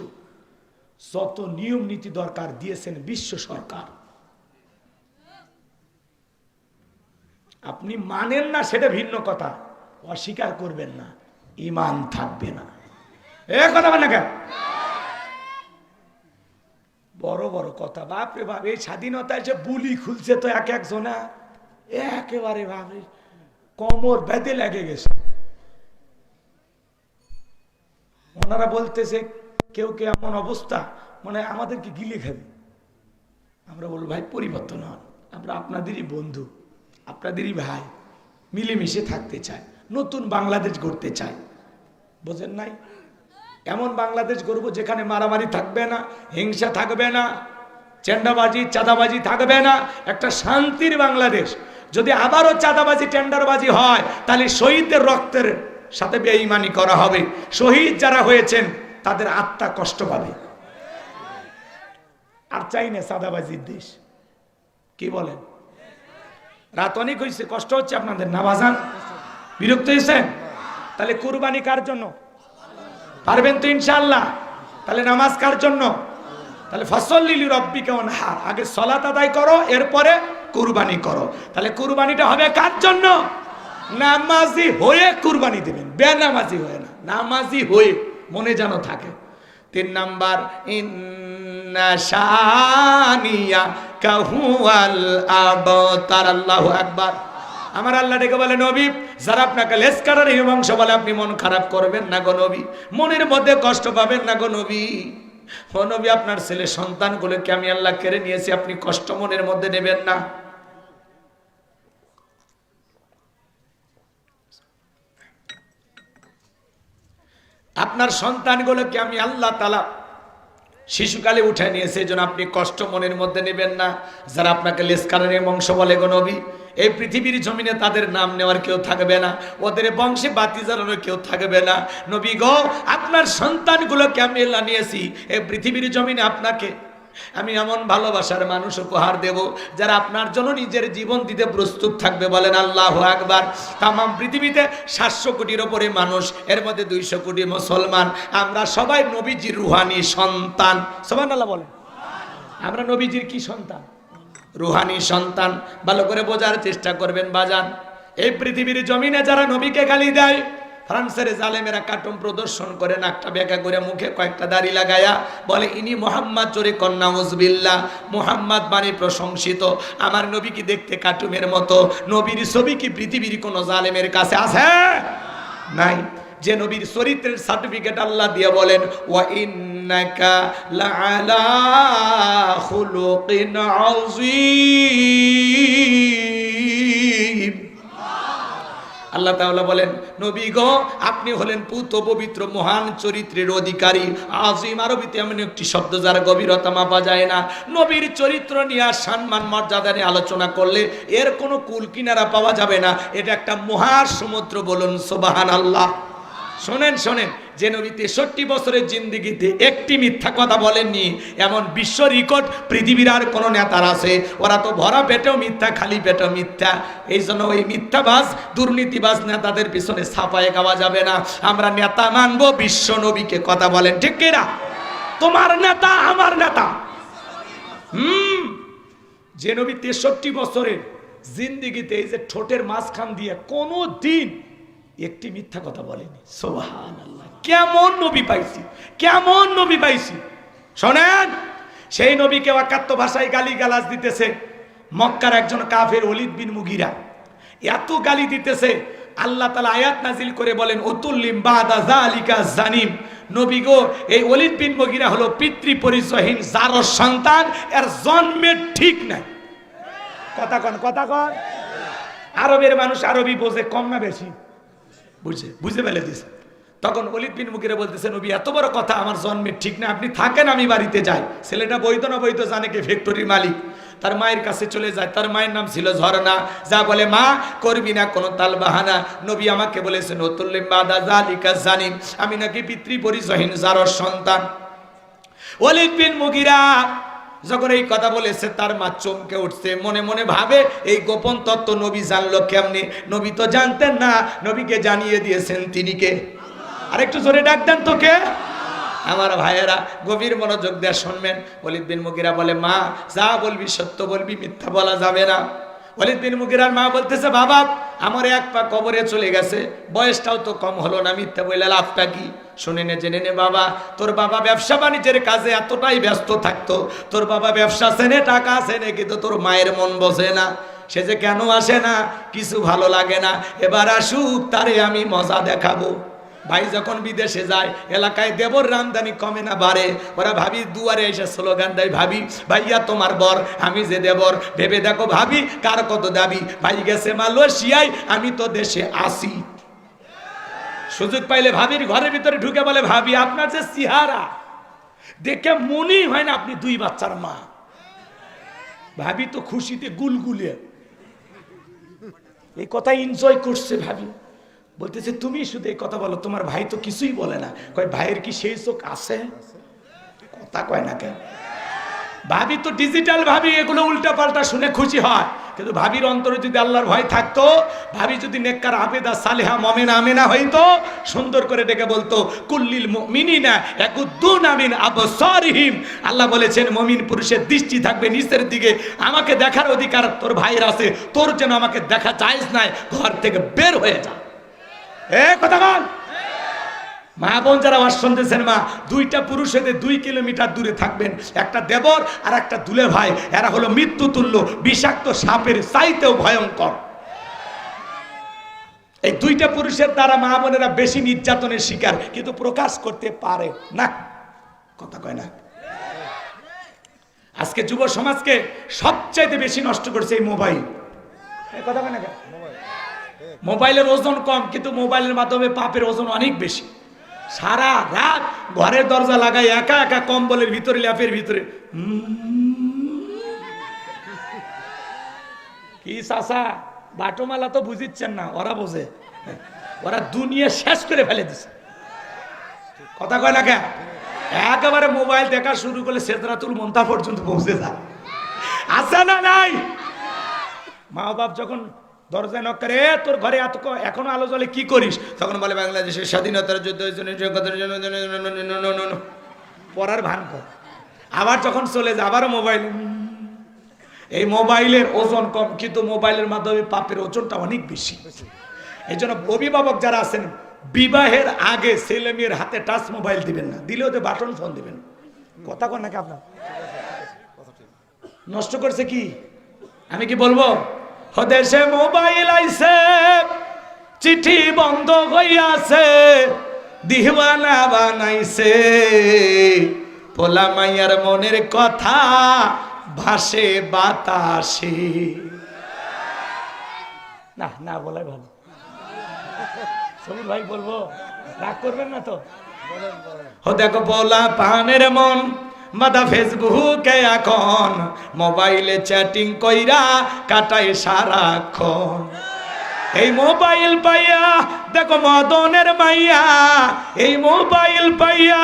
যত নিয়ম নীতি দরকার দিয়েছেন বিশ্ব সরকার। আপনি মানেন না সেটা ভিন্ন কথা, অস্বীকার করবেন না, ঈমান থাকবে না। এ কথা বলেন না কেন? বড় বড় কথা, বাপরে বাপ। এই স্বাধীনতায় যে বুলি খুলছে তো এক একজনা, একেবারে ভাবে কোমর বেঁধে লেগে গেছে। ওনারা বলতেছে কেউ কেউ এমন অবস্থা মানে আমাদেরকে গিলে খাবে। আমরা বলবো ভাই পরিবর্তন হন, আমরা আপনাদেরই বন্ধু, আপনাদেরই ভাই, মিলেমিশে থাকতে চাই, নতুন বাংলাদেশ গড়তে চাই। বোঝেন নাই? এমন বাংলাদেশ গড়ব যেখানে মারামারি থাকবে না, হিংসা থাকবে না, চেন্ডাবাজি চাঁদাবাজি থাকবে না, একটা শান্তির বাংলাদেশ। যদি আবারও চাঁদাবাজি টেন্ডারবাজি হয় তাহলে শহীদদের রক্তের সাথে বেঈমানি করা হবে। শহীদ যারা হয়েছেন তাদের আত্মা কষ্ট পাবে। আর চাই না চাঁদাবাজির দেশ। কি বলেন? রাত অনেক হয়েছে, কষ্ট হচ্ছে আপনাদের না বাজান? বিরক্ত হয়েছেন? তাহলে কুরবানি কার জন্য? পারবেন তো ইনশাআল্লাহ? তাহলে নামাজ কার জন্য? তাহলে ফসল্লি লিরাব্বিকা ওয়ানহার, আগে সালাত আদায় করো, এরপরে কুরবানি করো। তাহলে কুরবানিটা হবে কার জন্য? নামাজি হয়ে কুরবানি দিবেন, বেনামাজি হয়ে না, নামাজি হয়ে, মনে যেন থাকে। 3 নাম্বার, ইন্না শানিয়া কাহুয়াল আবতার। আল্লাহু আকবার। আমার আল্লাহ ডেকে বলে, নবী যারা আপনাকে লেস কাটার এই বংশ বলে আপনি মন খারাপ করবেন না গো নবী, মনের মধ্যে কষ্ট পাবেন না গো নবী। ও নবী, আপনার ছেলে সন্তানগুলোকে আমি আল্লাহ কেড়ে নিয়েছি, আপনি কষ্ট মনের মধ্যে নেবেন না। আপনার সন্তানগুলোকে আমি আল্লাহ তাআলা শিশুকালে উঠে নিয়েছে, এই জন্য আপনি কষ্ট মনের মধ্যে নেবেন না। যারা আপনাকে লেসকারের বংশ বলে গো নবী, এই পৃথিবীর জমিনে তাদের নাম নেওয়ার কেউ থাকবে না, ওদের বংশে বাতি জ্বালানোর কেউ থাকবে না। নবী গো, আপনার সন্তানগুলোকে আমি আল্লাহ নিয়েছি, এই পৃথিবীর জমিনে আপনাকে আমি এমন ভালোবাসার মানুষ উপহার দেব যারা আপনার জন্য নিজের জীবন দিতে প্রস্তুত থাকবে। বলেন আল্লাহু আকবার। তাম পৃথিবীতে 700 কোটির ওপরে মানুষ, এর মধ্যে 200 কোটি মুসলমান। আমরা সবাই নবীজির রুহানি সন্তান। সুবহানাল্লাহ বলেন। আমরা নবীজির কি সন্তান? রুহানি সন্তান। ভালো করে বোঝার চেষ্টা করবেন বাজান। এই পৃথিবীর জমিনে যারা নবীকে গালি দেয়, ফ্রান্সের জালেমেরা কার্টুন প্রদর্শন করে নাকটা বেঁকা করে মুখে কয়েকটা দাড়ি লাগায়া বলে ইনি মোহাম্মদ, জোরে কন্যা উজবিল্লাহ, মোহাম্মদ মানে প্রশংসিত। আমার নবী কি দেখতে কার্টুনের মতো? নবীর ছবি কি পৃথিবীর কোন জালেমের কাছে আছে? নাই। যে নবীর চরিত্রের সার্টিফিকেট আল্লাহ দিয়ে বলেন ওয়া ইন্নাকা লাআলা খুলুকিন আযীম। আল্লাহ তাআলা বলেন নবী গো আপনি হলেন পুত পবিত্র মহান চরিত্রের অধিকারী। আযীম আরবিতে এমন একটি শব্দ যার গভীরতা মাপা যায় না। নবীর চরিত্র নিয়ে সম্মান মর্যাদা নিয়ে আলোচনা করলে এর কোনো কুল কিনারা পাওয়া যাবে না। এটা একটা মহাসমুদ্র, বলুন সুবহানাল্লাহ। শোনেন শোনেন, যে নবী 63 বছরের জিন্দেগিতে একটি মিথ্যা কথা বলেননি এমন বিশ্ব রেকর্ড পৃথিবীর আর কোন নেতার আছে? ওরা তো ভরা পেটেও মিথ্যা, খালি পেটেও মিথ্যা। এই জন্য ওই মিথ্যাবাজ দুর্নীতিবাজ নেতাদের পিছনে ছাপায় গাওয়া যাবে না। আমরা নেতা মানবো বিশ্ব নবীকে। কথা বলেন ঠিক কিনা? তোমার নেতা আমার নেতা। যে নবী 63 বছরের জিন্দেগিতে এই যে ঠোঁটের মাঝখান দিয়ে কোনো দিন একটি মিথ্যা কথা বলেনি। সুবহানাল্লাহ, কেমন নবী পাইছি, কেমন নবী পাইছি। শোনেন, সেই নবীকে অকাত্য ভাষায় গালি গালাজ দিতেছে মক্কার একজন কাফের ওলীদ বিন মুগীরা। এত গালি দিতেছে আল্লাহ তাআলা আয়াত নাজিল করে বলেন উতুল্লিম বাদা যালিকা জানিম। নবী গো এই ওলীদ বিন মুগীরা হলো পিতৃ পরিচয়হীন জারর সন্তান, এর জন্মের ঠিক নাই। কথা কন, কথা কন। আরবের মানুষ আরবি বোঝে কম না বেশি? বুঝে ফেলে দিছে। তখন ওলীদ বিন মুগীরা বলতেছে নবী এত বড় কথা আমার জন্মের ঠিক না, আপনি থাকেন আমি বাড়িতে যাই। ছেলেটা বৈধ না বৈধ জানে কে, ফ্যাক্টরির মালিক। তার মায়ের কাছে চলে যায়। তার মায়ের নাম ছিল ঝর্ণা। যা বলে মা করবি না কোনো তাল বাহানা, নবী আমাকে বলেছেন উতুল্লিম বাদা যালিকা জানিম, আমি নাকি পিতৃ পরিচয়হীন জারর সন্তান। ওলীদ বিন মুগীরা যখন এই কথা বলেছে তার মা চমকে উঠছে, মনে মনে ভাবে এই গোপন তত্ত্ব নবী জানলো কেমনে? নবী তো জানতেন না, নবীকে জানিয়ে দিয়েছেন তিনি কে? আরেকটু জোরে ডাক দেন তো কে? আমার ভাইয়েরা গভীর মনোযোগ দিয়ে শুনবেন। ওলীদ বিন মুগীরা বলে মা যা বলবি সত্য বলবি, মিথ্যা বলা যাবে না। ওলীদ বিন মুগীরার মা বলতেছে বাবা আমার এক পা কবরে চলে গেছে, বয়সটাও তো কম হলো না, মিথ্যা বললে লাভটা কি? শুনে নে জেনে নে বাবা, তোর বাবা ব্যবসা বাণিজ্যের কাজে এতটাই ব্যস্ত থাকতো, তোর বাবা ব্যবসা চেনে টাকা চেনে, কিন্তু তোর মায়ের মন বসে না। সে যে কেন আসে না কিছু ভালো লাগে না, এবার আসুক তারে আমি মজা দেখাবো। ভাই যখন বিদেশে যায় এলাকায় দেবর রামদানি কমে না বাড়ে, ওরা ভাবি দুয়ারে এসে স্লোগান দেয় ভাবি ভাইয়া তোমার বর, আমি যে দেবর, ভেবে দেখো ভাবি কার কত দাবি। ভাই গেছে মালয়েশিয়ায়, আমি তো দেশে আসি। সুযোগ পাইলে ভাবির ঘরের ভিতরে ঢুকে বলে ভাবি আপনার যে চেহারা দেখে মনেই হয় না আপনি 2 বাচ্চার মা। ভাবি তো খুশিতে গুলগুলে এই কথা এনজয় করছে। ভাবি বলতেছে তুমি শুধু এই কথা বলো, তোমার ভাই তো কিছুই বলে না। কয় ভাইয়ের কি সেই চোখ আছে? কথা কয় না কেন? ভাবি তো ডিজিটাল, ভাবি এগুলো উল্টা পাল্টা শুনে খুশি হয়, কিন্তু ভাবির অন্তরে যদি আল্লাহর ভয় থাকতো, ভাবি যদি নেককার আবেদা সালেহা মুমিনা আমেনা হইতো, সুন্দর করে ডেকে বলতো কুল্লিল মুমিনিনা ইয়াকুদ্দুনা মিন আবসারিহিম। আল্লাহ বলেছেন মুমিন পুরুষের দৃষ্টি থাকবে নিচের দিকে, আমাকে দেখার অধিকার তোর ভাইয়ের আছে, তোর যেন আমাকে দেখা জায়েজ নাই, ঘর থেকে বের হয়ে যা। কথা বল। মা বোন যারা ওয়াজ শুনতেছেন, মা 2টা পুরুষ হতে 2 কিলোমিটার দূরে থাকবেন। একটা দেবর আর একটা দুলে ভাই, এরা হলো মৃত্যু তুল্য, বিষাক্ত সাপের চাইতেও ভয়ঙ্কর। এই 2টা পুরুষের দ্বারা মা বোনেরা বেশি নির্যাতনের শিকার, কিন্তু প্রকাশ করতে পারে না। কথা কয় না? আজকে যুব সমাজকে সবচাইতে বেশি নষ্ট করছে এই মোবাইল। কথা কয় না? মোবাইলের ওজন কম, কিন্তু মোবাইলের মাধ্যমে পাপের ওজন অনেক বেশি। সারা রাত ঘরের দরজা লাগাই একা একা কম্বলের ভিতরে, ল্যাপের ভিতরে কি চাচা বাটোমালা তো বুঝিচ্ছেন না, ওরা বোঝে। ওরা দুনিয়া শেষ করে ফেলে দিছে। কথা কয় না কেন? একেবারে মোবাইল দেখা শুরু করলে সিদরাতুল মুনতাহা পর্যন্ত পৌঁছে যায়। আছে না নাই? মা বাপ যখন দরজায় নক করে তোর ঘরে এত এখনো আলো জ্বলে কি করিস, তখন বলে বাংলাদেশের স্বাধীনতার যুদ্ধের জন্য পড়ার ভান কর। আবার যখন চলে যায় আবারও মোবাইল, এই মোবাইলের ওজন কম, কিন্তু মোবাইলের মাধ্যমে পাপের ওজনটা অনেক বেশি। এই জন্য অভিভাবক যারা আছেন, বিবাহের আগে ছেলে মেয়ের হাতে টাচ মোবাইল দিবেন না, দিলেও তো বাটন ফোন দিবেন। কথা কন নাকি আপনার? নষ্ট করছে কি আমি কি বলবো? দেশে মোবাইল আইছে, চিঠি বন্ধ হইয়াছে, দিওয়ানা বানাইছে, পোলা মাইয়ার মনের কথা ভাসে বাতাসে। না না বলাই ভালো। সবুজ ভাই বলবো, রাগ করবেন না তো? দেখো পোলা পানের মন মাদা ফেসবুকে এখন, মোবাইলে চ্যাটিং কইরা কাটায় সারাক্ষণ। এই মোবাইল পাইয়া দেখো মদনের মাইয়া, এই মোবাইল পাইয়া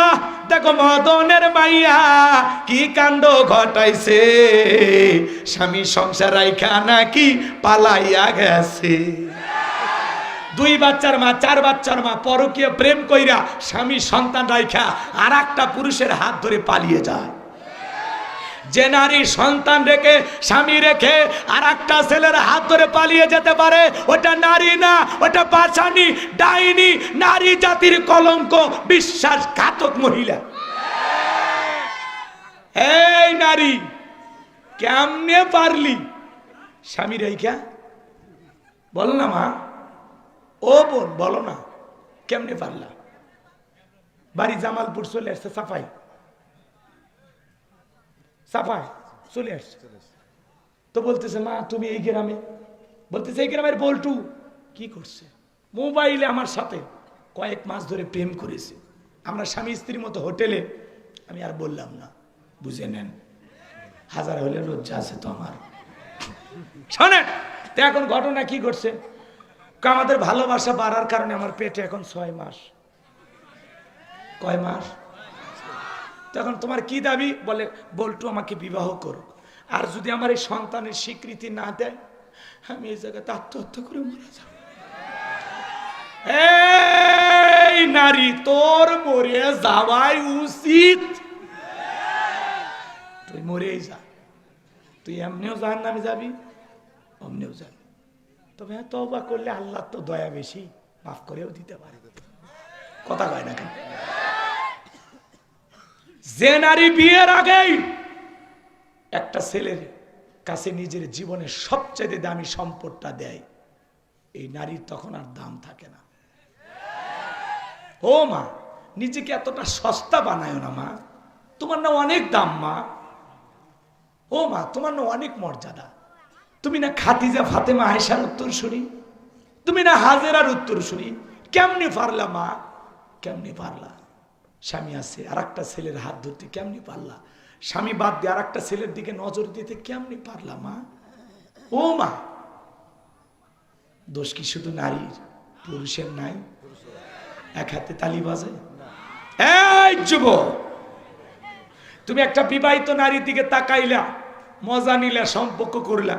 দেখো মদনের মাইয়া কি কাণ্ড ঘটাইছে, স্বামী সংসার রাইখা নাকি পালাইয়া গেছে। 2 বাচ্চার মা, 4 বাচ্চার মা পরকীয় প্রেম কইরা স্বামী সন্তান রাইখা আর একটা পুরুষের হাত ধরে পালিয়ে যায়। যে নারী সন্তান রেখে, স্বামী রেখে আর একটা ছেলের হাত ধরে পালিয়ে যেতে পারে, ওটা নারী না, ওটা পাশানি, ডাইনি, নারী জাতির কলঙ্ক, বিশ্বাসঘাতক মহিলা। এই নারী কেমনে পারলি স্বামী রেখা? বল না মা, ও বোন বলো না, কেমনে পারলা? বাড়ি জামালপুর চলে আসছে, সাফাই সাফাই চলে আসছে, তো বলতেছে মা তুমি এই গ্রামে, বলতেছে এই গ্রামের বল্টু কি করছে? মোবাইলে আমার সাথে কয়েক মাস ধরে প্রেম করেছে, আমরা স্বামী স্ত্রীর মতো হোটেলে। আমি আর বললাম না, বুঝে নেন, হাজার হলে লজ্জা আছে তো আমার। শোনেন তো এখন ঘটনা কি ঘটছে, আমাদের ভালোবাসা বাড়ার কারণে আমার পেটে এখন 6 মাস। কয় মাস? তখন তোমার কি দাবি? বলে বল্টু আমাকে বিবাহ করুক, আর যদি আমার এই সন্তানের স্বীকৃতি না দেয় আমি এই জায়গাতে আত্মহত্যা করে মরে যাব। এই নারী, তোর মরে যাওয়াই উচিত, তুই মরেই যা, তুই এমনিও জাহান্নামে যাবি, অমনিও যাবি। তবে হ্যাঁ, তওবা করলে আল্লাহ তো দয়া বেশি, মাফ করেও দিতে পারে। কথা কয় না কেন? যে নারী বিয়ের আগেই একটা ছেলের কাছে নিজের জীবনের সবচেয়ে দামি সম্পদটা দেয়, এই নারীর তখন আর দাম থাকে না। ও মা, নিজেকে এতটা সস্তা বানায় না মা, তোমার না অনেক দাম মা। ও মা, তোমার না অনেক মর্যাদা, তুমি না খাদিজা ফাতেমা আয়েশার উত্তরসূরি, তুমি না হাজেরার উত্তরসূরি। কেমনে পারলা মা, কেমনে পারলা? স্বামী আছে আর একটা ছেলের হাত ধরতে কেমনে পারলা? স্বামী বাদ দিয়ে আর একটা ছেলের দিকে নজর দিতে কেমনে পারলা মা? ও মা, দোষ কি শুধু নারীর, পুরুষের নাই? এক হাতে তালি বাজে। এই যুবক, তুমি একটা বিবাহিত নারীর দিকে তাকাইলা, মজা নিলা, সম্পর্ক করলা,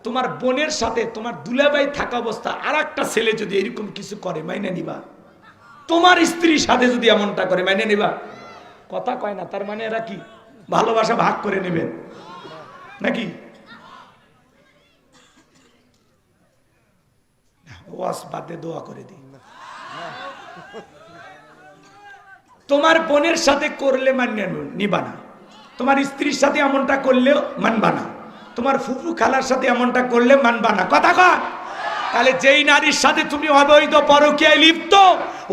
তোমার বোনের সাথে তোমার দুলাভাই থাকা অবস্থা আর একটা ছেলে যদি এরকম কিছু করে মাইনে নিবা? তোমার স্ত্রীর সাথে যদি এমনটা করে মাইনে নিবা? কথা কয় না, তার মানে এরা কি ভালোবাসা ভাগ করে নেবেন নাকি? ওয়াজ বাদে দোয়া করে দিই। তোমার বোনের সাথে করলে মান্য নিবা না, তোমার স্ত্রীর সাথে এমনটা করলেও মানবা না, তোমার ফুফু খালার সাথে এমনটা করলে মানবা না। কথা কয়? তাহলে যেই নারীর সাথে তুমি অবৈধ পরকীয়ায় লিপ্ত,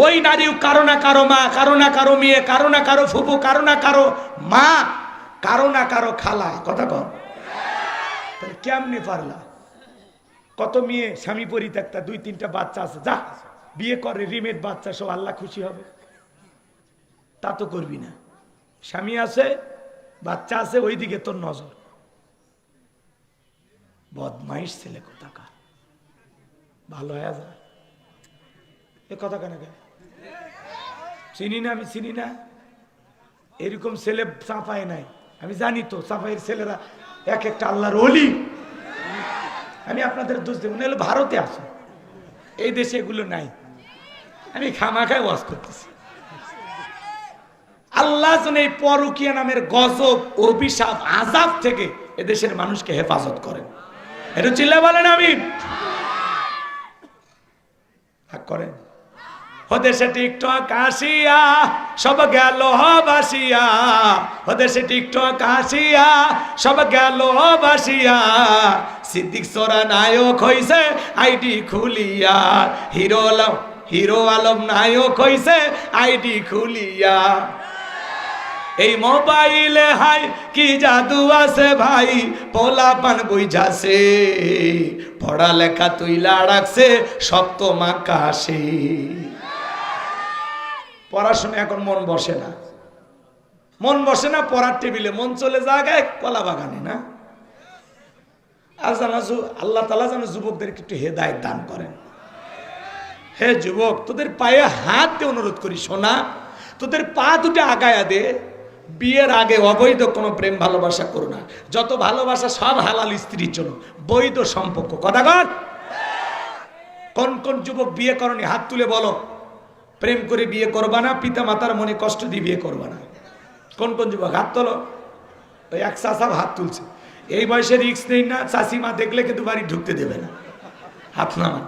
ওই নারীও কারো না কারো মা, কারো না কারো মেয়ে, কারো না কারো ফুফু, কারো না কারো মা, কারো না কারো খালা। কথা কর। তাহলে কেমনে পারলা? কত মেয়ে স্বামী পরিত্যক্তা, 2-3টা বাচ্চা আছে, যা বিয়ে করে, রিমেট বাচ্চা, সব আল্লাহ খুশি হবে। তা তো করবি না, স্বামী আছে, বাচ্চা আছে, ওইদিকে তোর নজর। বদমাইশ ছেলে কোথাকার, ভালো হয়ে যা। এ কথা কেন? চিনি না, আমি চিনি না, এরকম ছেলে চাপায় নাই। আমি জানি তো চাপাইয়ের ছেলেরা এক একটা আল্লাহর ওলি। আমি আপনাদের দোষ দেব না, ভারতে আছে, এই দেশে এগুলো নাই। আমি খামাখায় ওয়াজ করতেছি। আল্লাহ যেন এই পরকীয়া নামের গজব, অভিশাপ, আযাব থেকে এদেশের মানুষকে হেফাজত করেন। এটা চিল্লা বলেন আমিন। হাক করেন। ওদেশে টিকটক আসিয়া সব গেল বাসিয়া, ওদেশে টিকটক আসিয়া সব গেল বাসিয়া, সিদ্দিক সোরা নায়ক হইছে আইডি খুলিয়া, হিরো আলম নায়ক হইছে আইডি খুলিয়া। এই মোবাইলে হাই কি জাদু আছে ভাই, পোলা পান বুঝাছে, পড়ালেখা তুইলা রাখছে সপ্তম আকাশে। পড়াশোনা এখন মন বসে না, মন বসে না পড়ার টেবিলে, মন চলে জায়গায় কলা বাগানে না। আর জানা আল্লাহ তাআলা যেন যুবকদেরকে একটু হেদায়েত দান করেন। হে যুবক, তোদের পায়ে হাত দিয়ে অনুরোধ করি, সোনা তোদের পা দুটো আগায়া দে। বিয়ের আগে অবৈধ কোনো প্রেম ভালোবাসা করো না। যত ভালোবাসা সব হালাল স্ত্রীর জন্য, বৈধ সম্পর্ক। কথা কর। কোন কোন যুবক বিয়ে করনি হাত তুলে বলো। প্রেম করে বিয়ে করবা না, পিতা মাতার মনে কষ্ট দিয়ে বিয়ে করবা না। কোন কোন যুবক হাত তোলো। ওই এক চাচা হাত তুলছে। এই বয়সে রিস্ক নেই না, চাষিমা দেখলে কিন্তু বাড়ি ঢুকতে দেবে না। হাত নামান।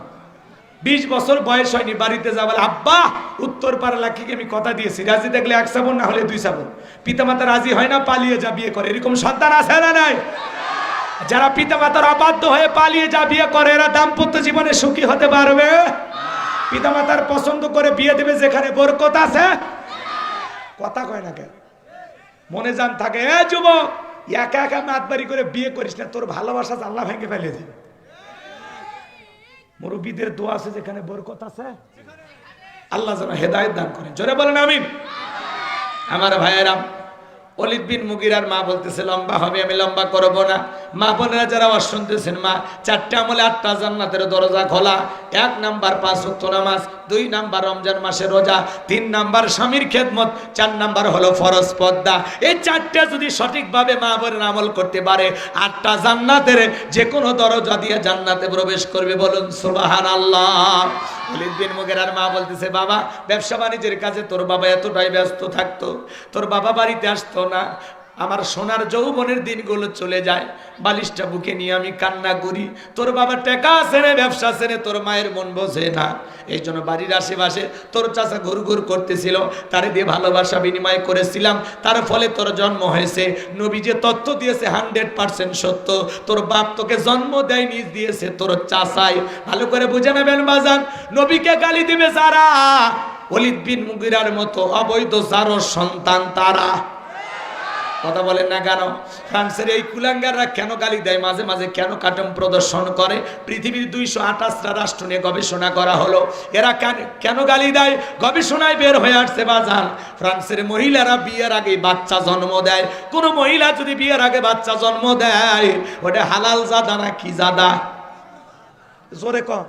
20 বছর বয়স হয়নি, বাড়িতে যাবো আব্বা উত্তর পাড়া লাখিকে আমি কথা দিয়েছি, রাজি দেখলে 1 শ্রাবণ না হলে 2 শ্রাবণ। পিতামাতা রাজি হয় না, পালিয়ে যা বিয়ে করে। এরকম সন্তান আছে না নাই? যারা পিতামাতার অবাধ্য হয়ে পালিয়ে যা বিয়ে করে, এরা দাম্পত্য জীবনে সুখী হতে পারবে? পিতামাতার পছন্দ করে বিয়ে দেবে যেখানে বরকত আছে। কথা কয় না কেন? মনে জান থাকে। এ যুবক, একা একা মাতবাড়ি করে বিয়ে করিস না, তোর ভালোবাসা আল্লাহ ভেঙে ফেলে দেবে। মুরব্বীদের দোয়া আছে, যেখানে বরকত আছে আল্লাহ যেন হেদায়েত দান করেন। জোরে বলেন আমিন। আমার ভাইয়েরা, ওলীদ বিন মুগীরার মা বলতেছে লম্বা হবে, আমি লম্বা করব না। মা বোনেরা যারা ওয়াজ শুনতেছেন, মা 4টে আমলে 8টা জান্নাতের দরজা খোলা। 1 নাম্বার 5 ওয়াক্ত নামাজ, 2 নাম্বার রমজান মাসে রোজা, 3 নাম্বার স্বামীর খেদমত, 4 নাম্বার হলো ফরজ পর্দা। এই 4টা যদি সঠিকভাবে মা বোনেরা আমল করতে পারে, 8টা জান্নাতের যে কোনো দরজা দিয়ে জান্নাতে প্রবেশ করবে। বলুন সুবহানাল্লাহ। ওলীদ বিন মুগীরার মা বলতেছে, বাবা ব্যবসা বাণিজ্যের কাজে তোর বাবা এতটাই ব্যস্ত থাকতো, তোর বাবা বাড়িতে আসতো না। আমার সোনার যৌবনের দিনগুলো চলে যায়, বালিশটা বুকে নিয়ে আমি কান্না করি। তোর বাবা টাকা আছে না, ব্যবসা আছে না, তোর মায়ের মন বোঝে না। এই জন্য বাড়ির আশেপাশে তোর চাচা ঘুরঘুর করতেছিল, তারে দিয়ে ভালোবাসা বিনিময় করেছিলাম, তার ফলে তোর জন্ম হয়েছে। নবী যে তথ্য দিয়েছে 100% সত্য। তোর বাপ তোকে জন্ম দেয়, নিজ দিয়েছে তোর চাচাই। ভালো করে বুঝে নেবেন বাজান। নবীকে গালি দিবে যারা, ওলীদ বিন মুগীরার মতো অবৈধ যারও সন্তান তারা। কথা বলেন না কেন? ফ্রান্সের এই কুলাঙ্গাররা কেন গালি দেয়, মাঝে মাঝে কেন কাটম প্রদর্শন করে? পৃথিবীর 228টা রাষ্ট্র নিয়ে গবেষণা করা হলো, এরা কেন গালি দেয়? গবেষণায় বের হয়ে আসছে বাজান, ফ্রান্সের মহিলারা বিয়ের আগে বাচ্চা জন্ম দেয়। কোন মহিলা যদি বিয়ের আগে বাচ্চা জন্ম দেয়, ওটা হালাল জাদা না কি জাদা? জোরে কম।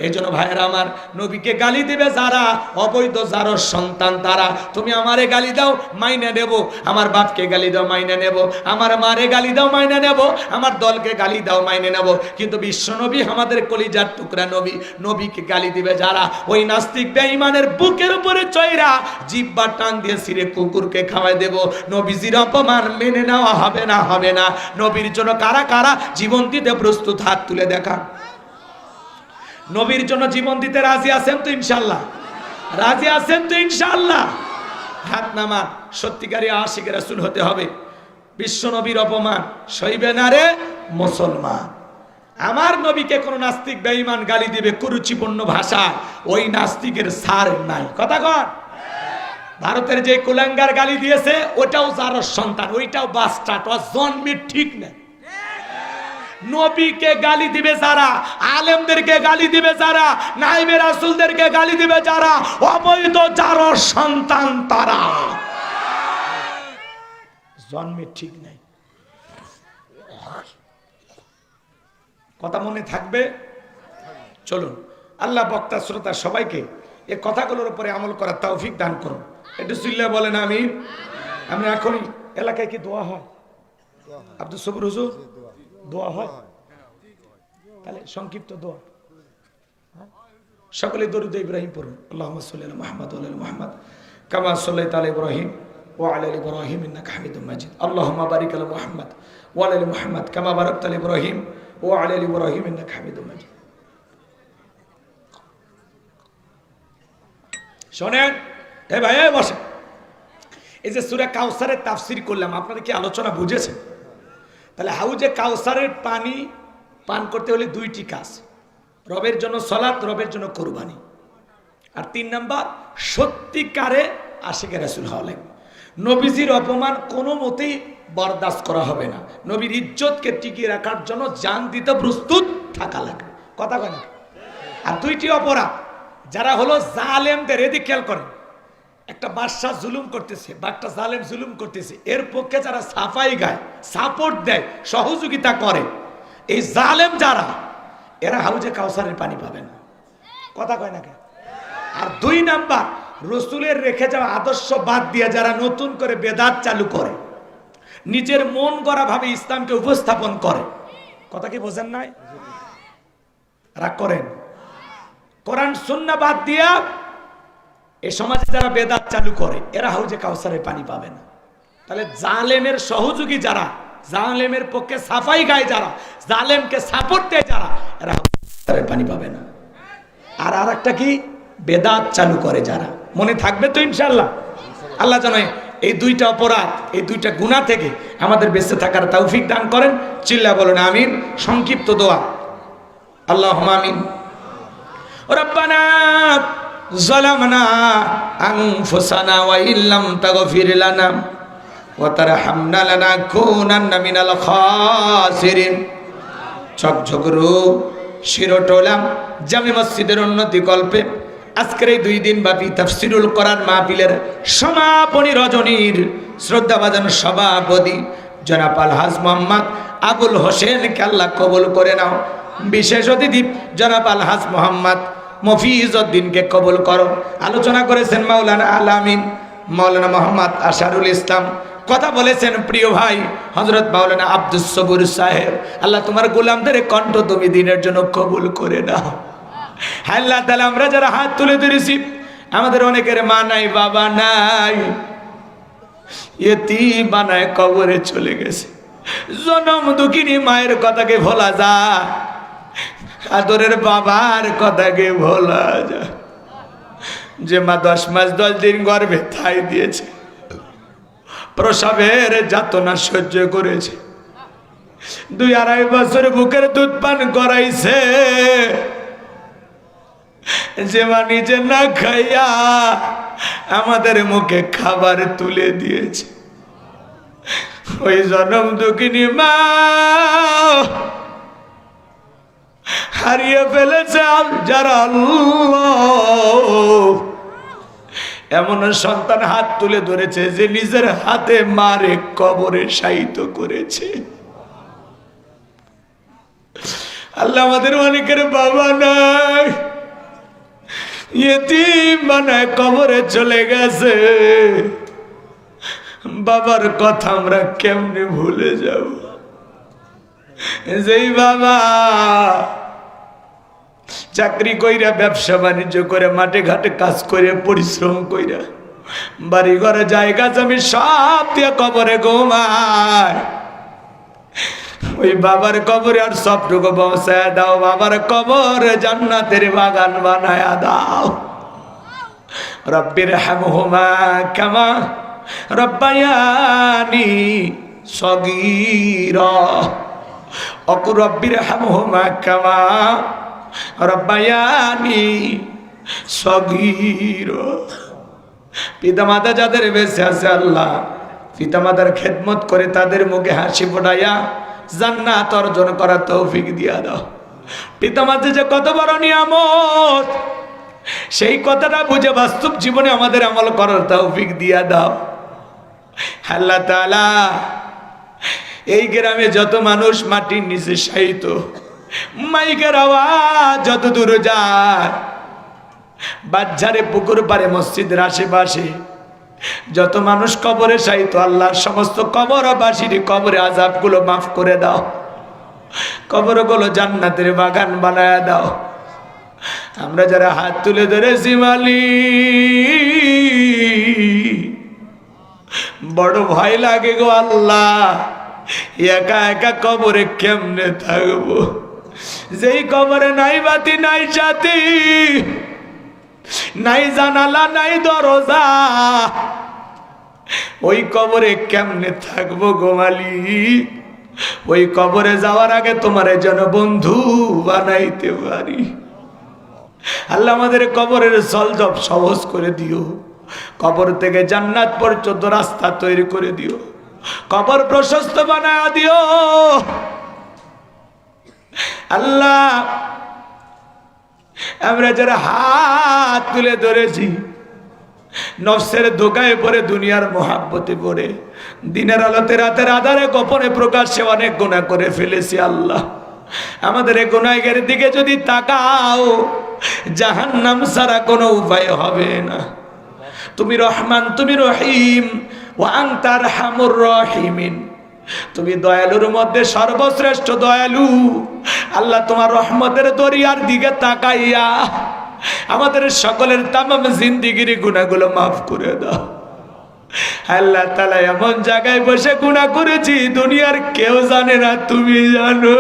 এই জন্য ভাইয়েরা আমার, নবীকে গালি দেবে যারা, অবৈধ যার সন্তান তারা। তুমি আমারে গালি দাও, মাইনে নেব। আমার বাপকে গালি দাও, মাইনে নেব। আমার মারে গালি দাও, মাইনে নেব। আমার দলকে গালি দাও, মাইনে নেব। কিন্তু বিশ্ব নবী আমাদের কলিজার টুকরা নবী, নবীকে গালি দিবে যারা, ওই নাস্তিক বেঈমানের বুকের উপরে চয়রা জিহ্বা টান দিয়ে ছিঁড়ে কুকুরকে খাওয়াই দেব। নবীজির অপমান মেনে নেওয়া হবে না, হবে না। নবীর জন্য কারা কারা জীবন দিতে প্রস্তুত? হাত তুলে দেখা। নবীর জন্য জীবন দিতে রাজি আছেন তো ইনশাআল্লাহ? রাজি আছেন তো ইনশাআল্লাহ? হাত নামান। সত্যিকারী আশিক রাসূল হতে হবে। বিশ্ব নবীর অপমান সইবে না রে মুসলমান। আমার নবীকে কোন নাস্তিক বেঈমান গালি দিবে কুরুচিপূর্ণ ভাষা, ওই নাস্তিকের সার নাই। কথা কর। ভারতের যে কুলাঙ্গার গালি দিয়েছে, ওটাও যার সন্তান, ওইটাও বাস্টার্ড, ও জন্মের ঠিক নেই। নবীকে গালি দিবে যারা, আলেমদেরকে গালি দিবে যারা, নাইবে রাসূলদেরকে গালি দিবে যারা, অবৈধ যার সন্তান তারা, জন্মের ঠিক নাই। কথা মনে থাকবে? চলুন, আল্লাহ বক্তা শ্রোতা সবাইকে এই কথাগুলোর উপরে আমল করার তৌফিক দান করুন। একটু চিল্লা বলেন আমিন। আমরা এখনই এলাকায় কি দোয়া হয়? আব্দুল সবুর হুজুর দোয়া হয়? তাহলে সংক্ষিপ্ত দোয়া। সকলে দরুদ ইব্রাহিম পড়ুন। আল্লাহুম্মা সাল্লি আলা মুহাম্মাদ ওয়া আলা মুহাম্মাদ কামা সাল্লাইতা আলা ইব্রাহিম وعلى آل إبراهيم إنك حميد مجيد اللهم بارك على محمد وعلى آل محمد كما باركت على إبراهيم وعلى آل إبراهيم إنك حميد مجيد শোনেন এ ভাই এই বসে এই যে সূরা কাউসারের তাফসীর করলাম আপনারা কি আলোচনা বুঝেছেন তাহলে হাউজে কাউসারের পানি পান করতে হলে দুইটি কাজ রবের জন্য সালাত রবের জন্য কুরবানি আর 3 নাম্বার সত্যিকারে আশিকে রাসূল হওয়া লাগবে নবীজির অপমান কোনো মতেই বরদাস্ত করা হবে না নবীর ইজ্জতকে টিকিয়ে রাখার জন্য জান দিতে প্রস্তুত থাকা লাগবে কথা কয় না আর দুইটি অপরাধ যারা হলো জালেমদের এদিকে খেয়াল করেন একটা বাদশা জুলুম করতেছে বা একটা জালেম জুলুম করতেছে এর পক্ষে যারা সাফাই গায় সাপোর্ট দেয় সহযোগিতা করে এই জালেম যারা এরা হাউজে কাউসারের পানি পাবে না কথা কয় না কেন আর 2 নাম্বার রাসূলের রেখে যাওয়া আদর্শ বাদ দিয়ে যারা নতুন করে বেদাত চালু করে নিজের মন গড়া ভাবে ইসলামকে উপস্থাপন করে কথা কি বোঝেন নাই রাগ করেন কোরআন সুন্নাহ বাদ দিয়া এই সমাজে যারা বেদাত চালু করে এরা হাউজে কাউসারের পানি পাবে না তাহলে জালেমের সহযোগী যারা জালেমের পক্ষে সাফাই গায় যারা জালেমকে সাপোর্ট দেয় যারা এরা হাউজে কাউসারের পানি পাবে না আর আরেকটা কি বেদাত চালু করে যারা মনে থাকবে তো ইনশাআল্লাহ আল্লাহ জানে এই দুইটা অপরাধ এই দুইটা গুনাহ থেকে আমাদের বেঁচে থাকার তৌফিক দান করেন চিল্লা বলেন আমিন সংক্ষিপ্ত দোয়া আল্লাহুম্মা আমিন রব্বানা যালামনা আনফুসানা ওয়া ইল্লাম তাগফির লানা ওয়া তারহামনা লানাকুনান্না মিনাল খাসিরিন ঝকঝকরু শিরোটোলা জামে মসজিদের উন্নতি কল্পে আজকের এই 2 দিন ব্যাপী তাফসীরুল কোরআন মাহফিলের সমাপনী রজনীর শ্রদ্ধাভাজন সভাপতি জনাব আলহাজ মোহাম্মদ আবুল হোসেনকে আল্লাহ কবুল করে নাও বিশেষ অতিথি জনাব আলহাজ মোহাম্মদ মফিজউদ্দিনকে কবুল করো আলোচনা করেছেন মাওলানা আলামিন মাওলানা মোহাম্মদ আশারুল ইসলাম কথা বলেছেন প্রিয় ভাই হযরত মাওলানা আব্দুস সবুর সাহেব আল্লাহ তোমার গোলামদের কণ্ঠ তুমি দিনের জন্য কবুল করে নাও আল্লাহ তাআলা আমরা যারা হাত তুলে ধরেছি আমাদের অনেকের মা নাই বাবা নাই ইতিম বানায় কবরে চলে গেছে জনম দুঃখিনী মায়ের কথাকে ভোলা যায় আদরের বাবার কথাকে ভোলা যায় যে মা 10 মাস 10 দিন গর্ভে ঠাই দিয়েছে প্রসবের যাতনা সহ্য করেছে 2-2.5 বছর বুকের দুধ পান করাইছে যে মা নিজে না খাইয়া আমাদের মুখে খাবার তুলে দিয়েছে ওই জনম দুঃখিনী মা হারিয়ে ফেলেছে যারা আল্লাহ এমন সন্তান হাত তুলে ধরেছে যে নিজের হাতে মারে কবরে শায়িত করেছে আল্লাহ আমাদের অনেকের বাবা নাই ইতিম বানায় কবরে চলে গেছে বাবার কথা আমরা কেমনে ভুলে যাব যেই বাবা চাকরি কইরা ব্যবসা বাণিজ্য করে মাঠে ঘাটে কাজ করে পরিশ্রম কইরা বাড়ি ঘরে জায়গা জমি সব দিয়ে কবরে ঘুমায় ওই বাবার কবরে আর সবটুকু পৌঁছায় দাও বাবার কবরে জান্নাতের বাগান বানায়া দাও রব্বির হামহুমা কামা রব্বায়ানি সগীরা অকু রব্বির হামহুমা কামা রব্বায়ানি সগীরা পিতামাতা যাদের বেঁচে আছে আল্লাহ পিতামাতার খেদমত করে তাদের মুখে হাসি ফোটাইয়া জান্নাত অর্জন করার তৌফিক দিয়া দাও পিতামাতা যে কত বড় নিয়ামত সেই কথাটা বুঝে বাস্তব জীবনে আমাদের আমল করার তৌফিক দিয়া দাও আল্লাহ তাআলা এই গ্রামে যত মানুষ মাটির নিচে শায়িত মাইকের আওয়াজ যত দূর যায় বাজারে পুকুর পারে মসজিদের আশেপাশে যত মানুষ কবরে শায়িত আল্লাহ সমস্ত কবরবাসীর কবরে আযাবগুলো মাফ করে দাও কবরগুলো জান্নাতের বাগান বানায়া দাও আমরা যারা হাত তুলে ধরেছি মালিক বড় ভয় লাগে গো আল্লাহ, একা একা কবরে কেমনে থাকবো, যেই কবরে নাই বাতি নাই সাথী, নাই জানালা নাই দরজা, ওই কবরে কেমনে থাকবো গো মালিক। ওই কবরে যাওয়ার আগে তোমারে যেন বন্ধু বানাইতে পারি। আল্লাহ আমাদের কবরের জলজব সহজ করে দিও, কবর থেকে জান্নাত পর্যন্ত রাস্তা তৈরি করে দিও, কবর প্রশস্ত বানায় দিও আল্লাহ। আমরা যারা হাত তুলে ধরেছি নফসের ধোকায় পড়ে, দুনিয়ার মহাব্বতে পড়ে, দিনের আলোতে রাতের আধারে গোপনে প্রকাশ্যে অনেক গুনাহ করে ফেলেছি আল্লাহ। আমাদের এই গুনাহের দিকে যদি তাকাও, জাহান্নাম ছাড়া কোনো উপায় হবে না। তুমি রহমান, তুমি রহিম, ওয়া আনতা আরহামুর রাহিমিন, তুমি দয়ালুর মধ্যে সর্বশ্রেষ্ঠ দয়ালু আল্লাহ। তোমার রহমতের দরিয়ার দিকে তাকাইয়া আমাদের সকলের তামাম জিন্দিগির গুনাহগুলো মাফ করে দাও আল্লাহ তাআলা। এমন জায়গায় বসে গুনাহ করেছি দুনিয়ার কেউ জানে না, তুমি জানো।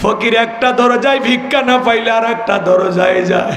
ফকির একটা দরজায় ভিক্ষা না পাইলে আর একটা দরজায় যায়,